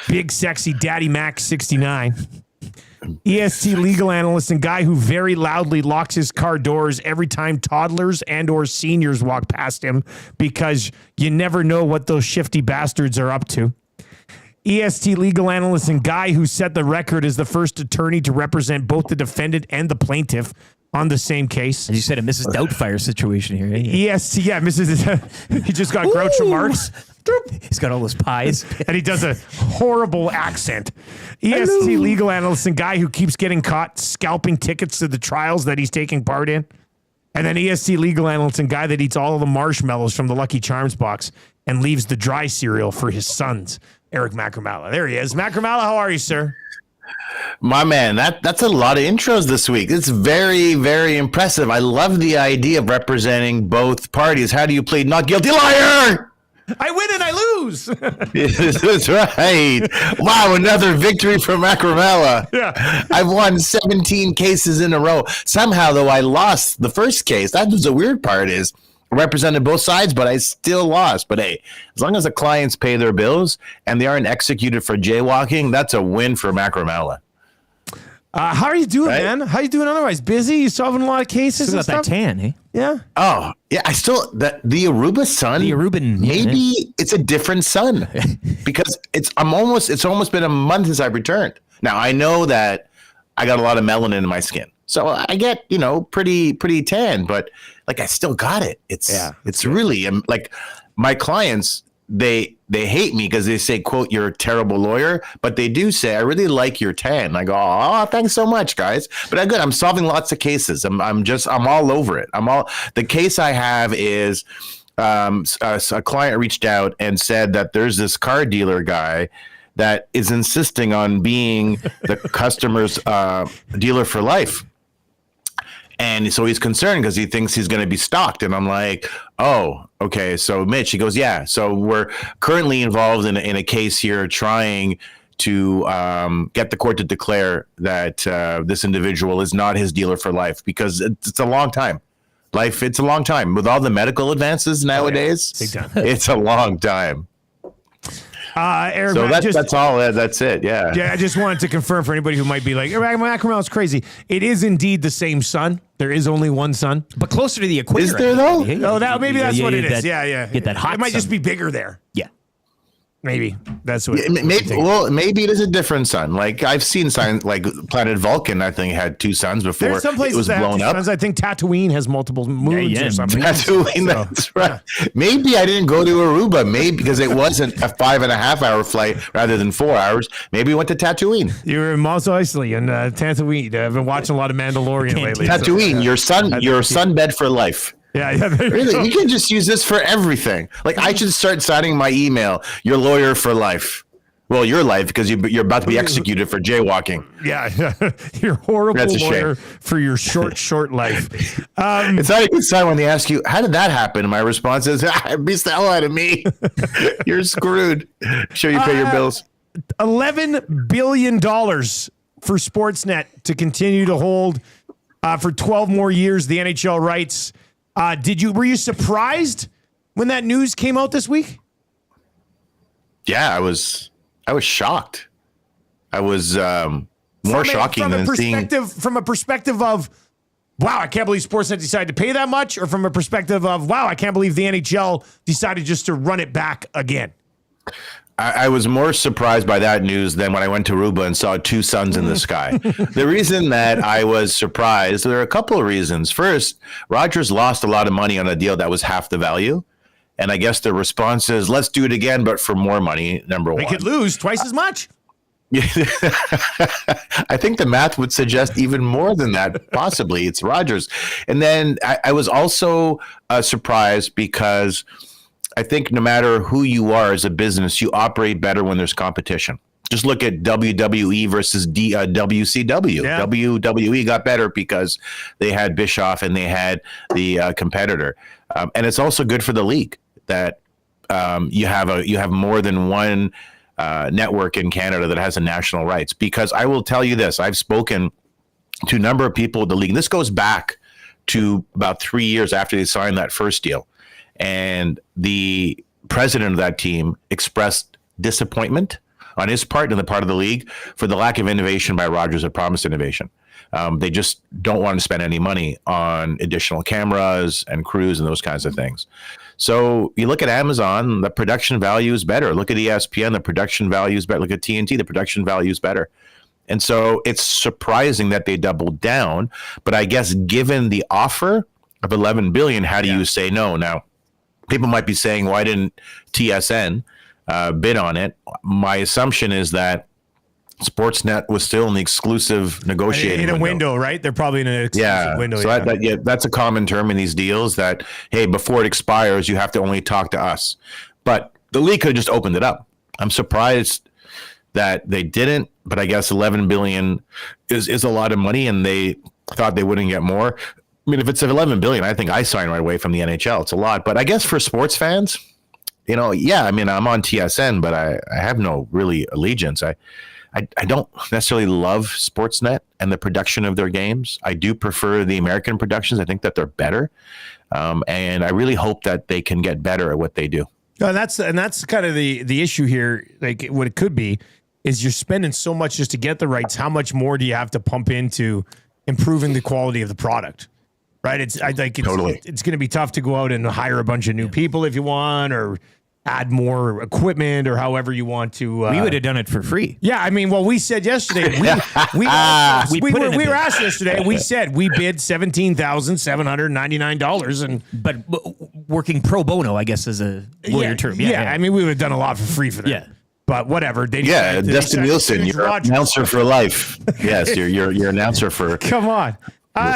Big sexy Daddy Max 69. EST legal analyst and guy who very loudly locks his car doors every time toddlers and or seniors walk past him because you never know what those shifty bastards are up to. EST legal analyst and guy who set the record as the first attorney to represent both the defendant and the plaintiff on the same case. As you said, a Mrs. Doubtfire situation here. EST, yeah, Mrs. He just got Groucho Marx. He's got all those pies. And he does a horrible accent. EST legal analyst and guy who keeps getting caught scalping tickets to the trials that he's taking part in. And then EST legal analyst and guy that eats all of the marshmallows from the Lucky Charms box and leaves the dry cereal for his sons. Eric Macramalla. There he is. Macramalla, how are you, sir? My man, that's a lot of intros this week. It's very, very impressive. I love the idea of representing both parties. How do you plead not guilty, liar? I win and I lose. That's right. Wow, another victory for Macramalla. Yeah. I've won 17 cases in a row. Somehow, though, I lost the first case. That was the weird part is I represented both sides, but I still lost. But hey, as long as the clients pay their bills and they aren't executed for jaywalking, that's a win for Macramalla. How are you doing, man? How you doing otherwise? Busy? You solving a lot of cases? Still got that tan, eh? Yeah. Oh, yeah. I still the Aruba sun. The Aruban. Maybe it's a different sun because it's almost been a month since I've returned. Now I know that I got a lot of melanin in my skin, so I get pretty tan, but like I still got it. It's really like my clients. They hate me because they say, quote, "You're a terrible lawyer," but they do say, "I really like your tan." I go, "Oh, thanks so much, guys." But I'm solving lots of cases. I'm all over it. The case I have is a client reached out and said that there's this car dealer guy that is insisting on being the customer's dealer for life. And so he's concerned because he thinks he's going to be stalked. And I'm like, oh, okay. So Mitch, he goes, yeah. So we're currently involved in a case here trying to get the court to declare that this individual is not his dealer for life because it's a long time. It's a long time. With all the medical advances nowadays, Big time. It's a long time. Eric, so that's all. That's it. Yeah. Yeah. I just wanted to confirm for anybody who might be like, Macramalla is crazy. It is indeed the same sun. There is only one sun, but closer to the equator. Is there though? Oh, maybe that's what it is. Yeah. Get that hot. It might sun. just be bigger there. Yeah. Maybe that's what. Maybe it is a different sun. Like I've seen signs like Planet Vulcan. I think had 2 suns before There's some places it was that blown have up. suns. I think Tatooine has multiple moons or something. Tatooine, that's right. Maybe I didn't go to Aruba. Maybe because it wasn't a 5.5 hour flight rather than 4 hours. Maybe we went to Tatooine. You were in Mos Eisley and Tatooine. I've been watching a lot of Mandalorian lately. Tatooine, your sunbed for life. Yeah. Really, we can just use this for everything. Like I should start signing my email. Your lawyer for life. Well, your life because you're about to be executed for jaywalking. Yeah, your horrible lawyer for your short life. It's not a good sign when they ask you, "How did that happen?" And my response is, "It beats the hell out of me. You're screwed." Sure, you pay your bills. $11 billion for Sportsnet to continue to hold for 12 more years the NHL rights. Were you surprised when that news came out this week? Yeah, I was shocked. I was more shocking than seeing. From a perspective of, wow, I can't believe Sportsnet decided to pay that much, or from a perspective of, wow, I can't believe the NHL decided just to run it back again. I was more surprised by that news than when I went to Aruba and saw 2 suns in the sky. The reason that I was surprised, there are a couple of reasons. First, Rogers lost a lot of money on a deal that was half the value. And I guess the response is, let's do it again, but for more money, number one. They could lose twice as much. I think the math would suggest even more than that. Possibly. It's Rogers. And then I was also surprised because I think no matter who you are as a business, you operate better when there's competition. Just look at WWE versus WCW. Yeah. WWE got better because they had Bischoff and they had the competitor. And it's also good for the league that you have more than one network in Canada that has a national rights. Because I will tell you this, I've spoken to a number of people in the league. This goes back to about 3 years after they signed that first deal. And the president of that team expressed disappointment on his part and the part of the league for the lack of innovation by Rogers that promised innovation. They just don't want to spend any money on additional cameras and crews and those kinds of things. So you look at Amazon, the production value is better. Look at ESPN, the production value is better. Look at TNT, the production value is better. And so it's surprising that they doubled down. But I guess given the offer of $11 billion, how do you say no? Now, people might be saying, why didn't TSN bid on it? My assumption is that Sportsnet was still in the exclusive negotiating window, right? They're probably in an exclusive window. So that's a common term in these deals that, hey, before it expires, you have to only talk to us. But the league could have just opened it up. I'm surprised that they didn't, but I guess $11 billion is a lot of money, and they thought they wouldn't get more. I mean, if it's $11 billion, I think I sign right away from the NHL. It's a lot. But I guess for sports fans, I mean, I'm on TSN, but I have no really allegiance. I don't necessarily love Sportsnet and the production of their games. I do prefer the American productions. I think that they're better. And I really hope that they can get better at what they do. And that's kind of the issue here. Like what it could be is you're spending so much just to get the rights. How much more do you have to pump into improving the quality of the product? Right. It's going to be tough to go out and hire a bunch of new people if you want, or add more equipment, or however you want to. We would have done it for free. Yeah, I mean, well, we said yesterday we were asked yesterday. We said we bid $17,799, and but working pro bono, I guess, is a lawyer term. Yeah, I mean, we would have done a lot for free for that. Yeah. But whatever. Dustin Nielson, you're an announcer for life. Yes, you're an announcer for. Come on.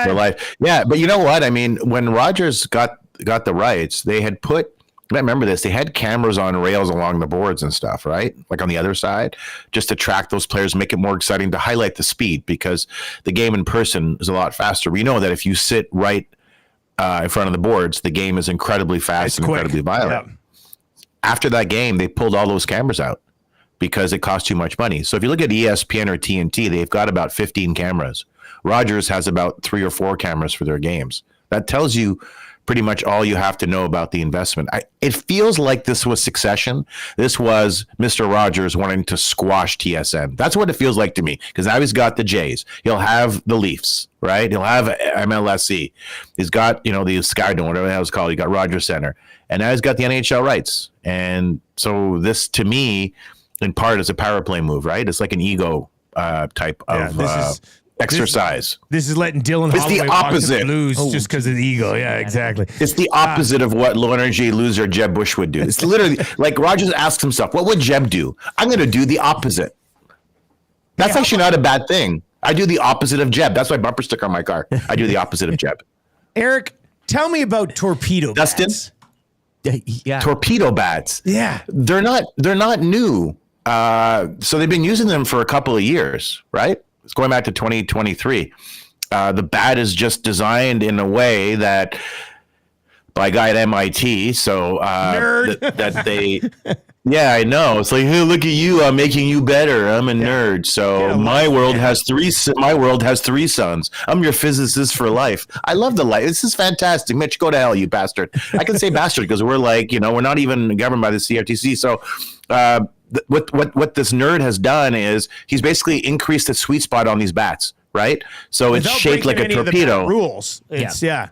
For life. Yeah, but you know what? I mean, when Rogers got the rights, they had put. I remember this. They had cameras on rails along the boards and stuff, right? Like on the other side, just to track those players, make it more exciting, to highlight the speed, because the game in person is a lot faster. We know that if you sit right in front of the boards, the game is incredibly fast and incredibly violent. Yeah. After that game, they pulled all those cameras out because it cost too much money. So if you look at ESPN or TNT, they've got about 15 cameras Rogers has about 3 or 4 cameras for their games. That tells you pretty much all you have to know about the investment. It feels like this was Succession. This was Mr. Rogers wanting to squash TSN. That's what it feels like to me, because now he's got the Jays. He'll have the Leafs, right? He'll have MLSE. He's got, the Sky Dome, whatever that was called. He got Rogers Center. And now he's got the NHL rights. And so this, to me, in part, is a power play move, right? It's like an ego type of exercise. This is letting Dylan Holloway opposite lose just because of the ego. Yeah, exactly. It's the opposite of what low energy loser Jeb Bush would do. It's literally like Rogers asks himself, what would Jeb do? I'm going to do the opposite. That's actually not a bad thing. I do the opposite of Jeb. That's my bumper sticker on my car. I do the opposite of Jeb. Eric, tell me about torpedo Dustin? bats. Yeah. Torpedo bats. Yeah. They're not new. So they've been using them for a couple of years, right? It's going back to 2023. The bat is just designed in a way that by a guy at MIT. So that they, yeah, I know. It's like, hey, look at you. I'm making you better. I'm a nerd. So my world has 3 suns. I'm your physicist for life. I love the light. This is fantastic. Mitch, go to hell, you bastard. I can say bastard because we're like, we're not even governed by the CFTC. So, what this nerd has done is he's basically increased the sweet spot on these bats, right? So it's shaped like a torpedo. Rules. It's, yeah.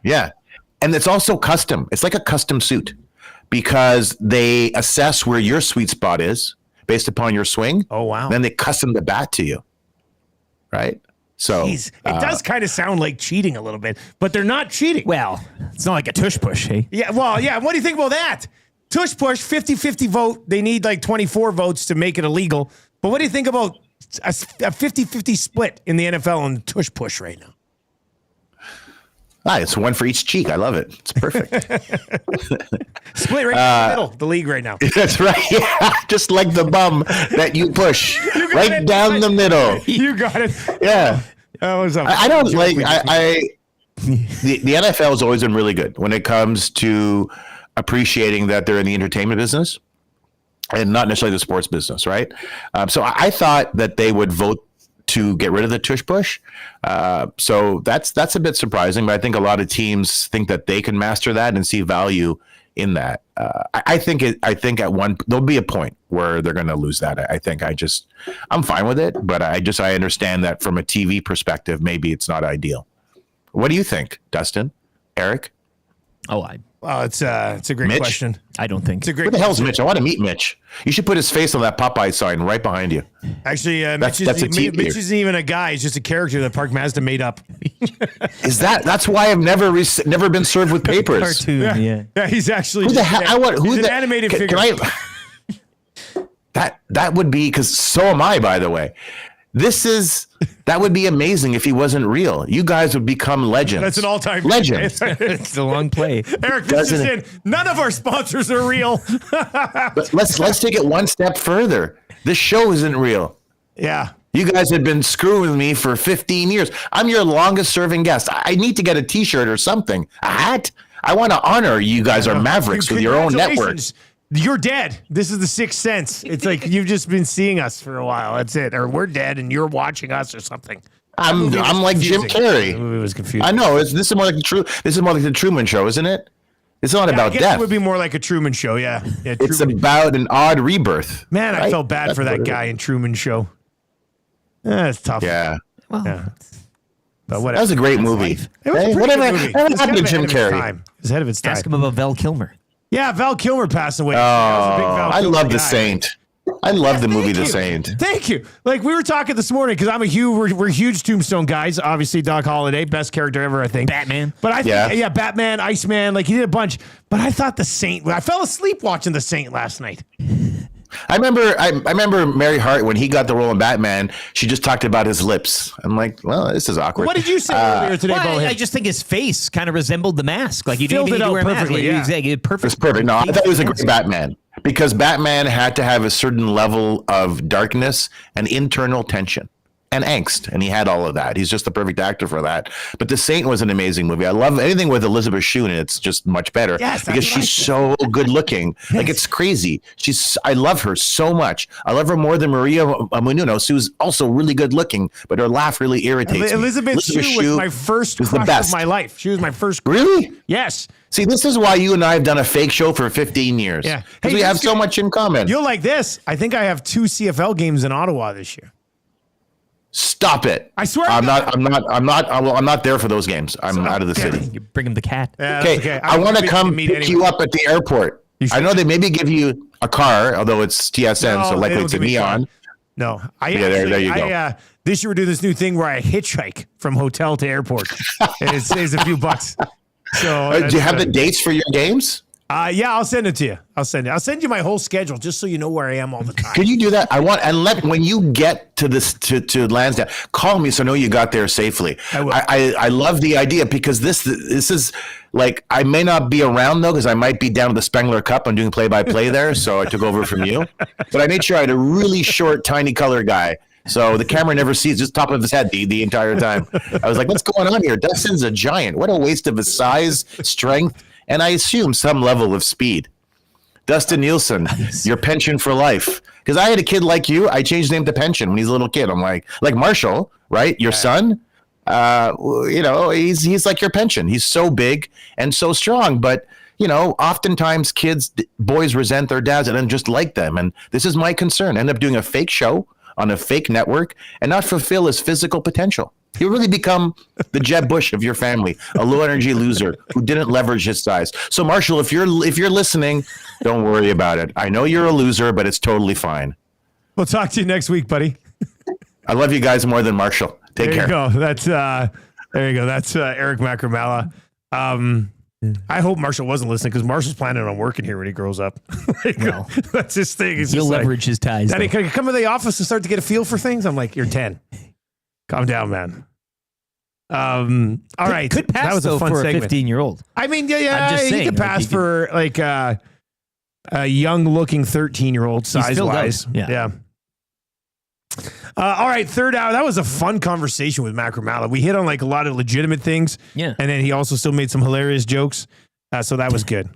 And it's also custom. It's like a custom suit because they assess where your sweet spot is based upon your swing. Oh, wow. Then they custom the bat to you, right? So it does kind of sound like cheating a little bit, but they're not cheating. Well, it's not like a tush push, hey? Yeah, well, yeah. What do you think about that? Tush push, 50-50 vote. They need like 24 votes to make it illegal. But what do you think about a 50-50 split in the NFL on tush push right now? It's one for each cheek. I love it. It's perfect. Split right in the middle, the league right now. That's right. Yeah, just like the bum that you push right down the middle. You got it. Yeah. I don't like. The NFL has always been really good when it comes to appreciating that they're in the entertainment business and not necessarily the sports business, right? So I thought that they would vote to get rid of the tush push. So that's a bit surprising, but I think a lot of teams think that they can master that and see value in that. I think there'll be a point where they're going to lose that. I'm fine with it, but I understand that from a TV perspective, maybe it's not ideal. What do you think, Dustin? Eric? Well, it's a great Mitch? question. I don't think. It's a great Who the hell's question. Mitch? I want to meet Mitch. You should put his face on that Popeye sign right behind you. Actually, That's Mitch a team Mitch isn't even a guy. He's just a character that Park Mazda made up. That's why I've never been served with papers. Cartoon, Yeah, he's actually Who the hell? he's an animated figure. That would be, because so am I, by the way. That would be amazing if he wasn't real. You guys would become legends. That's an all-time legend. It's a long play. Eric, this is in. None of our sponsors are real. But let's take it one step further. This show isn't real. Yeah. You guys have been screwing with me for 15 years. I'm your longest serving guest. I need to get a t-shirt or something. A hat. I want to honor you guys are mavericks with your own network. You're dead. This is the Sixth Sense. It's like you've just been seeing us for a while. That's it. Or we're dead and you're watching us or something. I'm like Jim Carrey. The movie was confusing. I know. This is more like the Truman Show, isn't it? It's not about I guess death. It would be more like a Truman Show. Yeah. It's about an odd rebirth. Man, I right? felt bad for that guy in Truman Show. It's tough. Yeah. Well, yeah. But whatever. That was a great movie. It was a pretty good movie. What It was happened to kind of Jim ahead of its Carrey? time. It was ahead of its time. ask him about Val Kilmer. Yeah, Val Kilmer passed away. Oh, I love guy. The Saint. I love the movie The Saint. Thank you. Like we were talking this morning because we're huge Tombstone guys. Obviously, Doc Holliday, best character ever, I think. Batman. But I think, Batman, Iceman, like he did a bunch. But I thought The Saint. I fell asleep watching The Saint last night. I remember Mary Hart when he got the role in Batman. She just talked about his lips. I'm like, well, this is awkward. What did you say earlier today about him? I just think his face kind of resembled the mask. Like you Filled didn't it even out wear a mask. perfectly, yeah. Exactly. Perfect. It's perfect. No, I thought it was a great Batman because Batman had to have a certain level of darkness and internal tension. and angst, and he had all of that. He's just the perfect actor for that. But The Saint was an amazing movie. I love anything with Elizabeth Shue, and it's just much better because she's so good looking. Like, it's crazy. I love her so much. I love her more than Maria Menounos, who's also really good looking, but her laugh really irritates me. Elizabeth Shue was my first crush of my life. She was my first crush. Really? Yes. See, this is why you and I have done a fake show for 15 years. Yeah. Because we have so much in common. You'll like this. I think I have 2 CFL games in Ottawa this year. Stop it! I swear I'm not there for those games. I'm out of the city. You bring him the cat. Yeah, Okay, I want to come pick you up at the airport. I know they maybe give you a car, although it's TSN, so likely it's a Neon. No, there you go. This year we're doing this new thing where I hitchhike from hotel to airport. It saves a few bucks. So do you have the dates for your games? Yeah, I'll send it to you. I'll send you my whole schedule just so you know where I am all the time. Could you do that? When you get to this to Lansdowne, call me so I know you got there safely. I will. I love the idea because this is like, I may not be around though because I might be down at the Spengler Cup. I'm doing play-by-play there, so I took over from you. But I made sure I had a really short, tiny color guy. So the camera never sees just top of his head the entire time. I was like, what's going on here? Dustin's a giant. What a waste of his size, strength, and I assume some level of speed. Dustin Nielson, your pension for life. Because I had a kid like you. I changed his name to Pension when he's a little kid. I'm like Marshall, right? Your son, he's like your pension. He's so big and so strong. But, oftentimes boys resent their dads and then just like them. And this is my concern. End up doing a fake show on a fake network and not fulfill his physical potential. He'll really become the Jeb Bush of your family, a low energy loser who didn't leverage his size. So Marshall, if you're listening, don't worry about it. I know you're a loser, but it's totally fine. We'll talk to you next week, buddy. I love you guys more than Marshall. Take care. There you go. That's Eric Macramalla. I hope Marshall wasn't listening because Marshall's planning on working here when he grows up. That's his thing. He'll leverage his ties. Daddy, can I come to the office and start to get a feel for things? I'm like, you're 10. Calm down, man. All right. Could pass, that was a fun for segment. a 15-year-old. I mean, he could pass for a young-looking 13-year-old size-wise. Yeah. All right, third hour. That was a fun conversation with Macramalla. We hit on a lot of legitimate things. Yeah. And then he also still made some hilarious jokes. So that was good.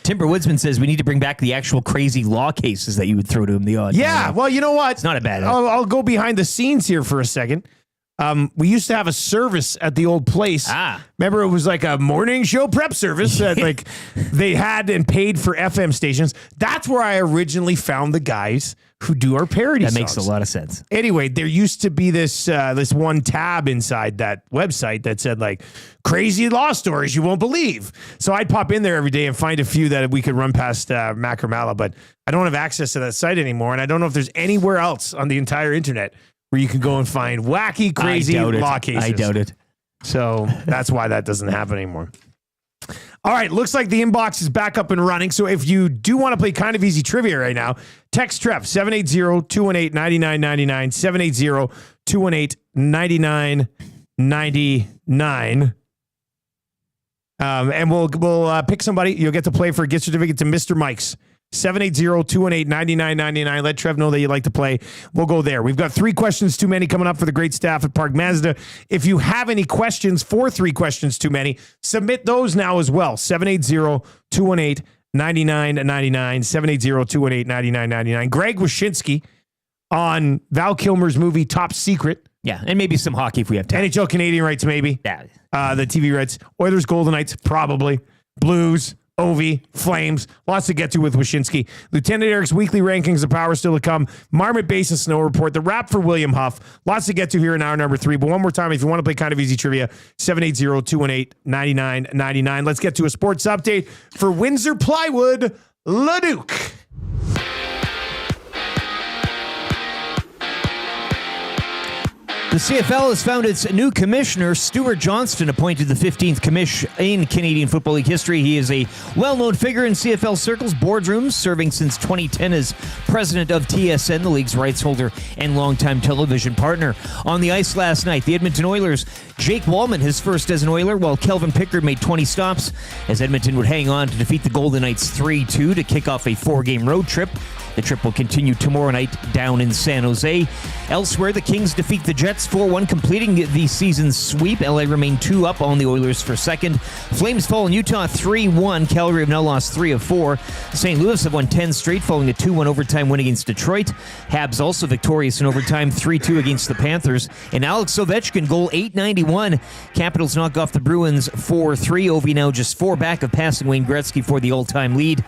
Timber Woodsman says we need to bring back the actual crazy law cases that you would throw to him the odd. Yeah, well, you know what? It's not a bad idea. I'll go behind the scenes here for a second. We used to have a service at the old place. Remember, it was like a morning show prep service that they had and paid for FM stations. That's where I originally found the guys who do our parody songs. That makes a lot of sense. Anyway, there used to be this one tab inside that website that said crazy law stories you won't believe. So I'd pop in there every day and find a few that we could run past Macramalla, but I don't have access to that site anymore. And I don't know if there's anywhere else on the entire internet where you can go and find wacky, crazy law cases. I doubt it. So that's why that doesn't happen anymore. All right, looks like the inbox is back up and running. So if you do want to play kind of easy trivia right now, text Trev 780-218-9999, 780-218-9999. And we'll pick somebody. You'll get to play for a gift certificate to Mr. Mike's. 780-218-9999. Let Trev know that you'd like to play. We'll go there. We've got 3 questions too many coming up for the great staff at Park Mazda. If you have any questions for 3 questions too many, submit those now as well. 780-218-9999. 780-218-9999. Greg Wyshynski on Val Kilmer's movie Top Secret. Yeah, and maybe some hockey if we have time. NHL Canadian rights, maybe. Yeah. The TV rights. Oilers Golden Knights, probably. Blues. Ovi, Flames, lots to get to with Wyshynski. Lieutenant Eric's weekly rankings of power still to come. Marmot Basin Snow Report, the wrap for William Huff. Lots to get to here in hour number 3. But one more time, if you want to play kind of easy trivia, 780-218-9999. Let's get to a sports update for Windsor Plywood, Leduc. The CFL has found its new commissioner. Stuart Johnston appointed the 15th commission in Canadian Football League history. He is a well-known figure in CFL circles, boardrooms, serving since 2010 as president of TSN, the league's rights holder and longtime television partner. On the ice last night, the Edmonton Oilers, Jake Wallman, his first as an Oiler, while Kelvin Pickard made 20 stops as Edmonton would hang on to defeat the Golden Knights 3-2 to kick off a 4-game road trip. The trip will continue tomorrow night down in San Jose. Elsewhere, the Kings defeat the Jets 4-1, completing the season's sweep. LA remain 2 up on the Oilers for second. Flames fall in Utah 3-1. Calgary have now lost 3 of 4. St. Louis have won 10 straight following a 2-1 overtime win against Detroit. Habs also victorious in overtime 3-2 against the Panthers. And Alex Ovechkin, goal 891. Capitals knock off the Bruins 4-3. Ovi now just 4 back of passing Wayne Gretzky for the all-time lead.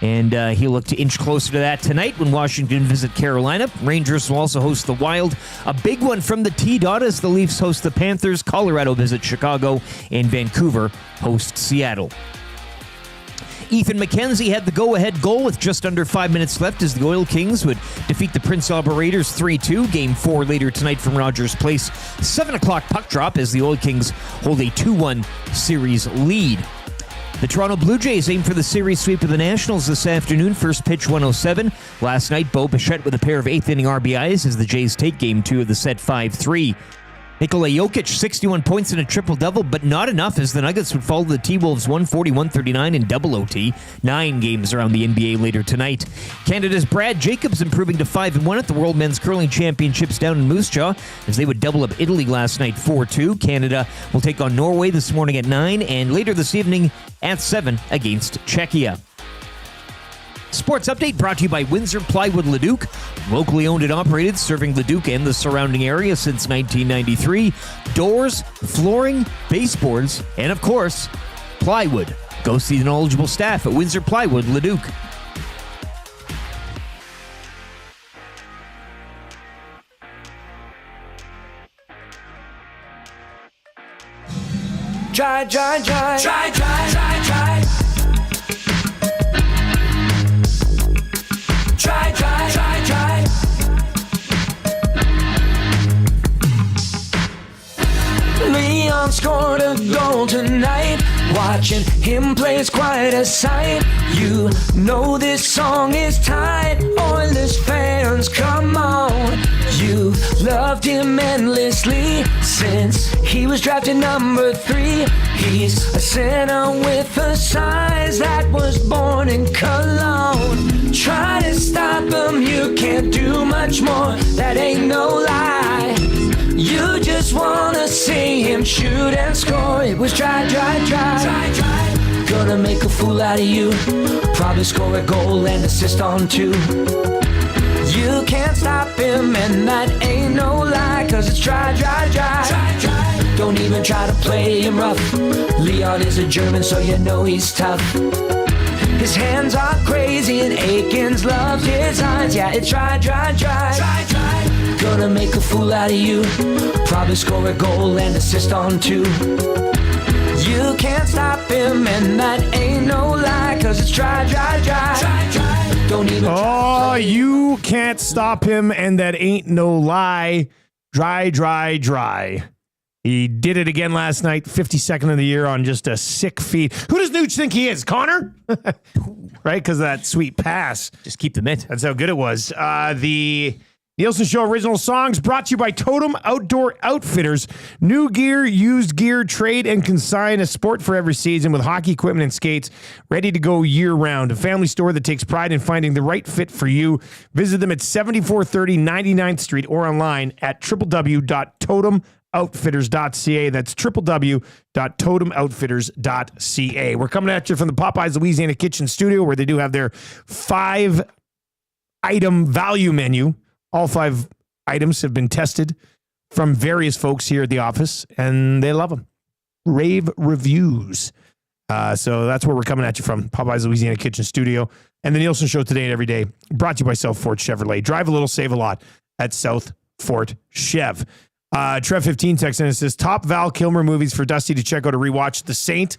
And he'll look to inch closer to that tonight when Washington visit Carolina. Rangers will also host the Wild. A big one from the T-Dot as the Leafs host the Panthers. Colorado visit Chicago. And Vancouver host Seattle. Ethan McKenzie had the go-ahead goal with just under 5 minutes left as the Oil Kings would defeat the Prince Albert Raiders 3-2. Game 4 later tonight from Rogers Place. 7 o'clock puck drop as the Oil Kings hold a 2-1 series lead. The Toronto Blue Jays aim for the series sweep of the Nationals this afternoon. First pitch 107. Last night, Bo Bichette with a pair of 8th-inning RBIs as the Jays take Game 2 of the set 5-3. Nikola Jokic, 61 points in a triple-double, but not enough as the Nuggets would fall to the T-Wolves 140-139 in double OT. 9 games around the NBA later tonight. Canada's Brad Jacobs improving to 5-1 at the World Men's Curling Championships down in Moose Jaw as they would double up Italy last night 4-2. Canada will take on Norway this morning at 9 and later this evening at 7 against Czechia. Sports Update brought to you by Windsor Plywood Leduc. Locally owned and operated, serving Leduc and the surrounding area since 1993. Doors, flooring, baseboards, and of course, plywood. Go see the knowledgeable staff at Windsor Plywood Leduc. Try, try, try. Try, try, try, try. Try, try, try, try. Leon scored a goal tonight. Watching him play is quite a sight. You know this song is tight. Oilers fans, come on. You loved him endlessly since he was drafted number 3. He's a center with a size that was born in Cologne. Try to stop him, you can't do much more. That ain't no lie. You just wanna see him shoot and score. It was try, try, try. Try, try. Gonna make a fool out of you. Probably score a goal and assist on 2. You can't stop him, and that ain't no lie, cause it's try, try, try. Try, try. Don't even try to play him rough. Leon is a German, so you know he's tough. His hands are crazy, and Aikens loves his eyes. Yeah, it's try, try, try. Try, try. Gonna make a fool out of you. Probably score a goal and assist on 2. You can't stop him, and that ain't no lie, cause it's try, try, try. Try, try. Don't even try. You can't stop him, and that ain't no lie. Dry, dry, dry. He did it again last night, 52nd of the year on just a sick feed. Who does Nooch think he is? Connor? Right? Because of that sweet pass. Just keep the mitt. That's how good it was. The Nielson Show original songs brought to you by Totem Outdoor Outfitters. New gear, used gear, trade, and consign. A sport for every season with hockey equipment and skates ready to go year-round. A family store that takes pride in finding the right fit for you. Visit them at 7430 99th Street or online at www.totemoutfitters.ca. That's www.totemoutfitters.ca. We're coming at you from the Popeyes Louisiana Kitchen Studio, where they do have their 5-item value menu. All 5 items have been tested from various folks here at the office, and they love them. Rave reviews. So that's where we're coming at you from, Popeyes Louisiana Kitchen Studio. And the Nielsen Show today and every day, brought to you by South Fort Chevrolet. Drive a little, save a lot at South Fort Chev. Trev15 texts in and says, top Val Kilmer movies for Dusty to check out to rewatch. The Saint.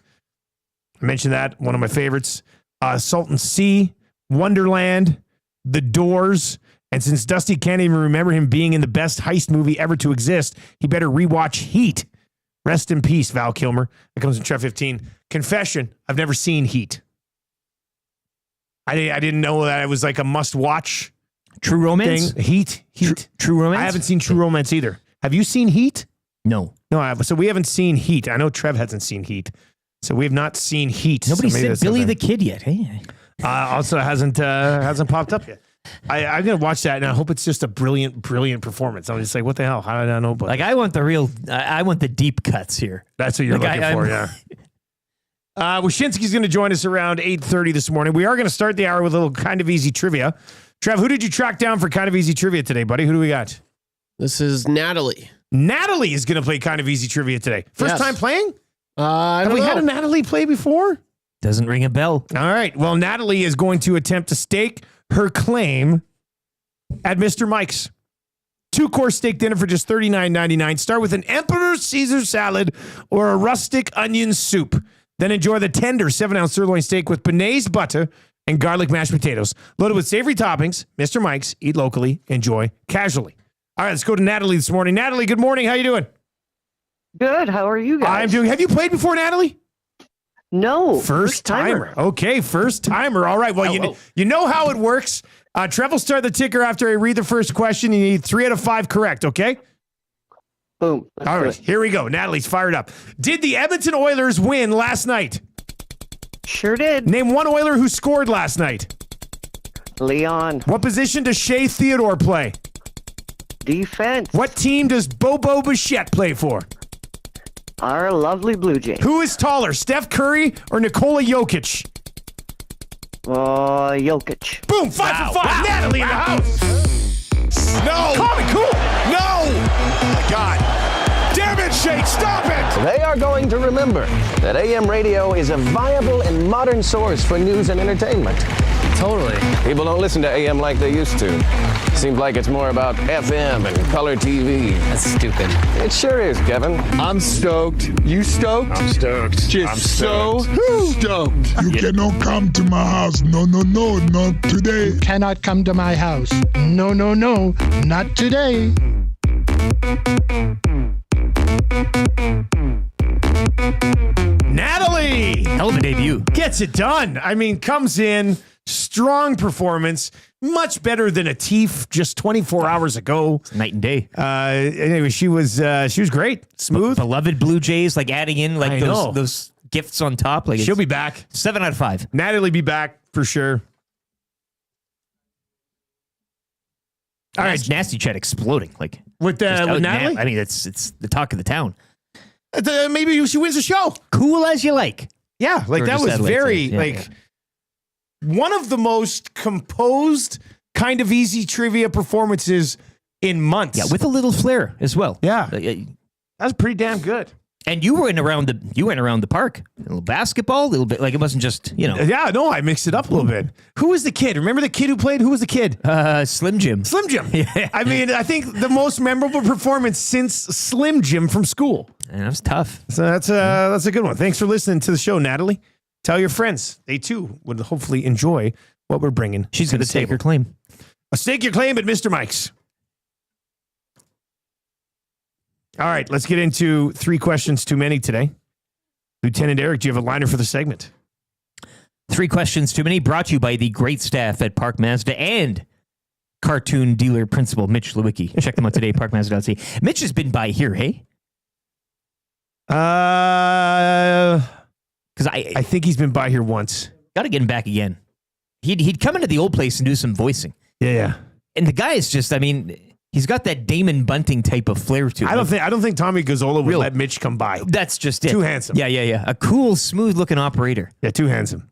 I mentioned that, one of my favorites. Salton Sea, Wonderland, The Doors, And since Dusty can't even remember him being in the best heist movie ever to exist, he better rewatch Heat. Rest in peace, Val Kilmer. That comes in Trev 15. Confession, I've never seen Heat. I didn't know that it was like a must-watch True Romance? thing. Heat. True Romance? I haven't seen True Romance either. Have you seen Heat? No. No, so we haven't seen Heat. I know Trev hasn't seen Heat. So we have not seen Heat. Nobody so said Billy the Kid yet, hey? Also hasn't popped up yet. I'm going to watch that, and I hope it's just a brilliant performance. I'm just like, what the hell? How did I know about Like, I want the deep cuts here. That's what you're looking for, yeah. Wyshynski's going to join us around 8:30 this morning. We are going to start the hour with a little kind of easy trivia. Trev, who did you track down for kind of easy trivia today, buddy? Who do we got? This is Natalie. Natalie is going to play kind of easy trivia today. First time playing? Have we had a Natalie play before? Doesn't ring a bell. All right. Well, Natalie is going to attempt to stake her claim at Mr. Mike's. 2-course steak dinner for just $39.99. Start with an Emperor Caesar salad or a rustic onion soup. Then enjoy the tender 7-ounce sirloin steak with béarnaise butter and garlic mashed potatoes. Loaded with savory toppings. Mr. Mike's. Eat locally. Enjoy casually. All right, let's go to Natalie this morning. Natalie, good morning. How you doing? Good. How are you guys? I'm doing. Have you played before, Natalie? No. First timer. Okay, first timer. All right. Well, you know how it works. Trev will start the ticker after I read the first question. You need 3 out of 5 correct, okay? Boom. All right, here we go. Natalie's fired up. Did the Edmonton Oilers win last night? Sure did. Name one Oiler who scored last night. Leon. What position does Shea Theodore play? Defense. What team does Bobo Bichette play for? Our lovely Blue Jays. Who is taller, Steph Curry or Nikola Jokic? Jokic. Boom, 5 for 5. Natalie in the house. No. Call me cool. No. Oh my God. Damn it, Shake. Stop it. They are going to remember that AM radio is a viable and modern source for news and entertainment. Totally. People don't listen to AM like they used to. Seems like it's more about FM and color TV. That's stupid. It sure is, Kevin. I'm stoked. You stoked? I'm stoked. Just I'm so stoked. You cannot come to my house. No, not today. Cannot come to my house. No, not today. Natalie. Hell of a debut. Gets it done. I mean, comes in, strong performance, much better than a Teef just 24 hours ago. Night and day. Anyway, she was great. Smooth. Beloved Blue Jays, like adding in like those gifts on top. Like she'll be back. 7 out of 5. Natalie be back for sure. All right, Nasty Chat exploding like with Natalie. I mean, it's the talk of the town. Maybe she wins the show. Cool as you like. Yeah, like that was very one of the most composed, kind of easy trivia performances in months. Yeah, with a little flair as well. Yeah, that's pretty damn good. And you went around the park. A little basketball, a little bit. Like it wasn't just, Yeah, no, I mixed it up a little bit. Who was the kid? Remember the kid who played? Who was the kid? Slim Jim. Slim Jim. Yeah. I mean, I think the most memorable performance since Slim Jim from school. And that was tough. So that's a good one. Thanks for listening to the show, Natalie. Tell your friends. They too would hopefully enjoy what we're bringing. She's going to stake her claim. Stake your claim at Mr. Mike's. All right, let's get into 3 questions too many today. Lieutenant Eric, do you have a liner for the segment? 3 questions too many, brought to you by the great staff at Park Mazda and cartoon dealer principal Mitch Lewicki. Check them out today, parkmazda.ca. Mitch has been by here, hey? Because I think he's been by here once. Got to get him back again. He'd come into the old place and do some voicing. Yeah. And the guy is just, I mean, he's got that Damon Bunting type of flair to him. I don't think Tommy Gazzola would let Mitch come by. That's just it. Too handsome. Yeah. A cool, smooth-looking operator. Yeah, too handsome.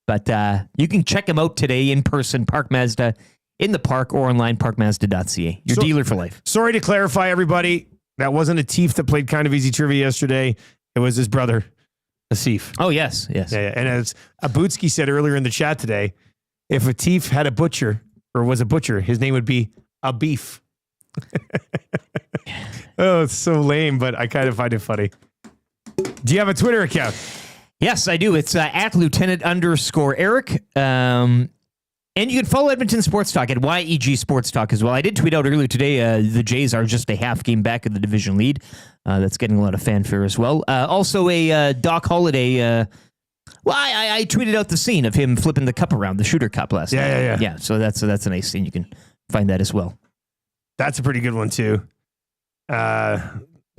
But you can check him out today in person, Park Mazda, in the park or online, parkmazda.ca. Your dealer for life. Sorry to clarify, everybody. That wasn't a Teef that played kind of easy trivia yesterday. It was his brother, Asif. Oh, yes. Yeah. And as Abutsky said earlier in the chat today, if a Teef had a butcher or was a butcher, his name would be a beef. Oh, it's so lame, but I kind of find it funny. Do you have a Twitter account? Yes, I do. It's at Lieutenant_Eric. And you can follow Edmonton Sports Talk at YEG Sports Talk as well. I did tweet out earlier today the Jays are just a half game back of the division lead. That's getting a lot of fanfare as well. Also a Doc Holliday. I tweeted out the scene of him flipping the cup around, the shooter cup last night. Yeah, so that's a nice scene. You can find that as well. That's a pretty good one too. Do I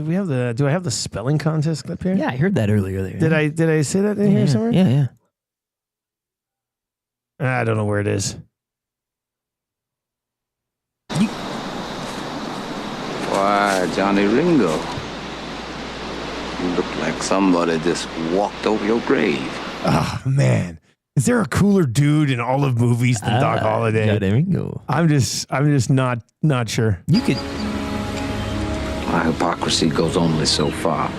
have the spelling contest clip here? Yeah, I heard that earlier. Did I say that in here somewhere? Yeah. I don't know where it is. Why, Johnny Ringo, you look like somebody just walked over your grave. Oh, man. Is there a cooler dude in all of movies than Doc Holliday? Johnny Ringo. I'm just not sure. You could. My hypocrisy goes only so far.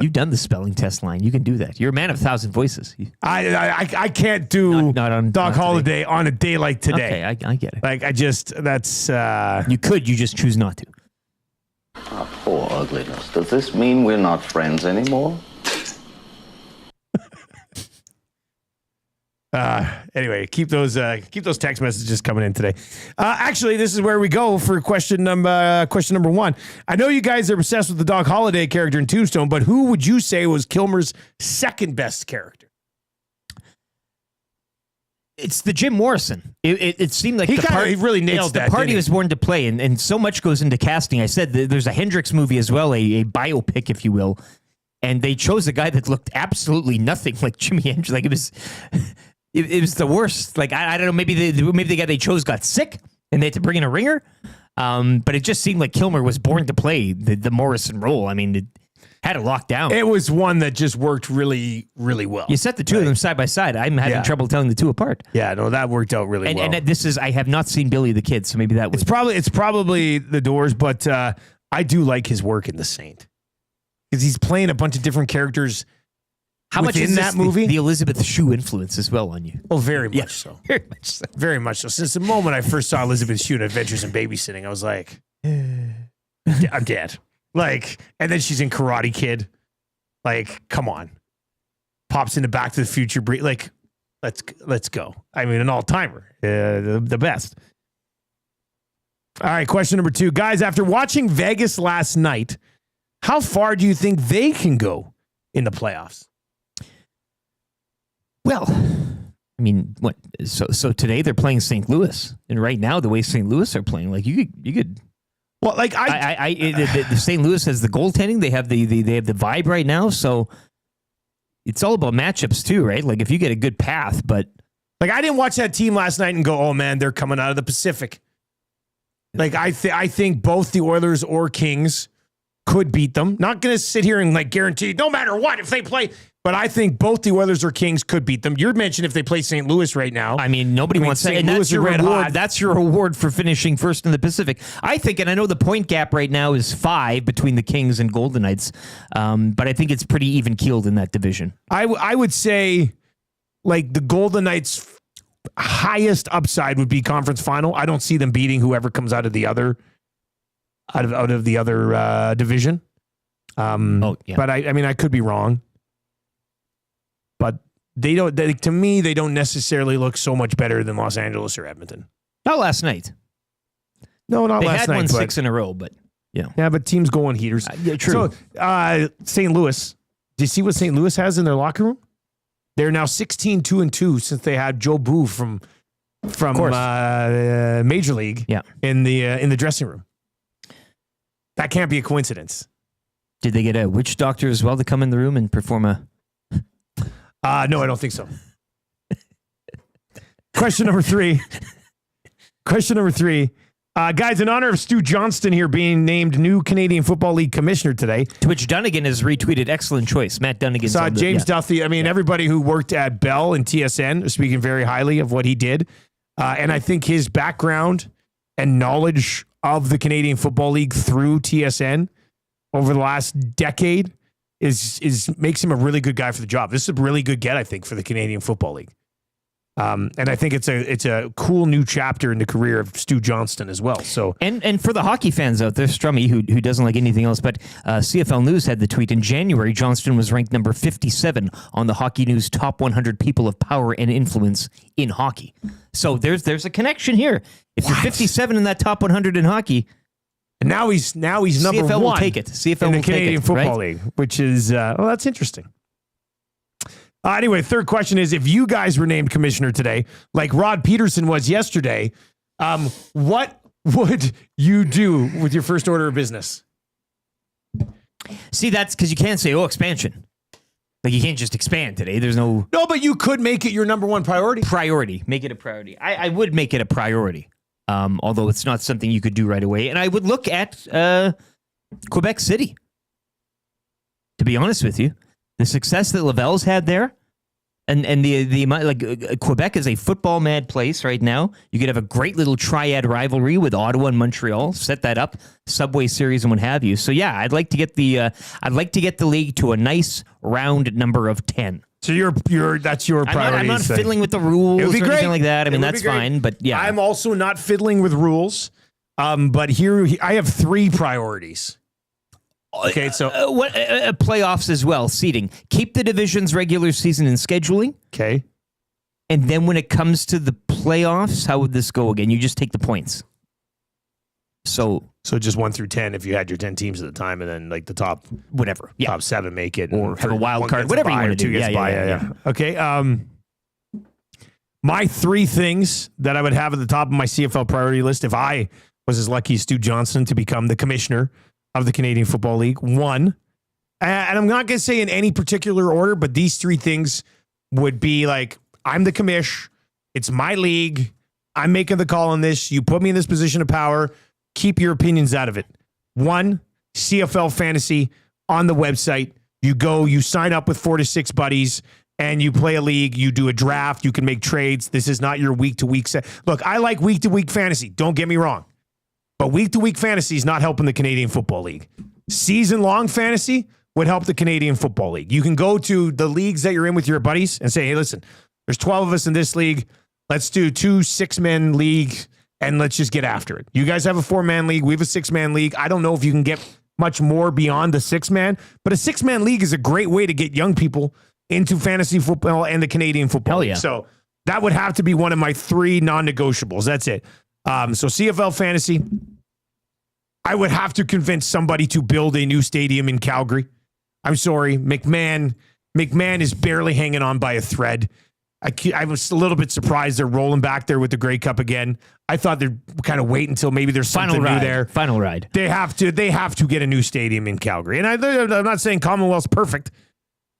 You've done the spelling test line. You can do that. You're a man of 1,000 voices. I can't do not on Doc Holliday on a day like today. Okay, I get it. Like that's you could. You just choose not to. Oh, poor ugliness. Does this mean we're not friends anymore? Anyway, keep those text messages coming in today. Actually, this is where we go for question number one. I know you guys are obsessed with the Doc Holliday character in Tombstone, but who would you say was Kilmer's second best character? It's the Jim Morrison. It seemed like he really nails that. The part he was born to play, and so much goes into casting. I said there's a Hendrix movie as well, a biopic, if you will, and they chose a guy that looked absolutely nothing like Jimi Hendrix. Like it was the worst. Like I don't know. Maybe the guy they chose got sick and they had to bring in a ringer. But it just seemed like Kilmer was born to play the Morrison role. I mean, it had it locked down. It was one that just worked really, really well. You set the two of them side by side. I'm having trouble telling the two apart. Yeah, no, that worked out really well. And this is I have not seen Billy the Kid, so maybe that was it's probably The Doors, but I do like his work in The Saint because he's playing a bunch of different characters. How much is that movie? The Elizabeth Shue influence as well on you? Oh, very much so. Very much so. Very much so. Since the moment I first saw Elizabeth Shue in Adventures in Babysitting, I was like, I'm dead. Like, and then she's in Karate Kid. Like, come on. Pops into Back to the Future. Like, let's go. I mean, an all-timer. The best. All right, question number 2. Guys, after watching Vegas last night, how far do you think they can go in the playoffs? Well, I mean, what? So today they're playing St. Louis, and right now the way St. Louis are playing, like you could. Well, like the St. Louis has the goaltending. They have the vibe right now, so it's all about matchups too, right? Like if you get a good path, but like I didn't watch that team last night and go, oh man, they're coming out of the Pacific. Like I think both the Oilers or Kings could beat them. Not going to sit here and like guarantee no matter what if they play. But I think both the Oilers or Kings could beat them. You mentioned if they play St. Louis right now. I mean, nobody wants that. And that's your reward. That's your reward for finishing first in the Pacific. I think, and I know the point gap right now is 5 between the Kings and Golden Knights, but I think it's pretty even keeled in that division. I would say, like the Golden Knights' highest upside would be conference final. I don't see them beating whoever comes out of the other division. But I mean, I could be wrong. But to me, they don't necessarily look so much better than Los Angeles or Edmonton. Not last night. No, not last night. They had won 6 in a row, but yeah. Yeah, but teams go on heaters. Yeah, true. So, St. Louis, do you see what St. Louis has in their locker room? They're now 16-2-2 since they had Joe Boo from Major League in the dressing room. That can't be a coincidence. Did they get a witch doctor as well to come in the room and perform a... No, I don't think so. Question number 3. Guys, in honor of Stu Johnston here being named new Canadian Football League commissioner today. To which Dunnigan has retweeted, excellent choice. Matt Dunnigan. James Duffy. I mean, everybody who worked at Bell and TSN is speaking very highly of what he did. And I think his background and knowledge of the Canadian Football League through TSN over the last decade is makes him a really good guy for the job. This is a really good get, I think, for the Canadian Football League. And I think it's a cool new chapter in the career of Stu Johnston as well. So and for the hockey fans out there, Strummy, who doesn't like anything else, but CFL News had the tweet in January. Johnston was ranked number 57 on the Hockey News top 100 people of power and influence in hockey. So there's a connection here. If you're 57 in that top 100 in hockey, and now he's number CFL one. Will take it. CFL in the will Canadian take it, Football right? League, which is that's interesting. Anyway, third question is, if you guys were named commissioner today, like Rod Peterson was yesterday, what would you do with your first order of business? See, that's because you can't say, expansion. Like, you can't just expand today. There's no... No, but you could make it your number one priority. Make it a priority. I would make it a priority, although it's not something you could do right away. And I would look at Quebec City, to be honest with you. The success that Laval's had there, and the like, Quebec is a football mad place right now. You could have a great little triad rivalry with Ottawa and Montreal. Set that up, Subway Series and what have you. So yeah, I'd like to get the league to a nice round number of 10. So that's your priority. I'm not fiddling with the rules or anything like that. I mean, that's fine. But yeah, I'm also not fiddling with rules. But here I have 3 priorities. Okay, so playoffs as well, seeding. Keep the division's regular season and scheduling. Okay. And then when it comes to the playoffs, how would this go again? You just take the points. So just 1 through 10 if you had your 10 teams at the time, and then like the top whatever, top 7 make it, or have a wild card, whatever you want to do. Yeah. Okay. My 3 things that I would have at the top of my CFL priority list if I was as lucky as Stu Johnston to become the commissioner of the Canadian Football League. 1, and I'm not going to say in any particular order, but these 3 things would be like, I'm the commish. It's my league. I'm making the call on this. You put me in this position of power. Keep your opinions out of it. 1, CFL Fantasy on the website. You go, you sign up with 4 to 6 buddies, and you play a league. You do a draft. You can make trades. This is not your week-to-week set. Look, I like week-to-week fantasy. Don't get me wrong. But week-to-week fantasy is not helping the Canadian Football League. Season-long fantasy would help the Canadian Football League. You can go to the leagues that you're in with your buddies and say, hey, listen, there's 12 of us in this league. Let's do 2 6-man leagues, and let's just get after it. You guys have a 4-man league. We have a 6-man league. I don't know if you can get much more beyond the 6-man, but a 6-man league is a great way to get young people into fantasy football and the Canadian Football League. So that would have to be one of my 3 non-negotiables. That's it. So CFL Fantasy, I would have to convince somebody to build a new stadium in Calgary. I'm sorry, McMahon is barely hanging on by a thread. I was a little bit surprised they're rolling back there with the Grey Cup again. I thought they'd kind of wait until maybe there's something new there. Final ride. They have to get a new stadium in Calgary. And I'm not saying Commonwealth's perfect,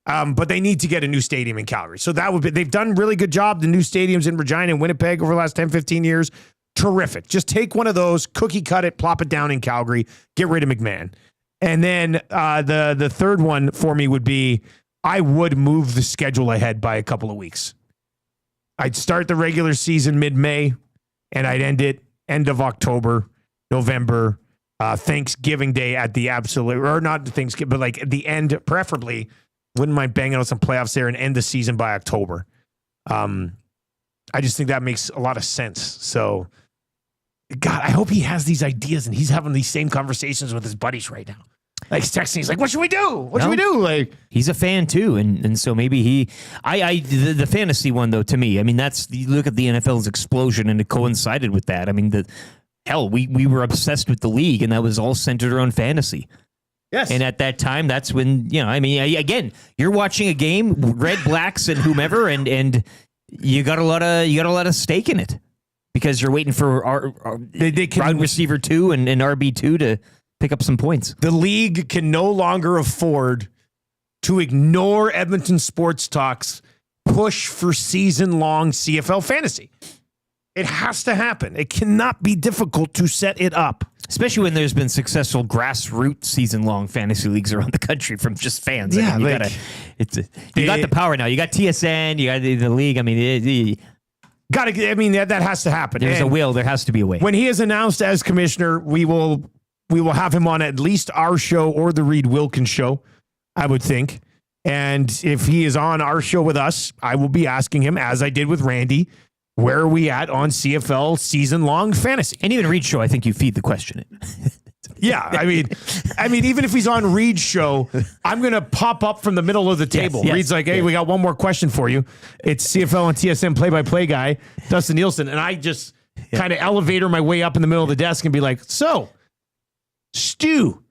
but they need to get a new stadium in Calgary. So that would be, they've done a really good job. The new stadiums in Regina and Winnipeg over the last 10, 15 years. Terrific. Just take one of those, cookie cut it, plop it down in Calgary, get rid of McMahon. And then the third one for me would be, I would move the schedule ahead by a couple of weeks. I'd start the regular season mid-May, and I'd end it end of October, November, Thanksgiving Day at the absolute, or not Thanksgiving, but like at the end, preferably. Wouldn't mind banging out some playoffs there and end the season by October. I just think that makes a lot of sense. So, God, I hope he has these ideas and he's having these same conversations with his buddies right now. Like he's texting, he's like, "What should we do? What should we do?" Like he's a fan too, and so maybe the fantasy one though, to me, I mean, you look at the NFL's explosion and it coincided with that. I mean, we were obsessed with the league and that was all centered around fantasy. Yes. And at that time, that's when, I mean, again, you're watching a game, Red, Blacks, and whomever, and you got a lot of stake in it because you're waiting for our wide receiver 2 and RB2 to pick up some points. The league can no longer afford to ignore Edmonton Sports Talk's push for season-long CFL fantasy. It has to happen. It cannot be difficult to set it up. Especially when there's been successful grassroots season-long fantasy leagues around the country from just fans. Yeah, I mean, you got the power now. You got TSN. You got the league. I mean, that has to happen. There's a will. There has to be a way. When he is announced as commissioner, we will have him on at least our show or the Reed Wilkins show, I would think. And if he is on our show with us, I will be asking him, as I did with Randy, where are we at on CFL season-long fantasy? And even Reed's show, I think you feed the question. Yeah, I mean, even if he's on Reed's show, I'm going to pop up from the middle of the table. Yes, Reed's like, hey, we got one more question for you. It's CFL and TSN play-by-play guy, Dustin Nielson. And I just kind of elevator my way up in the middle of the desk and be like, so, Stu,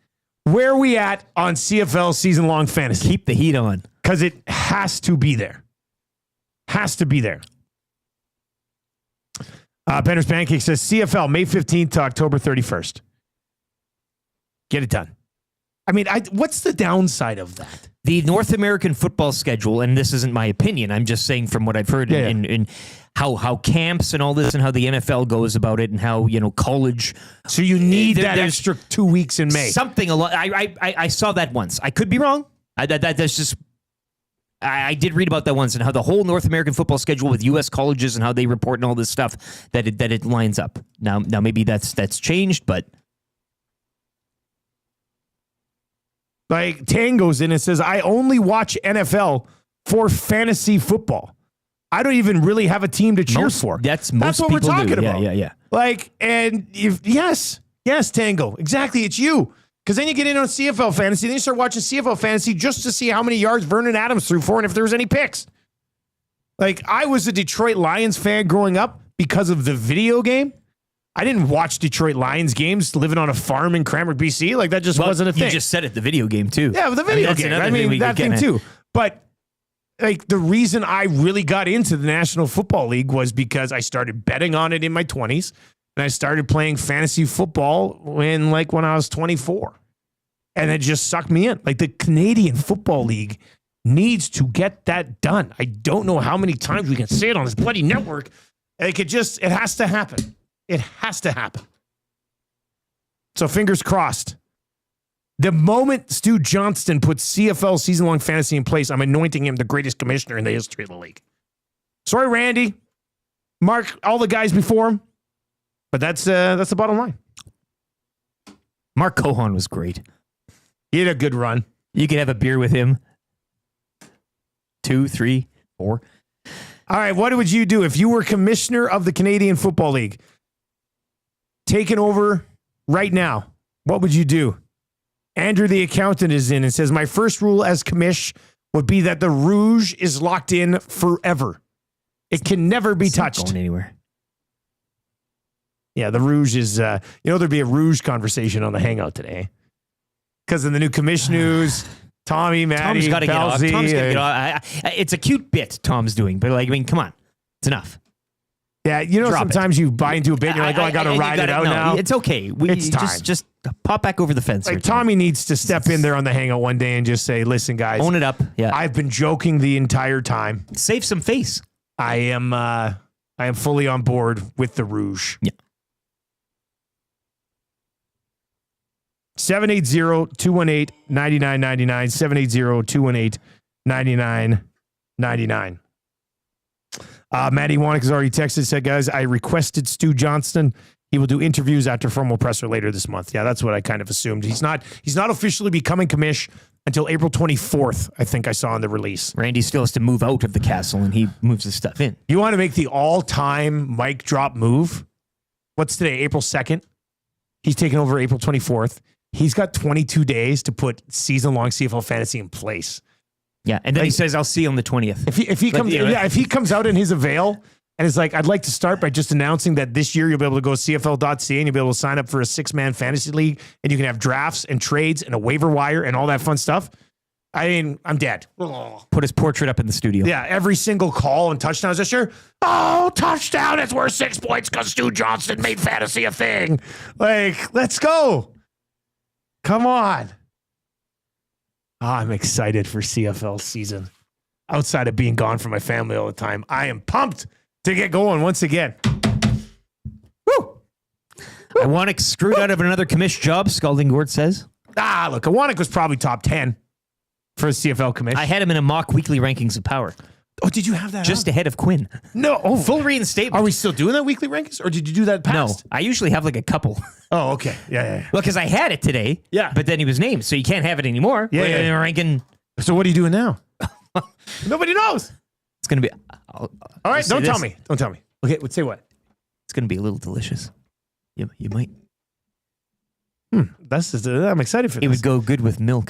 where are we at on CFL season-long fantasy? Keep the heat on. Because it has to be there. Has to be there. Benner's Pancake says CFL May 15th to October 31st. Get it done. I mean, what's the downside of that? The North American football schedule, and this isn't my opinion, I'm just saying from what I've heard in how camps and all this and how the NFL goes about it and how, college. So you need that extra 2 weeks in May. Something a lot. I saw that once. I could be wrong. That's just. I did read about that once and how the whole North American football schedule with U.S. colleges and how they report and all this stuff that it lines up. Now maybe that's changed, but. Like Tango's in and says, I only watch NFL for fantasy football. I don't even really have a team to cheer for. That's what we're talking about. Yeah. Like, and yes, Tango, exactly. It's you. Because then you get in on CFL fantasy, then you start watching CFL fantasy just to see how many yards Vernon Adams threw for and if there was any picks. Like, I was a Detroit Lions fan growing up because of the video game. I didn't watch Detroit Lions games living on a farm in Cranbrook, BC. Like, that just wasn't a thing. You just said it, the video game, too. Yeah, the video game. I mean, that thing, too. But, like, the reason I really got into the National Football League was because I started betting on it in my 20s, and I started playing fantasy football when I was 24. And it just sucked me in. Like, the Canadian Football League needs to get that done. I don't know how many times we can say it on this bloody network. It has to happen. It has to happen. So fingers crossed. The moment Stu Johnston puts CFL season-long fantasy in place, I'm anointing him the greatest commissioner in the history of the league. Sorry, Randy, Mark, all the guys before him, but that's the bottom line. Mark Cohon was great. He had a good run. You could have a beer with him. 2, 3, 4. All right, what would you do if you were commissioner of the Canadian Football League? Taken over right now, what would you do? Andrew the accountant is in and says, my first rule as commish would be that the Rouge is locked in forever. It can never be touched. Not going anywhere. Yeah, the Rouge is, there'd be a Rouge conversation on the hangout today. Because of the new commissioners, Tommy, Maddie, Tom's got to get off. Belzy, Tom's got to get off. It's a cute bit Tom's doing, but come on. It's enough. Yeah, Drop sometimes you buy into a bit and you're like, I got to ride it out now. It's okay. It's time. Just pop back over the fence. Like, Tommy needs to step in there on the hangout one day and just say, listen, guys. Own it up. Yeah. I've been joking the entire time. Save some face. I am fully on board with the Rouge. Yeah. 780-218-9999. 780-218-9999. Maddie Wanick has already texted, said, guys, I requested Stu Johnston. He will do interviews after formal presser later this month. Yeah, that's what I kind of assumed. He's not officially becoming commish until April 24th, I think I saw in the release. Randy still has to move out of the castle, and he moves his stuff in. You want to make the all-time mic drop move? What's today, April 2nd? He's taking over April 24th. He's got 22 days to put season-long CFL fantasy in place. Yeah, and then he says, I'll see you on the 20th. If he comes out in his avail and is like, I'd like to start by just announcing that this year you'll be able to go CFL.ca and you'll be able to sign up for a 6-man fantasy league and you can have drafts and trades and a waiver wire and all that fun stuff. I mean, I'm dead. Put his portrait up in the studio. Yeah, every single call and touchdowns this year. Oh, touchdown. It's worth 6 points because Stu Johnston made fantasy a thing. Like, let's go. Come on. I'm excited for CFL season. Outside of being gone from my family all the time, I am pumped to get going once again. Woo! Iwanek screwed out of another commish job, Scalding Gord says. Look, Iwanek was probably top 10 for a CFL commish. I had him in a mock weekly rankings of power. Oh, did you have that? Just ahead of Quinn. No. Oh, full reinstatement. Are we still doing that weekly rankings, or did you do that past? No, I usually have like a couple. Oh, okay. Yeah. Well, because I had it today. Yeah. But then he was named, so you can't have it anymore. Yeah. Ranking So what are you doing now? Nobody knows. It's going to be... All right, don't tell me. Don't tell me. Okay, say what? It's going to be a little delicious. You might... That's just, I'm excited for this. It would go good with milk.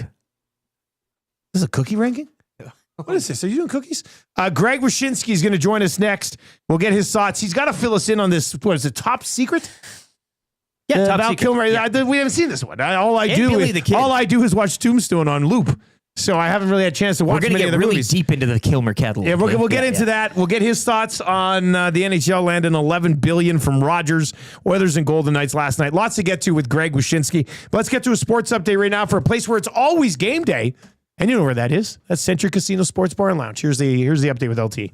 This is a cookie ranking? What is this? Are you doing cookies? Greg Wyshynski is going to join us next. We'll get his thoughts. He's got to fill us in on this. What is it? Top secret? Yeah, Top Val Secret. Kilmer. Yeah. We haven't seen this one. All I Billy the Kid. do is watch Tombstone on loop. So I haven't really had a chance to watch We're going to many get of the really movies. deep into the Kilmer catalog. Yeah, we'll get into that. We'll get his thoughts on the NHL landing $11 billion from Rogers, Oilers and Golden Knights last night. Lots to get to with Greg Wyshynski. But let's get to a sports update right now for a place where it's always game day. And you know where that is. That's Century Casino Sports Bar and Lounge. Here's the update with LT.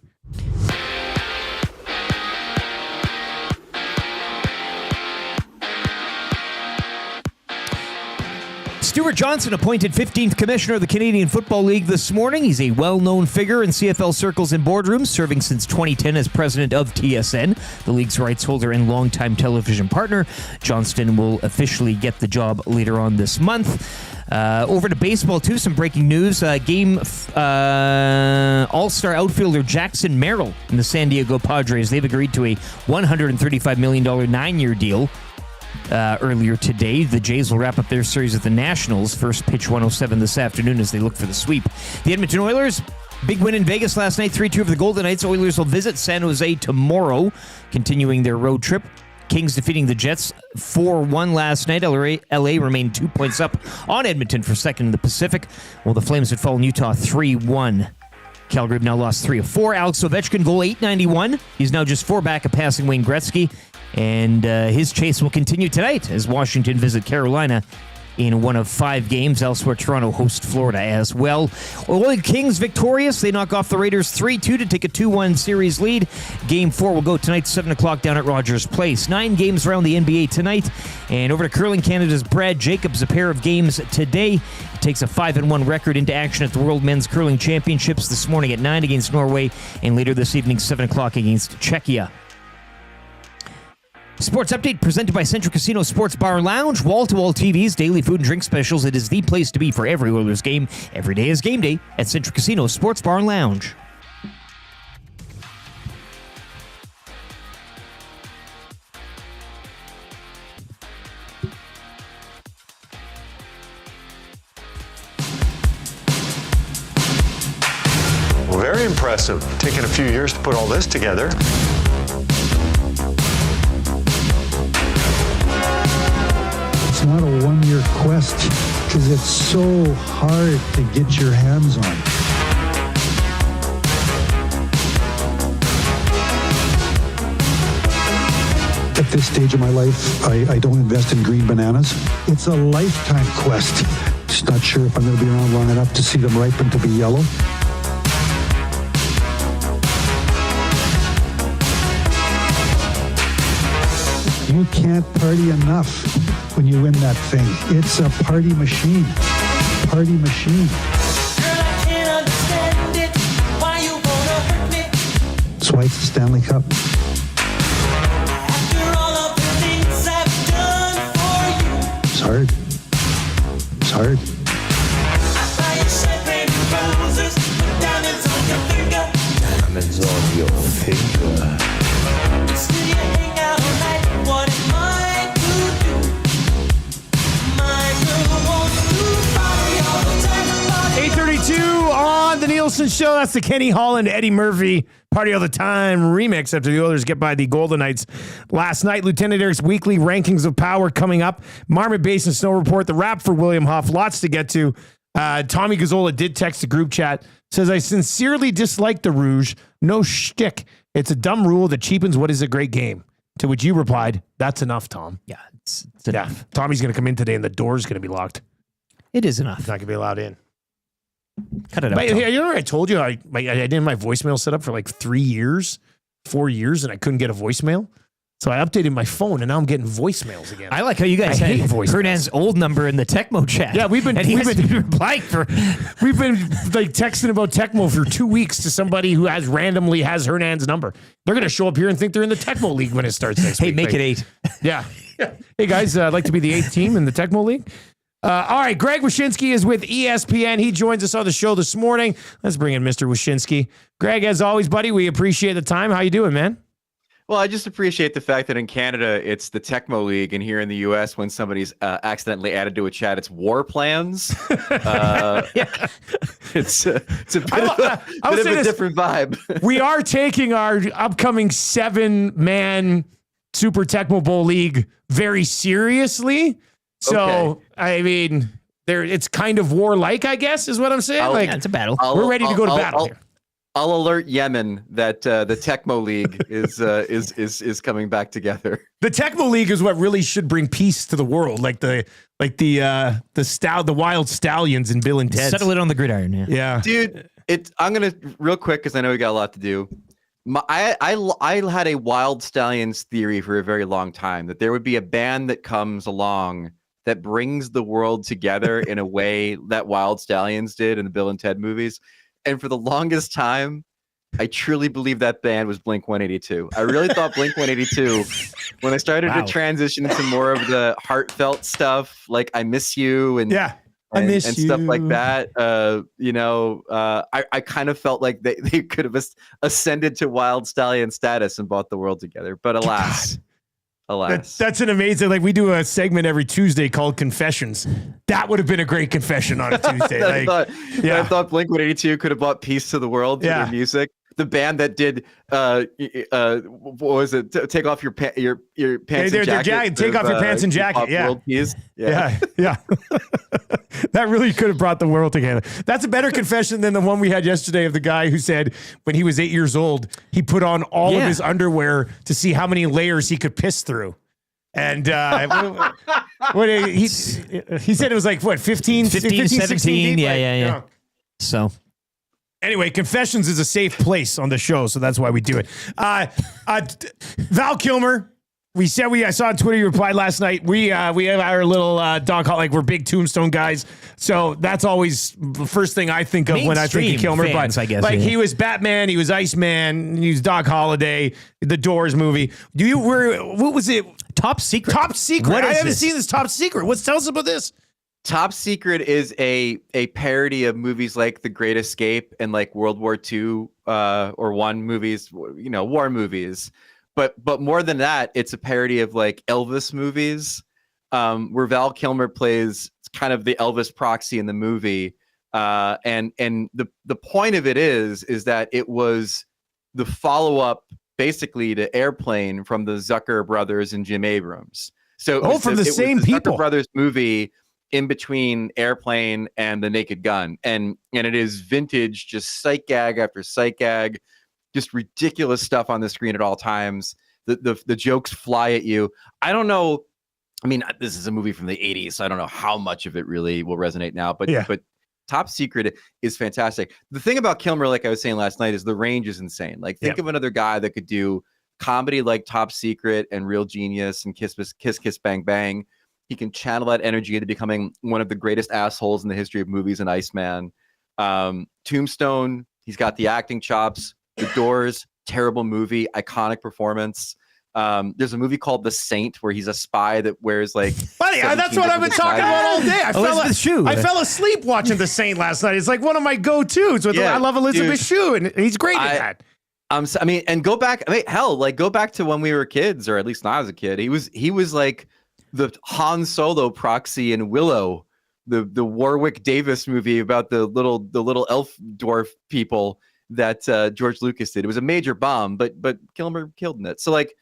Stuart Johnson appointed 15th commissioner of the Canadian Football League this morning. He's a well-known figure in CFL circles and boardrooms, serving since 2010 as president of TSN, the league's rights holder and longtime television partner. Johnston will officially get the job later on this month. Over to baseball, too. Some breaking news. All-star outfielder Jackson Merrill and the San Diego Padres, they've agreed to a $135 million 9-year deal. Earlier today, the Jays will wrap up their series with the Nationals. First pitch 1:07 this afternoon as they look for the sweep. The Edmonton Oilers, big win in Vegas last night, 3-2 over the Golden Knights. Oilers will visit San Jose tomorrow, continuing their road trip. Kings defeating the Jets 4-1 last night. LA remained 2 points up on Edmonton for second in the Pacific, while the Flames had fallen Utah 3-1. Calgary have now lost 3 of 4. Alex Ovechkin, goal 891. He's now just 4 back of passing Wayne Gretzky. And his chase will continue tonight as Washington visit Carolina in one of 5 games. Elsewhere, Toronto hosts Florida as well. Oil Kings victorious. They knock off the Raiders 3-2 to take a 2-1 series lead. Game 4 will go tonight, 7 o'clock down at Rogers Place. 9 games around the NBA tonight. And over to Curling Canada's Brad Jacobs, a pair of games today. He takes a 5-1 record into action at the World Men's Curling Championships this morning at 9 against Norway. And later this evening, 7 o'clock against Czechia. Sports update presented by Central Casino Sports Bar and Lounge. Wall-to-wall TVs, daily food and drink specials. It is the place to be for every Oilers game. Every day is game day at Central Casino Sports Bar and Lounge. Well, very impressive. Taking a few years to put all this together. It's not a one-year quest because it's so hard to get your hands on. At this stage of my life, I don't invest in green bananas. It's a lifetime quest. Just not sure if I'm going to be around long enough to see them ripen to be yellow. You can't party enough when you win that thing. It's a party machine. Party machine. That's why it's the Stanley Cup. It's hard. It's hard. Diamonds on your finger. 8:32 on the Nielson Show. That's the Kenny Holland, Eddie Murphy Party All the Time remix after the Oilers get by the Golden Knights last night. Lieutenant Eric's weekly rankings of power coming up. Marmot Basin Snow Report, the wrap for William Huff. Lots to get to. Tommy Gazzola did text the group chat. Says, I sincerely dislike the Rouge. No shtick. It's a dumb rule that cheapens what is a great game. To which you replied, that's enough, Tom. Yeah, it's enough. Tommy's going to come in today and the door's going to be locked. It is enough. He's not going to be allowed in. Cut it out. But, you know what I told you? I did my voicemail set up for like 4 years, and I couldn't get a voicemail. So I updated my phone, and now I'm getting voicemails again. I like how you guys had Hernan's old number in the Tecmo chat. Yeah, we've been replying for. We've been like texting about Tecmo for 2 weeks to somebody who randomly has Hernan's number. They're going to show up here and think they're in the Tecmo League when it starts next week. Hey, make it 8. Yeah. Hey guys, I'd like to be the 8th team in the Tecmo League. All right, Greg Wyshynski is with ESPN. He joins us on the show this morning. Let's bring in Mr. Wyshynski. Greg, as always, buddy, we appreciate the time. How you doing, man? Well, I just appreciate the fact that in Canada, it's the Tecmo League, and here in the U.S., when somebody's accidentally added to a chat, it's war plans. It's a bit of a different vibe. We are taking our upcoming 7-man Super Tecmo Bowl League very seriously. So, I mean, it's kind of warlike, I guess, is what I'm saying. It's a battle. We're ready to go to battle here. I'll alert Yemen that the Tecmo League is coming back together. The Tecmo League is what really should bring peace to the world, like the Wild Stallions in Bill and Ted. Settle it on the gridiron, yeah. Dude, I'm gonna real quick because I know we got a lot to do. I had a Wild Stallions theory for a very long time that there would be a band that comes along that brings the world together in a way that Wild Stallions did in the Bill and Ted movies. And for the longest time, I truly believe that band was Blink-182. I really thought Blink-182, when I started to transition into more of the heartfelt stuff, like I Miss You and stuff like that, I kind of felt like they could have ascended to Wild Stallion status and brought the world together. But alas. That's an amazing, like we do a segment every Tuesday called Confessions. That would have been a great confession on a Tuesday. I thought Blink-182 could have brought peace to the world through their music. The band that did, what was it? Take off your pants and jacket. Take off your pants and jacket. World peace. Yeah. That really could have brought the world together. That's a better confession than the one we had yesterday of the guy who said when he was 8 years old, he put on all of his underwear to see how many layers he could piss through. And he said it was like, what, 15, 17? Yeah. So... Anyway, Confessions is a safe place on the show, so that's why we do it. Val Kilmer, I saw on Twitter you replied last night. We have our little dog call, like we're big Tombstone guys, so that's always the first thing I think of when I think of Kilmer. Fans, but I guess, he was Batman, he was Iceman, he was Doc Holliday, the Doors movie. What was it? Top Secret. Top Secret. I haven't seen this Top Secret. Tell us about this. Top Secret is a parody of movies like The Great Escape and like World War II or I movies, war movies. But more than that, it's a parody of like Elvis movies, where Val Kilmer plays kind of the Elvis proxy in the movie. And the point of it is that it was the follow-up basically to Airplane from the Zucker brothers and Jim Abrams. So from the same people. Zucker brothers movie in between Airplane and The Naked Gun. And it is vintage, just sight gag after sight gag, just ridiculous stuff on the screen at all times. The jokes fly at you. I don't know. I mean, this is a movie from the 80s, so I don't know how much of it really will resonate now, but Top Secret is fantastic. The thing about Kilmer, like I was saying last night, is the range is insane. Like think of another guy that could do comedy like Top Secret and Real Genius and Kiss Kiss Bang Bang. He can channel that energy into becoming one of the greatest assholes in the history of movies and Iceman. Tombstone, he's got the acting chops. The Doors, terrible movie, iconic performance. There's a movie called The Saint where he's a spy that wears like... Buddy, that's what I've been talking about all day. I fell asleep watching The Saint last night. It's like one of my go-tos. I love Elizabeth Shue, and he's great at that. And go back, go back to when we were kids, or at least when I was a kid. He was like the Han Solo proxy in Willow, the Warwick Davis movie about the little elf dwarf people that George Lucas did. It was a major bomb, but Kilmer killed in it. So like,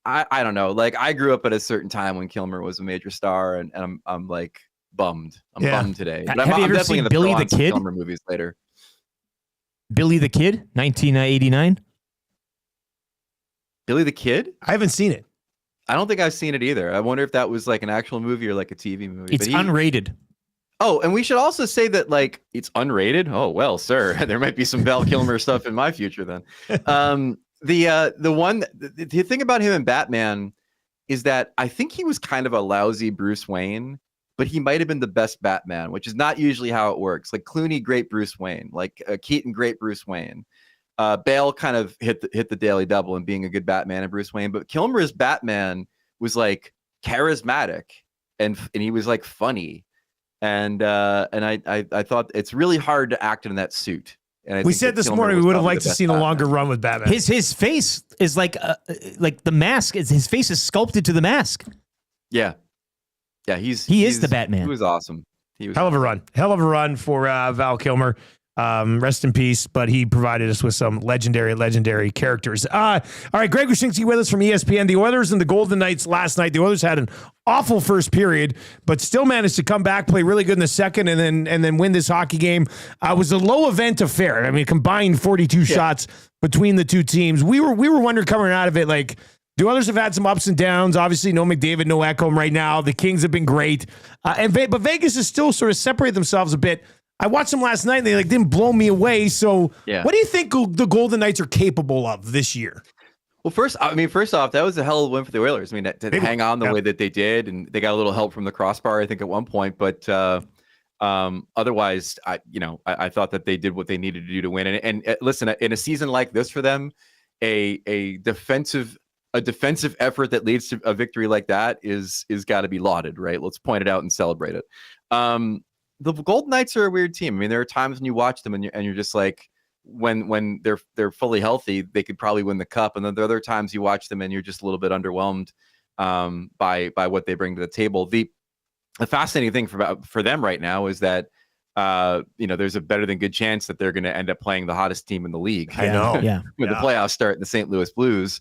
I don't know. Like I grew up at a certain time when Kilmer was a major star, and I'm like bummed. I'm bummed today. But Have you ever seen Billy the Kid? Kilmer movies later. Billy the Kid, 1989. Billy the Kid? I haven't seen it. I don't think I've seen it either. I wonder if that was like an actual movie or like a TV movie. It's unrated. Oh, and we should also say that like it's unrated. Oh well, sir, there might be some Val Kilmer stuff in my future then. The thing about him and Batman is that I think he was kind of a lousy Bruce Wayne, but he might have been the best Batman, which is not usually how it works. Like Clooney, great Bruce Wayne. Like Keaton, great Bruce Wayne. Bale kind of hit the daily double in being a good Batman and Bruce Wayne, but Kilmer's Batman was like charismatic and he was like funny. And I thought it's really hard to act in that suit. And we said this morning we would have liked to seen a longer run with Batman. His face is like the mask. His face is sculpted to the mask. Yeah, he is the Batman. He was awesome. He was hell of a run for Val Kilmer. Rest in peace, but he provided us with some legendary characters. All right, Greg Wyshynski with us from ESPN. The Oilers and the Golden Knights last night. The Oilers had an awful first period, but still managed to come back, play really good in the second, and then win this hockey game. It was a low event affair. I mean, combined 42 shots between the two teams. We were wondering coming out of it, like, the Oilers have had some ups and downs. Obviously, no McDavid, no Ekholm right now. The Kings have been great, but Vegas has still sort of separated themselves a bit. I watched them last night, and they didn't blow me away. So, What do you think the Golden Knights are capable of this year? Well, first off, that was a hell of a win for the Oilers. I mean, to hang on the way that they did, and they got a little help from the crossbar, I think, at one point. But otherwise, I thought that they did what they needed to do to win. And listen, in a season like this for them, a defensive effort that leads to a victory like that is got to be lauded, right? Let's point it out and celebrate it. The Golden Knights are a weird team. I mean, there are times when you watch them and you're just like, when they're fully healthy, they could probably win the cup. And then there are other times you watch them and you're just a little bit underwhelmed by what they bring to the table. The fascinating thing for them right now is that there's a better than good chance that they're going to end up playing the hottest team in the league. I know. When the playoffs start in the St. Louis Blues,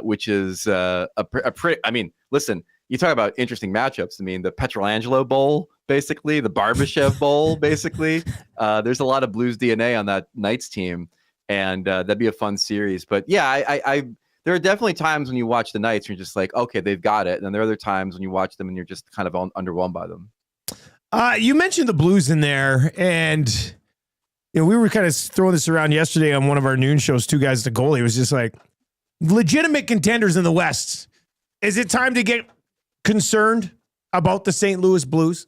which is a pretty. I mean, listen. You talk about interesting matchups. I mean, the Petrolangelo Bowl, basically, the Barbashev Bowl, basically. There's a lot of Blues DNA on that Knights team, and that'd be a fun series. But yeah, I there are definitely times when you watch the Knights and you're just like, okay, they've got it. And then there are other times when you watch them and you're just kind of underwhelmed by them. You mentioned the Blues in there, and we were kind of throwing this around yesterday on one of our noon shows. Two Guys at the Goalie. It was just like, legitimate contenders in the West. Is it time to get concerned about the St. Louis Blues?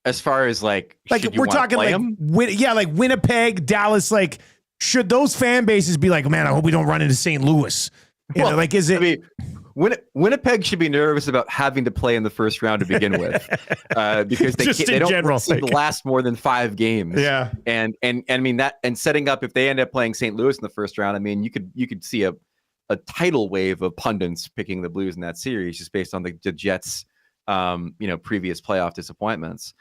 As far as like we're talking like Winnipeg, Dallas, like, should those fan bases be like, man, I hope we don't run into St. Louis? Is it? I mean, Winnipeg should be nervous about having to play in the first round to begin with, because they don't seem to last more than 5 games. Yeah, and I mean that, and setting up if they end up playing St. Louis in the first round, I mean, you could see a tidal wave of pundits picking the Blues in that series just based on the Jets, previous playoff disappointments.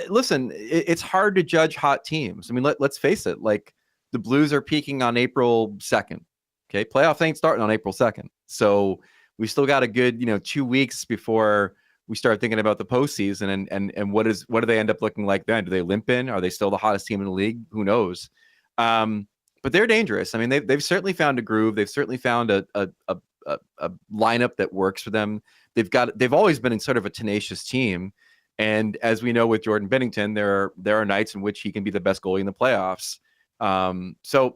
Listen, it's hard to judge hot teams. I mean, let's face it. Like, the Blues are peaking on April 2nd. Okay, playoffs ain't starting on April 2nd, so we still got a good 2 weeks before we start thinking about the postseason. And what do they end up looking like then? Do they limp in? Are they still the hottest team in the league? Who knows? But they're dangerous. I mean, they've certainly found a groove. They've certainly found a lineup that works for them. They've always been in sort of a tenacious team. And as we know with Jordan Binnington, there are nights in which he can be the best goalie in the playoffs. So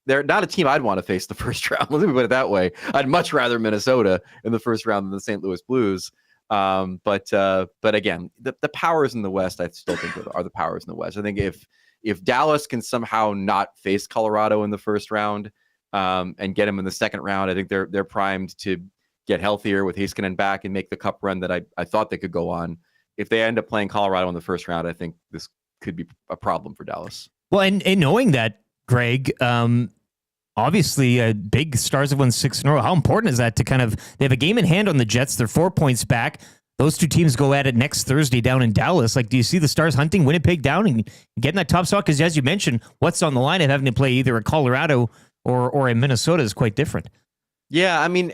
they're not a team I'd want to face the first round. Let me put it that way. I'd much rather Minnesota in the first round than the St. Louis Blues. But again, the powers in the West, I still think are the powers in the West. I think if Dallas can somehow not face Colorado in the first round, and get them in the second round, I think they're primed to get healthier with Heiskanen back and make the cup run that I thought they could go on. If they end up playing Colorado in the first round, I think this could be a problem for Dallas. Well, and knowing that, Greg, obviously big Stars have won 6 in a row. How important is that to they have a game in hand on the Jets. They're 4 points back. Those two teams go at it next Thursday down in Dallas. Like, do you see the Stars hunting Winnipeg down and getting that top spot? Because as you mentioned, what's on the line of having to play either a Colorado or in Minnesota is quite different. Yeah, I mean,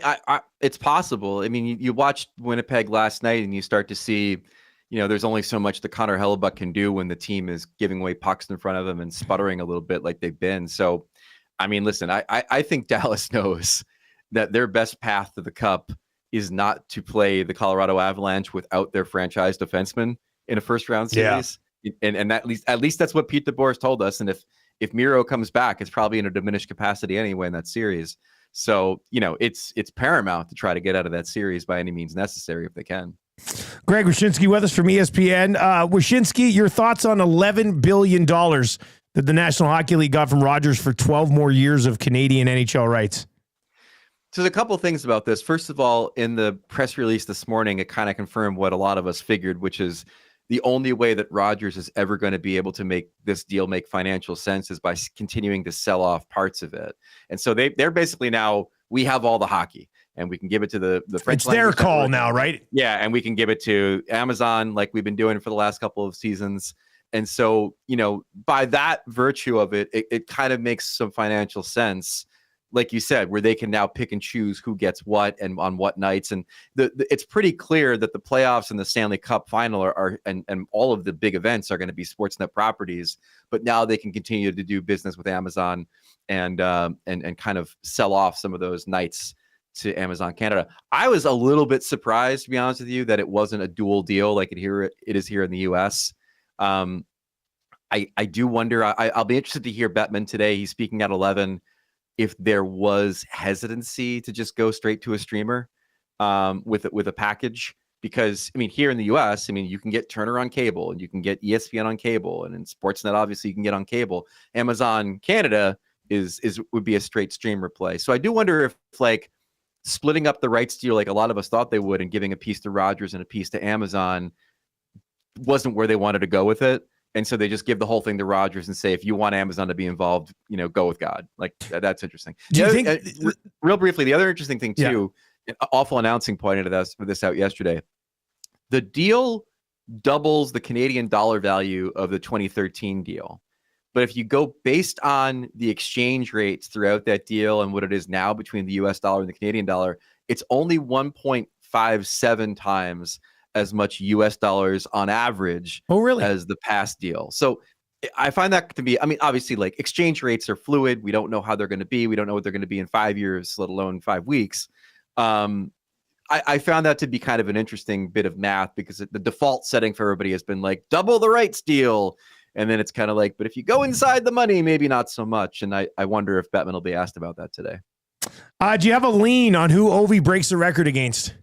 it's possible. I mean, you watched Winnipeg last night and you start to see, there's only so much that Connor Hellebuck can do when the team is giving away pucks in front of him and sputtering a little bit like they've been. So, I mean, listen, I think Dallas knows that their best path to the cup is not to play the Colorado Avalanche without their franchise defenseman in a first round series. Yeah. And at least that's what Pete DeBoer told us. And if Miro comes back, it's probably in a diminished capacity anyway in that series. So, it's paramount to try to get out of that series by any means necessary if they can. Greg Wyshynski with us from ESPN. Wyshynski, your thoughts on $11 billion that the National Hockey League got from Rogers for 12 more years of Canadian NHL rights? So there's a couple things about this. First of all, in the press release this morning, it kind of confirmed what a lot of us figured, which is the only way that Rogers is ever going to be able to make this deal make financial sense is by continuing to sell off parts of it. And so they're basically now, we have all the hockey and we can give it to the French. It's their call now, right? Yeah. And we can give it to Amazon like we've been doing for the last couple of seasons. And so, by that virtue of it, it kind of makes some financial sense, like you said, where they can now pick and choose who gets what and on what nights. And it's pretty clear that the playoffs and the Stanley Cup final are and all of the big events are going to be Sportsnet properties. But now they can continue to do business with Amazon and kind of sell off some of those nights to Amazon Canada. I was a little bit surprised, to be honest with you, that it wasn't a dual deal like it is here in the US. I do wonder, I'll be interested to hear Bettman today. He's speaking at 11. If there was hesitancy to just go straight to a streamer with a package, because here in the US, you can get Turner on cable and you can get ESPN on cable, and in Sportsnet obviously you can get on cable. Amazon Canada would be a straight streamer play. So I do wonder if like splitting up the rights deal like a lot of us thought they would and giving a piece to Rogers and a piece to Amazon wasn't where they wanted to go with it. And so they just give the whole thing to Rogers and say, if you want Amazon to be involved, go with God. Like that's interesting. Real briefly, the other interesting thing too, Awful Announcing pointed this out yesterday. The deal doubles the Canadian dollar value of the 2013 deal. But if you go based on the exchange rates throughout that deal and what it is now between the US dollar and the Canadian dollar, it's only 1.57 times as much US dollars on average as the past deal. So I find that to be, obviously like exchange rates are fluid. We don't know how they're going to be. We don't know what they're going to be in 5 years, let alone 5 weeks. I found that to be kind of an interesting bit of math because the default setting for everybody has been like double the rights deal. And then it's kind of like, but if you go inside the money, maybe not so much. And I wonder if Bettman will be asked about that today. Do you have a lean on who Ovi breaks the record against?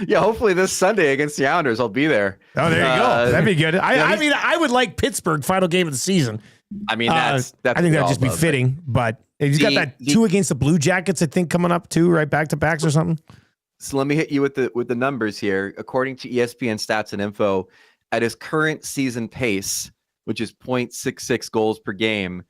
Yeah, hopefully this Sunday against the Islanders, I'll be there. Oh, there you go. That'd be good. I would like Pittsburgh final game of the season. I think that'd just be fitting. But he's got that 2 against the Blue Jackets, I think, coming up too, right? Back to backs or something. So let me hit you with the numbers here. According to ESPN Stats and Info, at his current season pace, which is 0.66 goals per game,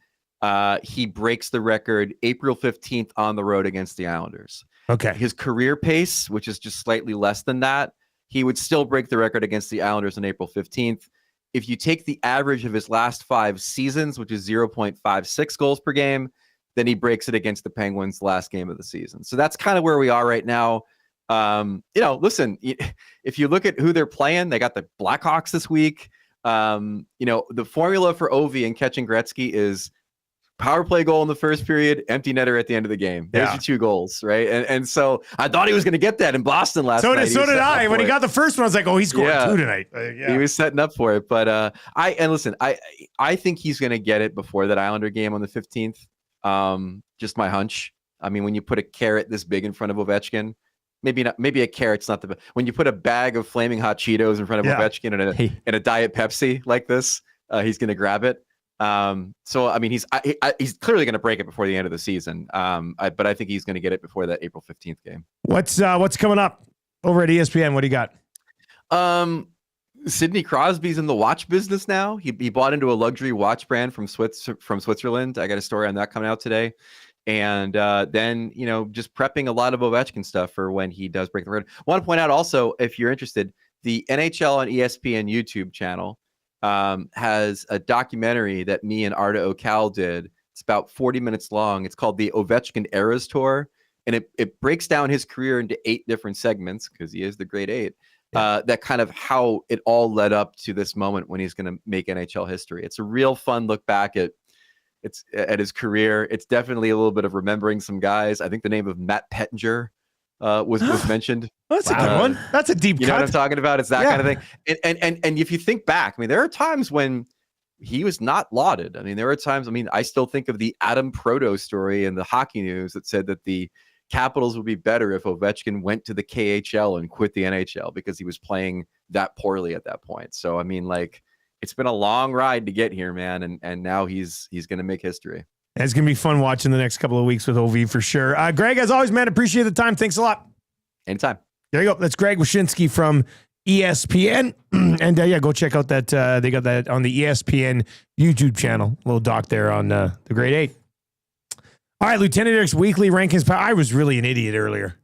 he breaks the record April 15th on the road against the Islanders. Okay. His career pace, which is just slightly less than that, he would still break the record against the Islanders on April 15th. If you take the average of his last 5 seasons, which is 0.56 goals per game, then he breaks it against the Penguins last game of the season. So that's kind of where we are right now. Listen, if you look at who they're playing, they got the Blackhawks this week. The formula for Ovi and catching Gretzky is power play goal in the first period, empty netter at the end of the game. There's your 2 goals, right? And so I thought he was going to get that in Boston last night. So did I. When he got the first one, I was like, oh, he's scoring 2 tonight. He was setting up for it. But I think he's going to get it before that Islander game on the 15th. Just my hunch. When you put a carrot this big in front of Ovechkin, maybe a carrot's not the, when you put a bag of flaming hot Cheetos in front of Ovechkin and a Diet Pepsi like this, he's going to grab it. He's clearly going to break it before the end of the season. But I think he's going to get it before that April 15th game. What's coming up over at ESPN? What do you got? Sidney Crosby's in the watch business now. He bought into a luxury watch brand from Switzerland. I got a story on that coming out today. And then, just prepping a lot of Ovechkin stuff for when he does break the record. I want to point out also, if you're interested, the NHL on ESPN YouTube channel has a documentary that me and Arda Ocal did. It's about 40 minutes long. It's called the Ovechkin Eras Tour. And it breaks down his career into 8 different segments, because he is the great 8. That kind of how it all led up to this moment when he's going to make NHL history. It's a real fun look back at his career. It's definitely a little bit of remembering some guys. I think the name of Matt Pettinger was mentioned. That's a good one. That's a deep cut. You know what I'm talking about? It's that kind of thing. And if you think back, there are times when he was not lauded. There are times, I still think of the Adam Proto story in the Hockey News that said that the Capitals would be better if Ovechkin went to the KHL and quit the NHL because he was playing that poorly at that point. So, it's been a long ride to get here, man. And now he's going to make history. And it's going to be fun watching the next couple of weeks with OV for sure. Greg, as always, man, appreciate the time. Thanks a lot. Anytime. There you go. That's Greg Wyshynski from ESPN. And yeah, go check out that. They got that on the ESPN YouTube channel. Little doc there on the Grade 8. All right, Lieutenant Eric's weekly rankings. I was really an idiot earlier.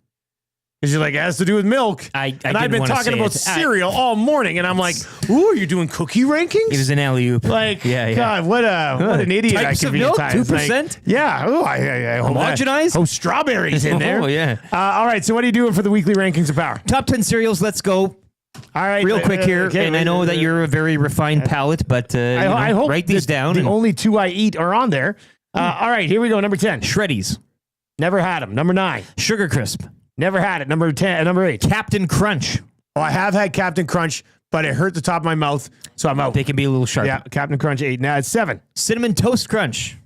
Because you're like, it has to do with milk. I've been talking about cereal all morning, and I'm like, ooh, are you doing cookie rankings? It was an alley-oop. Like, yeah. God, what an idiot Types I of could be milk, at times. 2%? Like, yeah. Oh, I homogenized? Oh, strawberries in there. Oh, yeah. All right, so what are you doing for the weekly rankings of power? Top 10 cereals, let's go. All right. Real quick here, okay, and I know that you're a very refined palate, but I hope write these down. The only two I eat are on there. All right, here we go. Number 10. Shreddies. Never had them. Number 9. Sugar Crisp. Never had it. Number 10. Number 8. Captain Crunch. Oh, I have had Captain Crunch, but it hurt the top of my mouth, so I'm out. They can be a little sharp. Yeah, Captain Crunch 8. Now it's 7. Cinnamon Toast Crunch.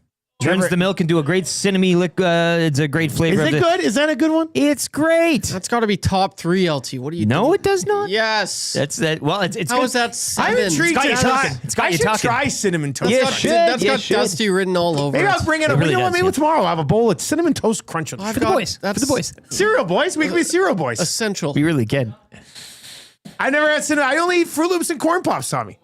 Turns the milk into a great cinnamon it's a great flavor. Is it good? Is that a good one? It's great. That's got to be top 3, LT. What are you No, doing? it does not. Yes. That's that. Well, it's How good. is that 7? I'm intrigued to try. I I should try cinnamon toast. Yeah, crunch. That's got Dusty written all over Maybe it. I'll bring it up. really You know what? does, Maybe yeah. tomorrow I'll have a bowl of cinnamon toast crunch. I've For the got- boys. For the boys. Cereal boys. We can be cereal boys. Essential. We really can. I never had cinnamon. I only eat Fruit Loops and corn pops, Tommy.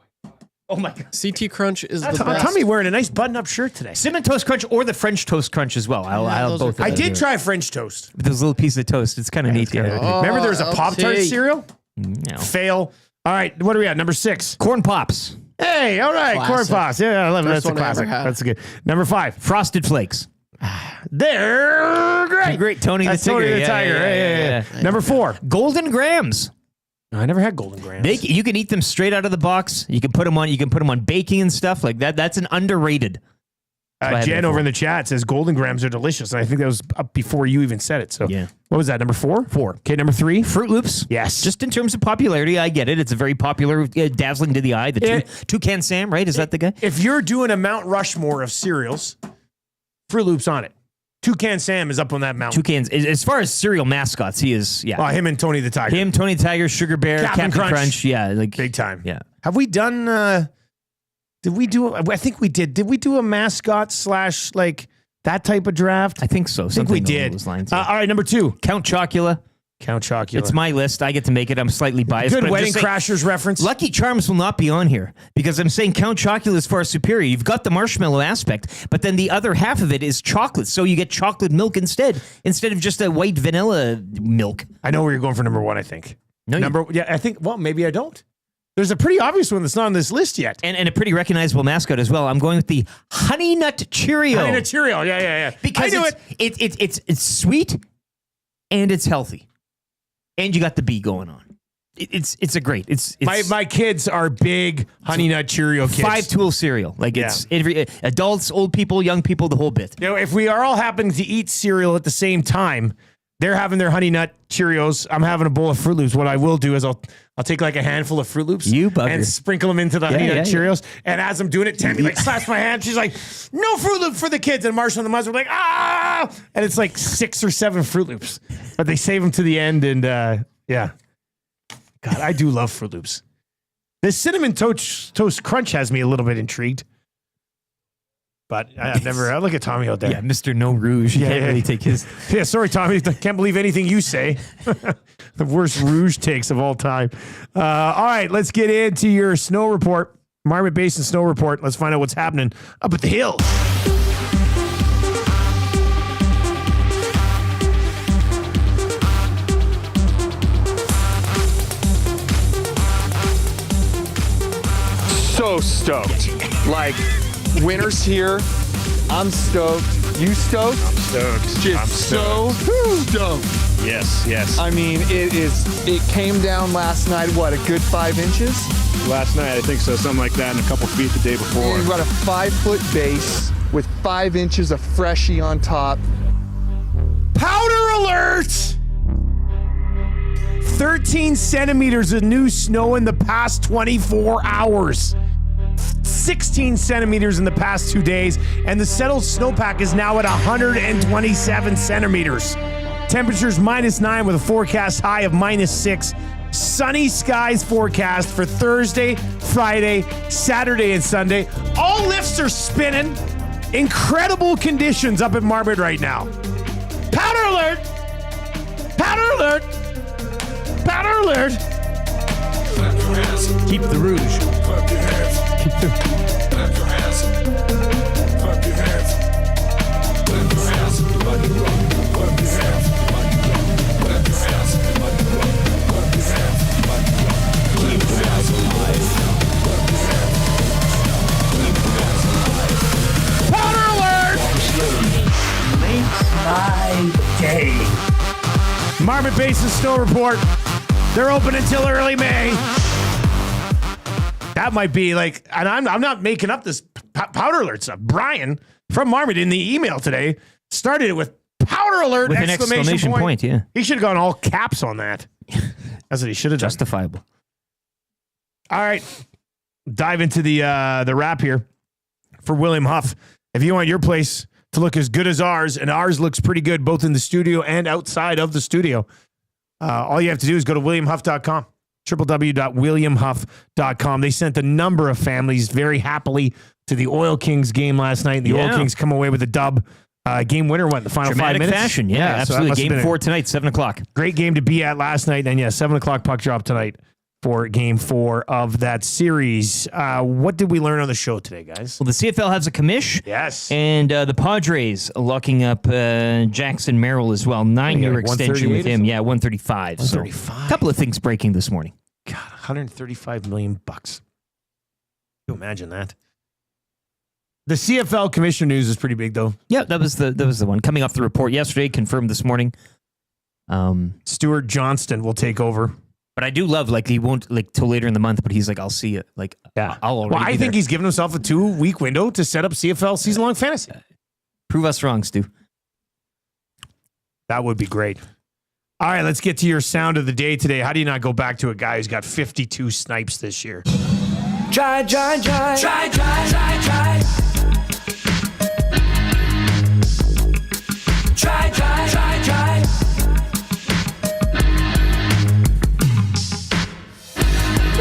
Oh my God. CT Crunch is the best. Tommy wearing a nice button-up shirt today. Cinnamon Toast Crunch or the French Toast Crunch as well. I'll those are both. good. I did try French toast. Those little pieces of toast. It's kind of neat. Remember there was a LT. Pop-Tart cereal? No. Fail. All right, what are we at? Number 6. Corn Pops. Hey, all right, corn Classic. pops. Yeah, I love it. First That's a one I ever classic. had. That's good. Number 5. Frosted Flakes. They're great. Great. Tony the That's Tiger. Tony the Tiger. Yeah. Number 4. Golden Grams. I never had Golden Grams. You can eat them straight out of the box. You can put them on baking and stuff like that. That's an underrated. Jen over in the chat says Golden Grams are delicious. And I think that was up before you even said it. So Yeah. what was that? Number 4? 4. Okay, number 3. Fruit Loops. Yes. Just in terms of popularity, I get it. It's a very popular, dazzling to the eye. The Toucan Sam, right? Is that the guy? If you're doing a Mount Rushmore of cereals, Fruit Loops on it. Toucan Sam is up on that mountain. Toucans. As far as cereal mascots, he is. Yeah. Him and Tony the Tiger. Him, Tony the Tiger, Sugar Bear, Captain Crunch. Yeah, like big time. Yeah. Have we done? Did we do? I think we did. Did we do a mascot / like that type of draft? I think so. I think we Something along did. those lines, All right, number 2. Count Chocula. Count Chocula. It's my list. I get to make it. I'm slightly biased. Good but I'm Wedding just saying, Crashers reference. Lucky Charms will not be on here because I'm saying Count Chocula is far superior. You've got the marshmallow aspect, but then the other half of it is chocolate. So you get chocolate milk instead of just a white vanilla milk. I know where you're going for number 1, I think. No, yeah, I think, well, maybe I don't. There's a pretty obvious one that's not on this list yet. And a pretty recognizable mascot as well. I'm going with the Honey Nut Cheerio. Honey Nut Cheerio, yeah. Because it's sweet and it's healthy. And you got the bee going on. It's a great. It's my kids are big Honey Nut Cheerio kids. 5-tool cereal. Like it's every adults, old people, young people, the whole bit. You know, if we are all happening to eat cereal at the same time, they're having their Honey Nut Cheerios. I'm having a bowl of Fruit Loops. What I will do is I'll take like a handful of Fruit Loops and sprinkle them into the Honey Nut Cheerios. And as I'm doing it, Tammy like slaps my hand. She's like, "No Fruit Loop for the kids." And Marshall and the Muzz are like, "Ah!" And it's like 6 or 7 Fruit Loops, but they save them to the end. And yeah, God, I do love Fruit Loops. This cinnamon toast crunch has me a little bit intrigued. But I've never. Look at Tommy out there. Yeah, Mr. No Rouge. You can't really take his. Yeah, sorry, Tommy. I can't believe anything you say. The worst Rouge takes of all time. All right, let's get into your snow report. Marmot Basin snow report. Let's find out what's happening up at the hill. So stoked. Like, winter's here. I'm stoked. You stoked? I'm stoked. Just so stoked. Yes. I mean, it came down last night, what, a good 5 inches? Last night, I think so. Something like that, and a couple feet the day before. We've got a 5-foot base with 5 inches of freshie on top. Powder alert! 13 centimeters of new snow in the past 24 hours. 16 centimeters in the past 2 days, and the settled snowpack is now at 127 centimeters. Temperatures -9 with a forecast high of -6. Sunny skies forecast for Thursday, Friday, Saturday, and Sunday. All lifts are spinning. Incredible conditions up at Marmot right now. Powder alert! Powder alert! Powder alert! Keep the rouge. Keep the... My day. Marmot Basin Snow Report. They're open until early May. That might be like, and I'm not making up this powder alert stuff. Brian from Marmot in the email today started it with powder alert with an exclamation point. Yeah, he should have gone all caps on that. That's what he should have done. Justifiable. All right, dive into the wrap here for William Huff. If you want your place to look as good as ours, and ours looks pretty good both in the studio and outside of the studio, all you have to do is go to williamhuff.com, www.williamhuff.com. They sent a number of families very happily to the Oil Kings game last night. The Oil Kings come away with a dub. Game winner went in the final Dramatic 5 minutes. Fashion, yeah absolutely. So game 4 tonight, 7 o'clock. Great game to be at last night. And 7 o'clock puck drop tonight for game 4 of that series. What did we learn on the show today, guys? Well, the CFL has a commish. Yes. And the Padres locking up Jackson Merrill as well. 9-year extension with him. Yeah, 135. 135. So, a couple of things breaking this morning. God, $135 million. Can you imagine that? The CFL commissioner news is pretty big, though. Yeah, that was the one. Coming off the report yesterday, confirmed this morning. Stuart Johnston will take over. But I do love, he won't, till later in the month, but he's like, I'll see it. I'll already I think he's given himself a 2-week window to set up CFL season-long fantasy. Prove us wrong, Stu. That would be great. All right, let's get to your sound of the day today. How do you not go back to a guy who's got 52 snipes this year? Try. Try, try, try, try, try.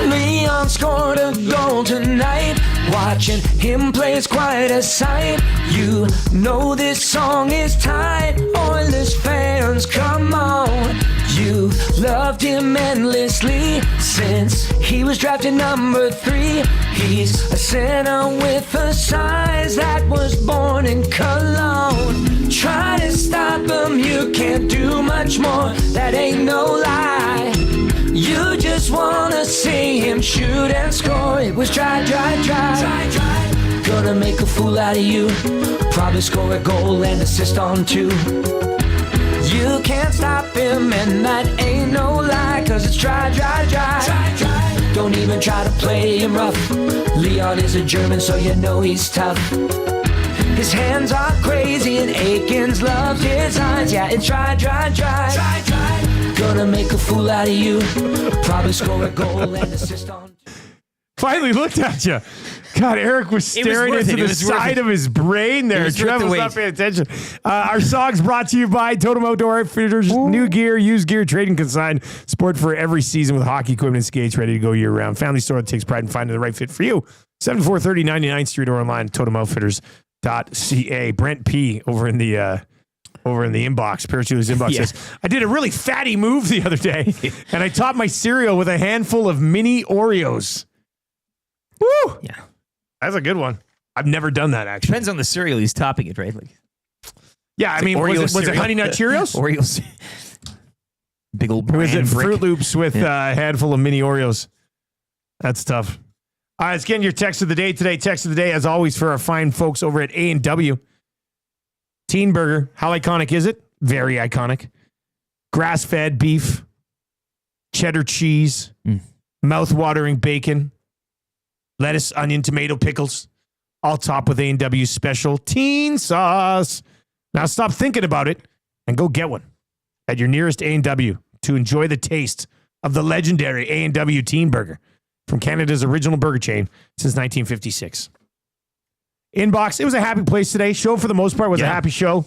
Leon scored a goal tonight. Watching him play is quite a sight. You know this song is tight. Oilers fans, come on. You loved him endlessly since he was drafted number 3. He's a center with a size that was born in Cologne. Try to stop him, you can't do much more. That ain't no lie. You just wanna see him shoot and score. It was try. Gonna make a fool out of you. Probably score a goal and assist on 2. You can't stop him and that ain't no lie. Cause it's try. Don't even try to play him rough. Leon is a German so you know he's tough. His hands are crazy and Aikens loves his eyes. Yeah, it's try. Gonna make a fool out of you. Probably score a goal and assist on 2. Finally looked at you. God, Eric was staring into the side of his brain there. Trev was not paying attention. Our song's brought to you by Totem Outdoor Outfitters. New gear, used gear, trading consign. Sport for every season with hockey equipment and skates ready to go year-round. Family store that takes pride in finding the right fit for you. 7430 99th Street or online at totemoutfitters.ca. Brent P. over in the inbox, Parachute's inbox says, I did a really fatty move the other day, and I topped my cereal with a handful of mini Oreos. Woo! Yeah. That's a good one. I've never done that, actually. Depends on the cereal he's topping it, right? Yeah, I mean, was it Honey Nut Cheerios? Oreos. Big old brand. Or was it brick? Fruit Loops with a handful of mini Oreos? That's tough. All right, let's get in your text of the day today. Text of the day, as always, for our fine folks over at A&W. Teen Burger. How iconic is it? Very iconic. Grass-fed beef, cheddar cheese, mouth-watering bacon, lettuce, onion, tomato, pickles, all topped with A&W special teen sauce. Now stop thinking about it and go get one at your nearest A&W to enjoy the taste of the legendary A&W Teen Burger from Canada's original burger chain since 1956. Inbox, it was a happy place today. Show for the most part was a happy show.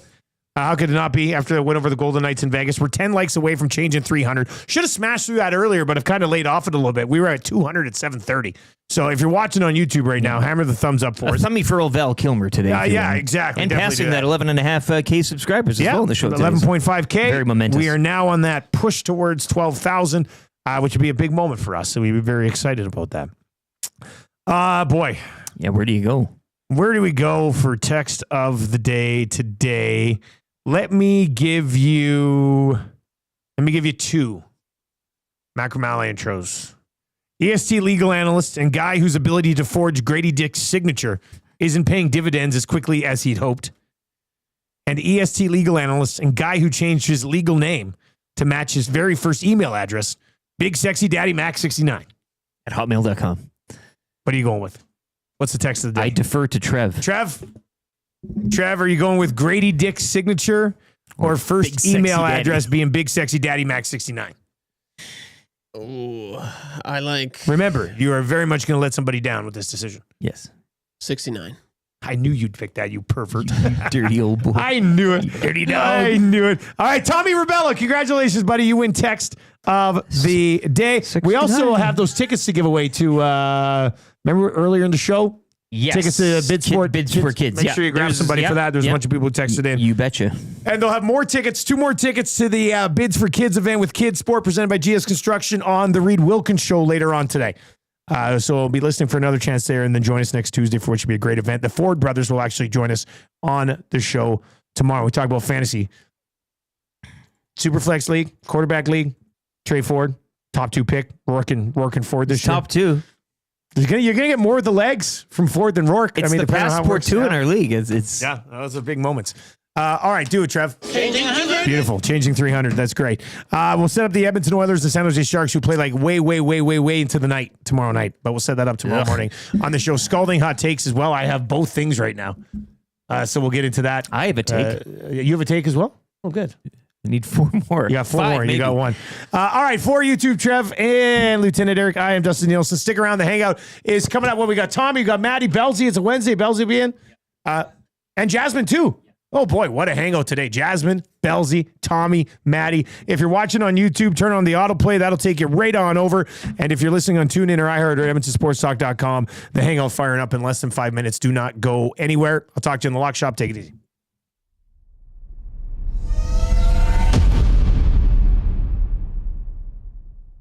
How could it not be after the win over the Golden Knights in Vegas? We're 10 likes away from changing 300. Should have smashed through that earlier, but I've kind of laid off it a little bit. We were at 200 at 7:30. So if you're watching on YouTube right now, hammer the thumbs up for us. Thummy for old Val Kilmer today. Yeah, exactly. And Definitely passing that 11.5K subscribers as well in the show today. 11.5K. Very momentous. We are now on that push towards 12,000, which would be a big moment for us. So we'd be very excited about that. Boy. Yeah, where do you go? Where do we go for text of the day today? Let me give you two Macramalla intros. EST legal analyst and guy whose ability to forge Grady Dick's signature isn't paying dividends as quickly as he'd hoped. And EST legal analyst and guy who changed his legal name to match his very first email address, Big Sexy Daddy Mac 69 at hotmail.com. What are you going with? What's the text of the day? I defer to Trev. Trev, are you going with Grady Dick's signature or first email address being Big Sexy Daddy Mac 69? Oh, I like. Remember, you are very much going to let somebody down with this decision. Yes. 69. I knew you'd pick that, you pervert. Dirty old boy. I knew it. Dirty dog. I knew it. All right, Tommy Rebella, congratulations, buddy. You win text of the day. 69. We also have those tickets to give away to, remember earlier in the show? Yes. Tickets to Bids for Kids. Make sure you grab somebody for that. There's a bunch of people who texted in. You betcha. And they'll have more tickets, 2 more tickets to the Bids for Kids event with Kids Sport presented by GS Construction on the Reed Wilkins Show later on today. So we'll be listening for another chance there and then join us next Tuesday for which will be a great event. The Ford brothers will actually join us on the show tomorrow. We talk about fantasy. Superflex League, Quarterback League, Trey Ford, top 2 pick, Rourke and Ford this year. Top 2. You're going to get more of the legs from Ford than Rourke. It's the passport too in our league. It's yeah, those are big moments. All right, do it, Trev. Changing 100. Beautiful. Changing 300. That's great. We'll set up the Edmonton Oilers, the San Jose Sharks, who play like way into the night tomorrow night. But we'll set that up tomorrow morning on the show. Scalding hot takes as well. I have both things right now. So we'll get into that. I have a take. You have a take as well? Oh, good. I need 4 more. You got 4 more. Maybe. You got 1. All right, for YouTube, Trev and Lieutenant Eric, I am Dustin Nielsen. Stick around. The Hangout is coming up. What we got? Tommy, we got Maddie, Belzy. It's a Wednesday. Belzy will be in. And Jasmine, too. Oh, boy, what a hangout today. Jasmine, Belzy, Tommy, Maddie. If you're watching on YouTube, turn on the autoplay. That'll take you right on over. And if you're listening on TuneIn or iHeart or EdmontonSportsTalk.com, the Hangout firing up in less than 5 minutes. Do not go anywhere. I'll talk to you in the lock shop. Take it easy.